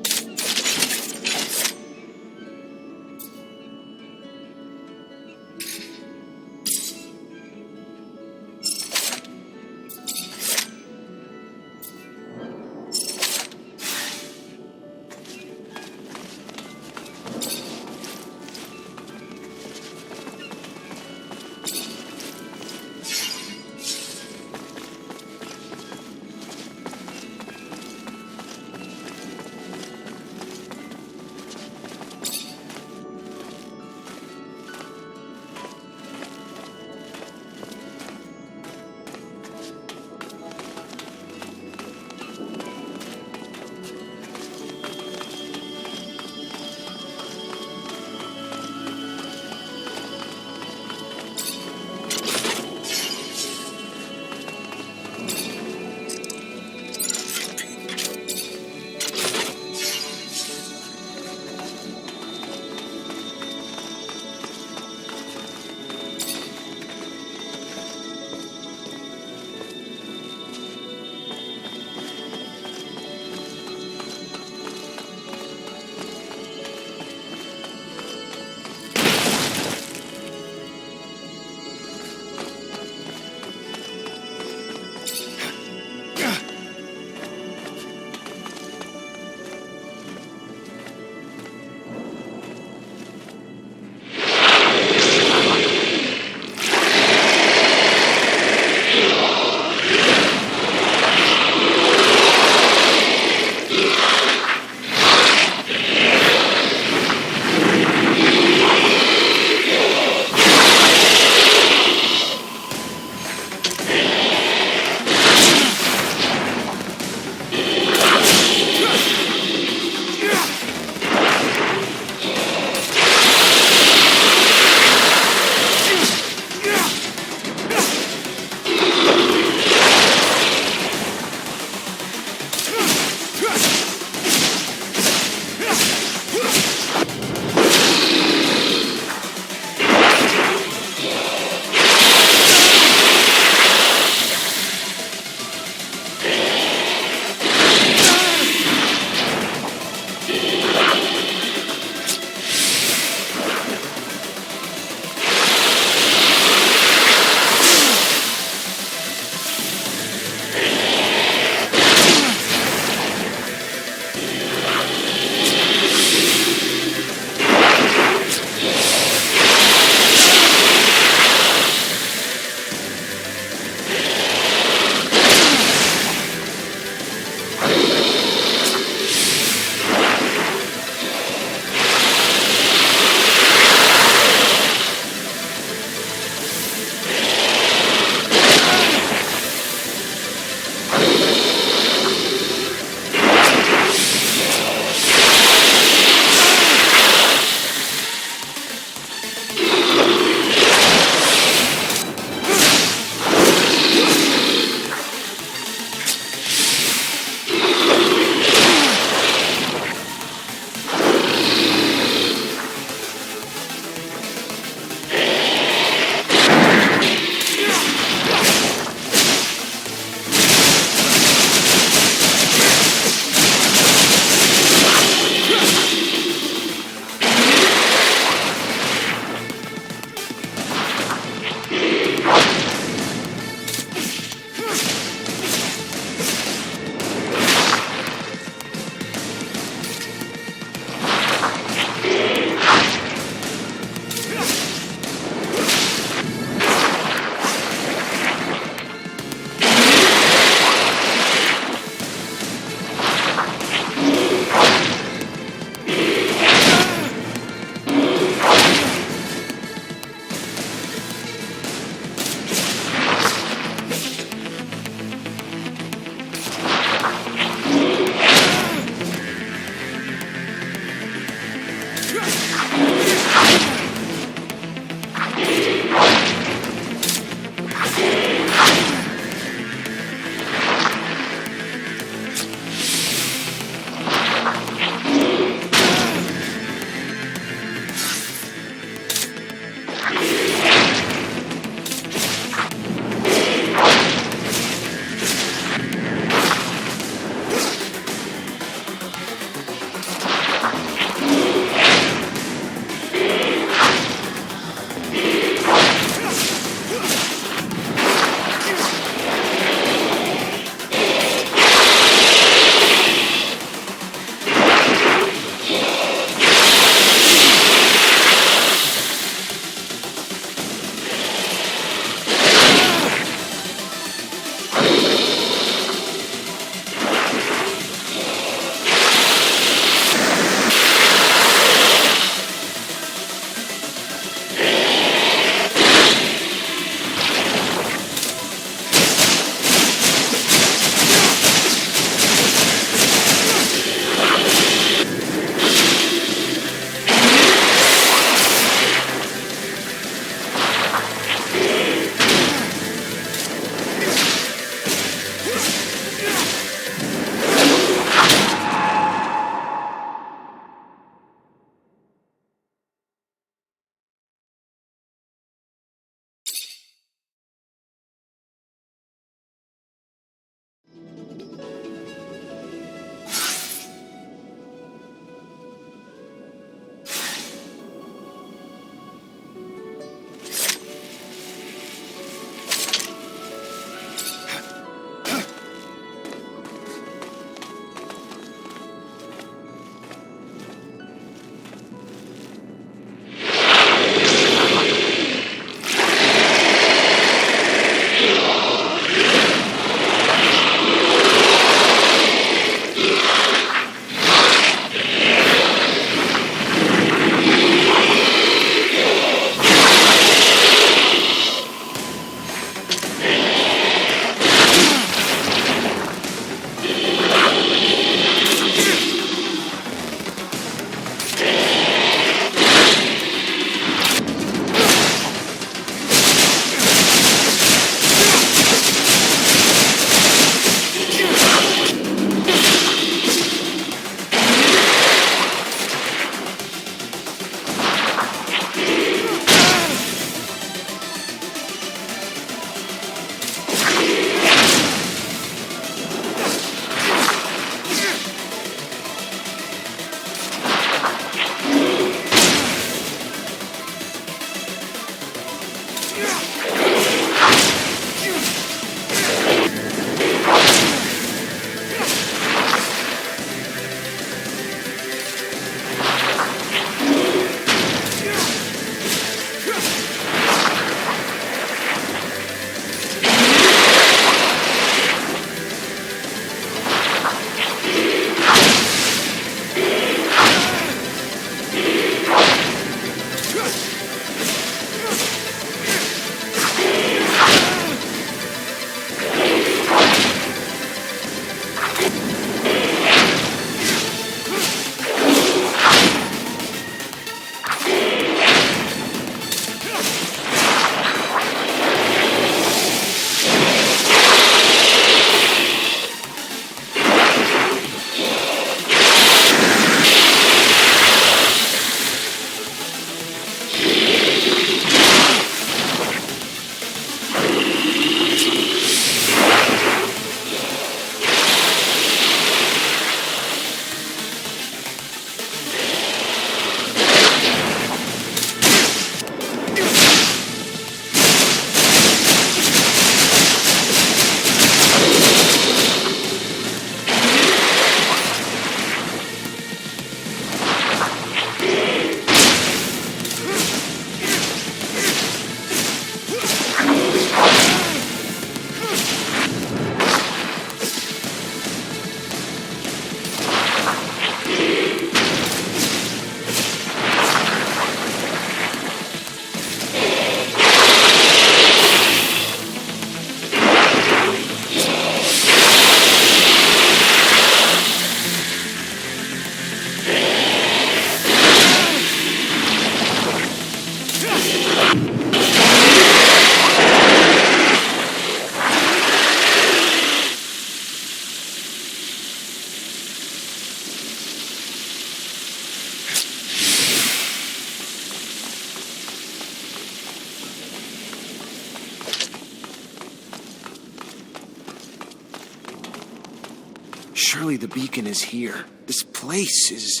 S2: Surely the beacon is here. This place is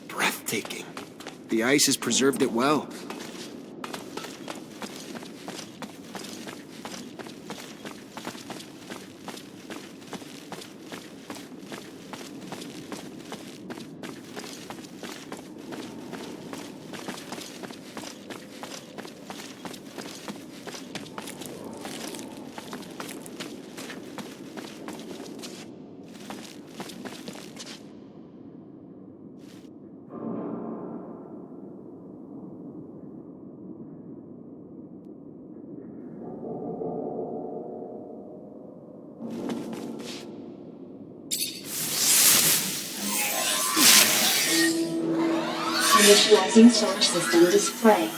S2: breathtaking. The ice has preserved it well.
S12: Initializing solar system display.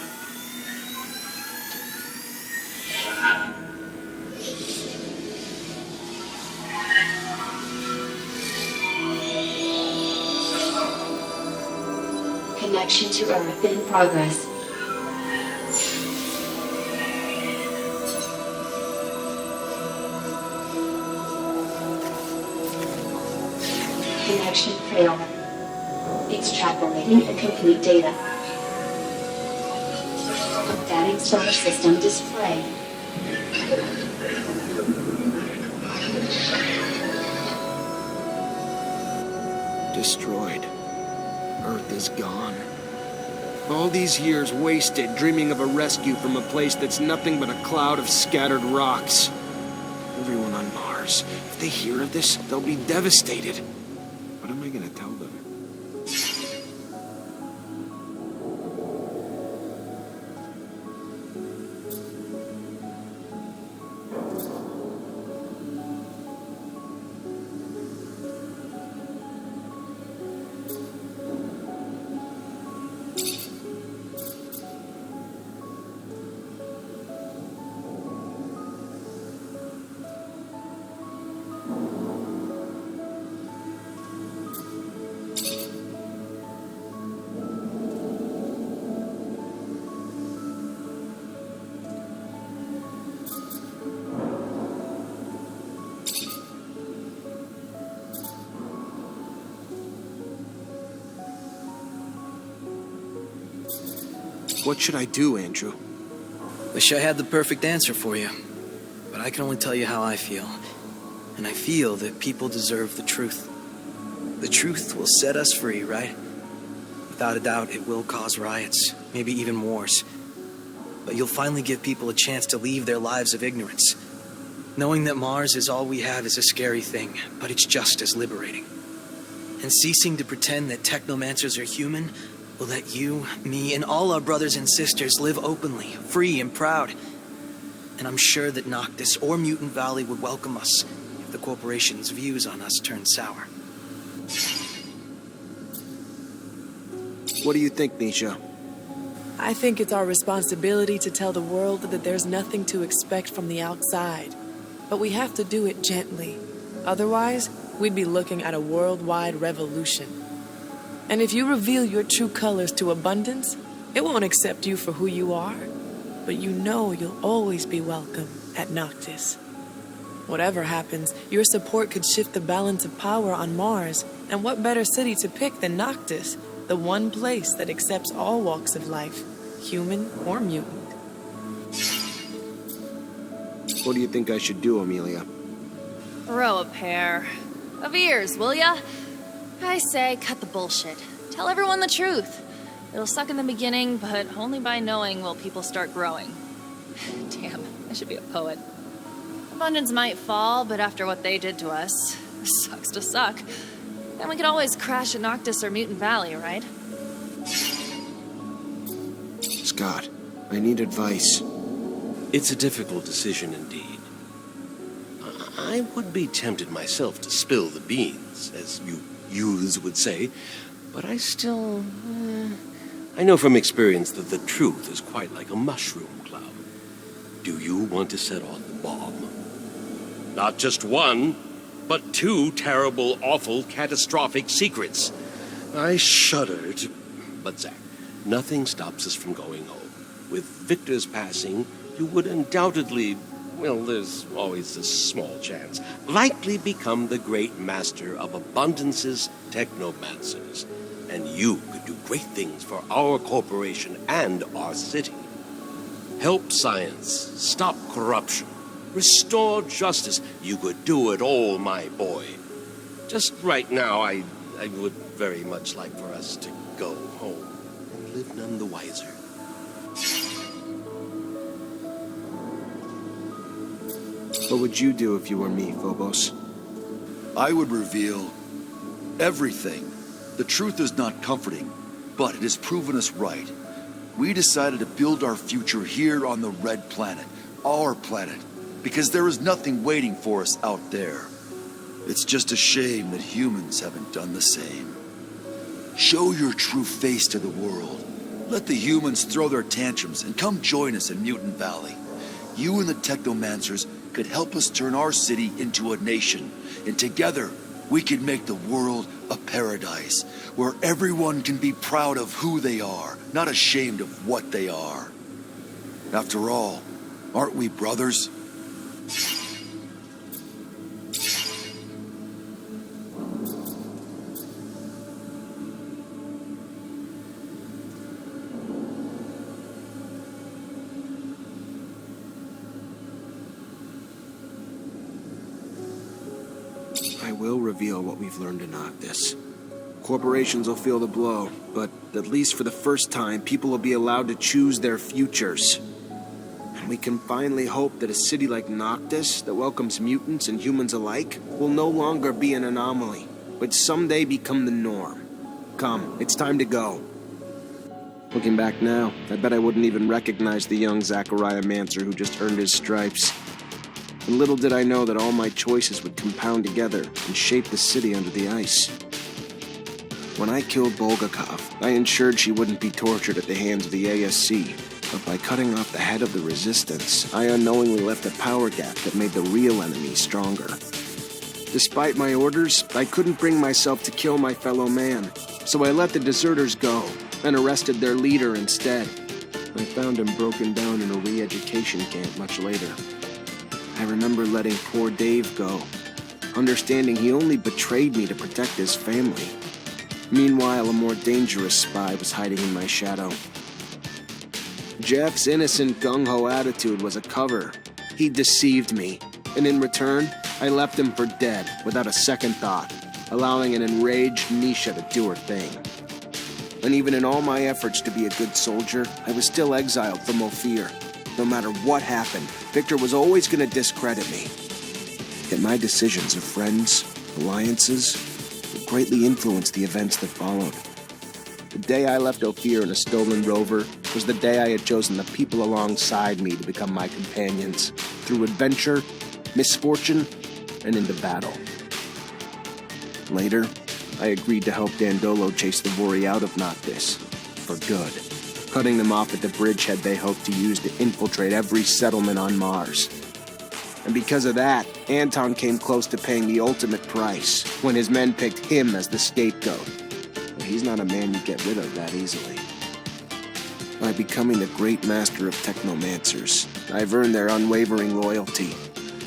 S12: Connection to Earth in progress. Connection failed. Extrapolating incomplete data. Updating solar system display.
S2: Destroyed. Earth is gone. All these years wasted dreaming of a rescue from a place that's nothing but a cloud of scattered rocks. Everyone on Mars, if they hear of this, they'll be devastated. What am I gonna tell them? What should I do, Andrew?
S20: Wish I had the perfect answer for you. But I can only tell you how I feel. And I feel that people deserve the truth. The truth will set us free, right? Without a doubt, it will cause riots, maybe even wars. But you'll finally give people a chance to leave their lives of ignorance. Knowing that Mars is all we have is a scary thing, but it's just as liberating. And ceasing to pretend that technomancers are human will let you, me, and all our brothers and sisters live openly, free and proud. And I'm sure that Noctis or Mutant Valley would welcome us if the corporation's views on us turn sour.
S2: What do you think, Nisha?
S3: I think it's our responsibility to tell the world that there's nothing to expect from the outside. But we have to do it gently. Otherwise, we'd be looking at a worldwide revolution. And if you reveal your true colors to abundance, it won't accept you for who you are. But you know you'll always be welcome at Noctis. Whatever happens, your support could shift the balance of power on Mars. And what better city to pick than Noctis, the one place that accepts all walks of life, human or mutant.
S2: What do you think I should do, Amelia?
S16: Grow a pair of ears, will ya? I say, cut the bullshit. Tell everyone the truth. It'll suck in the beginning, but only by knowing will people start growing. Damn, I should be a poet. Abundance might fall, but after what they did to us, sucks to suck. Then we could always crash at Noctis or Mutant Valley, right?
S2: Scott, I need advice.
S9: It's a difficult decision indeed. I would be tempted myself to spill the beans, as you youths would say, but I still... I know from experience that the truth is quite like a mushroom cloud. Do you want to set off the bomb? Not just one, but two terrible, awful, catastrophic secrets. I shudder to... But Zach, nothing stops us from going home. With Victor's passing, you would undoubtedly well, there's always a small chance, likely become the great master of abundance's technomancers. And you could do great things for our corporation and our city. Help science, stop corruption, restore justice. You could do it all, my boy. Just right now, I would very much like for us to go home and live none the wiser.
S2: What would you do if you were me, Phobos?
S4: I would reveal everything. The truth is not comforting, but it has proven us right. We decided to build our future here on the Red Planet, our planet, because there is nothing waiting for us out there. It's just a shame that humans haven't done the same. Show your true face to the world. Let the humans throw their tantrums and come join us in Mutant Valley. You and the Technomancers could help us turn our city into a nation, and together we could make the world a paradise where everyone can be proud of who they are, not ashamed of what they are. After all, aren't we brothers?
S2: I will reveal what we've learned in Noctis. Corporations will feel the blow, but at least for the first time, people will be allowed to choose their futures. And we can finally hope that a city like Noctis, that welcomes mutants and humans alike, will no longer be an anomaly, but someday become the norm. Come, it's time to go. Looking back now, I bet I wouldn't even recognize the young Zachariah Mancer who just earned his stripes. And little did I know that all my choices would compound together and shape the city under the ice. When I killed Bulgakov, I ensured she wouldn't be tortured at the hands of the ASC, but by cutting off the head of the Resistance, I unknowingly left a power gap that made the real enemy stronger. Despite my orders, I couldn't bring myself to kill my fellow man, so I let the deserters go and arrested their leader instead. I found him broken down in a re-education camp much later. I remember letting poor Dave go, understanding he only betrayed me to protect his family. Meanwhile, a more dangerous spy was hiding in my shadow. Jeff's innocent gung-ho attitude was a cover. He deceived me, and in return, I left him for dead without a second thought, allowing an enraged Nisha to do her thing. And even in all my efforts to be a good soldier, I was still exiled from Ophir. No matter what happened, Victor was always going to discredit me. Yet my decisions of friends, alliances, would greatly influence the events that followed. The day I left Ophir in a stolen rover was the day I had chosen the people alongside me to become my companions, through adventure, misfortune, and into battle. Later, I agreed to help Dandolo chase the Vori out of Noctis, for good, cutting them off at the bridgehead they hoped to use to infiltrate every settlement on Mars. And because of that, Anton came close to paying the ultimate price when his men picked him as the scapegoat. But he's not a man you get rid of that easily. By becoming the great master of Technomancers, I've earned their unwavering loyalty,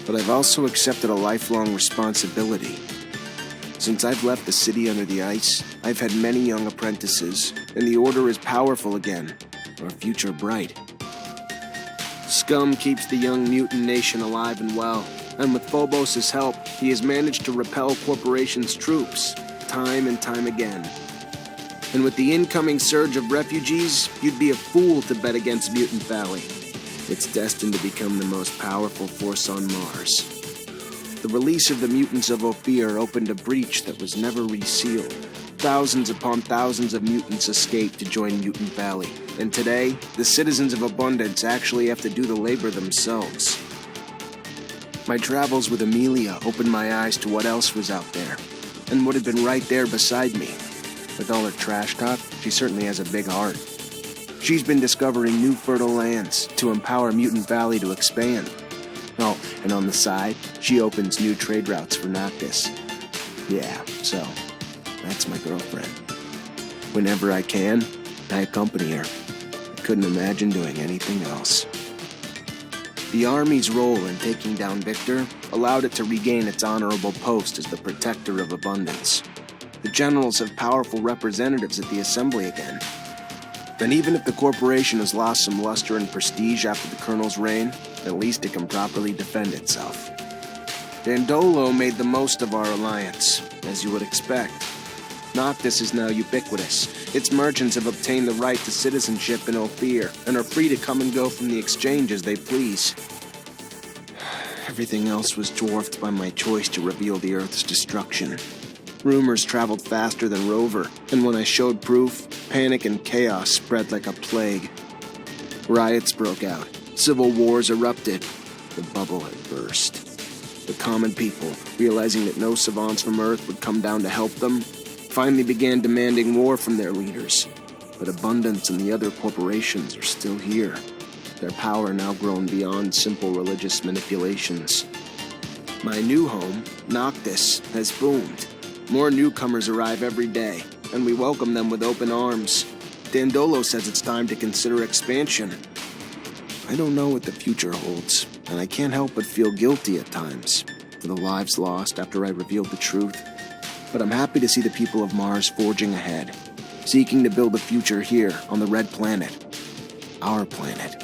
S2: but I've also accepted a lifelong responsibility. Since I've left the city under the ice, I've had many young apprentices, and the Order is powerful again, our future bright. Scum keeps the young mutant nation alive and well, and with Phobos' help, he has managed to repel Corporation's troops, time and time again. And with the incoming surge of refugees, you'd be a fool to bet against Mutant Valley. It's destined to become the most powerful force on Mars. The release of the mutants of Ophir opened a breach that was never resealed. Thousands upon thousands of mutants escaped to join Mutant Valley, and today, the citizens of Abundance actually have to do the labor themselves. My travels with Amelia opened my eyes to what else was out there, and what had been right there beside me. With all her trash talk, she certainly has a big heart. She's been discovering new fertile lands to empower Mutant Valley to expand. Oh, and on the side, she opens new trade routes for Noctis. Yeah, so, that's my girlfriend. Whenever I can, I accompany her. I couldn't imagine doing anything else. The Army's role in taking down Victor allowed it to regain its honorable post as the protector of abundance. The generals have powerful representatives at the Assembly again. And even if the corporation has lost some luster and prestige after the Colonel's reign, at least it can properly defend itself. Dandolo made the most of our alliance, as you would expect. Noctis is now ubiquitous. Its merchants have obtained the right to citizenship in Ophir, and are free to come and go from the exchange as they please. Everything else was dwarfed by my choice to reveal the Earth's destruction. Rumors traveled faster than Rover, and when I showed proof, panic and chaos spread like a plague. Riots broke out. Civil wars erupted. The bubble had burst. The common people, realizing that no savants from Earth would come down to help them, finally began demanding war from their leaders. But Abundance and the other corporations are still here. Their power now grown beyond simple religious manipulations. My new home, Noctis, has boomed. More newcomers arrive every day, and we welcome them with open arms. Dandolo says it's time to consider expansion. I don't know what the future holds, and I can't help but feel guilty at times for the lives lost after I revealed the truth. But I'm happy to see the people of Mars forging ahead, seeking to build a future here on the Red Planet. Our planet.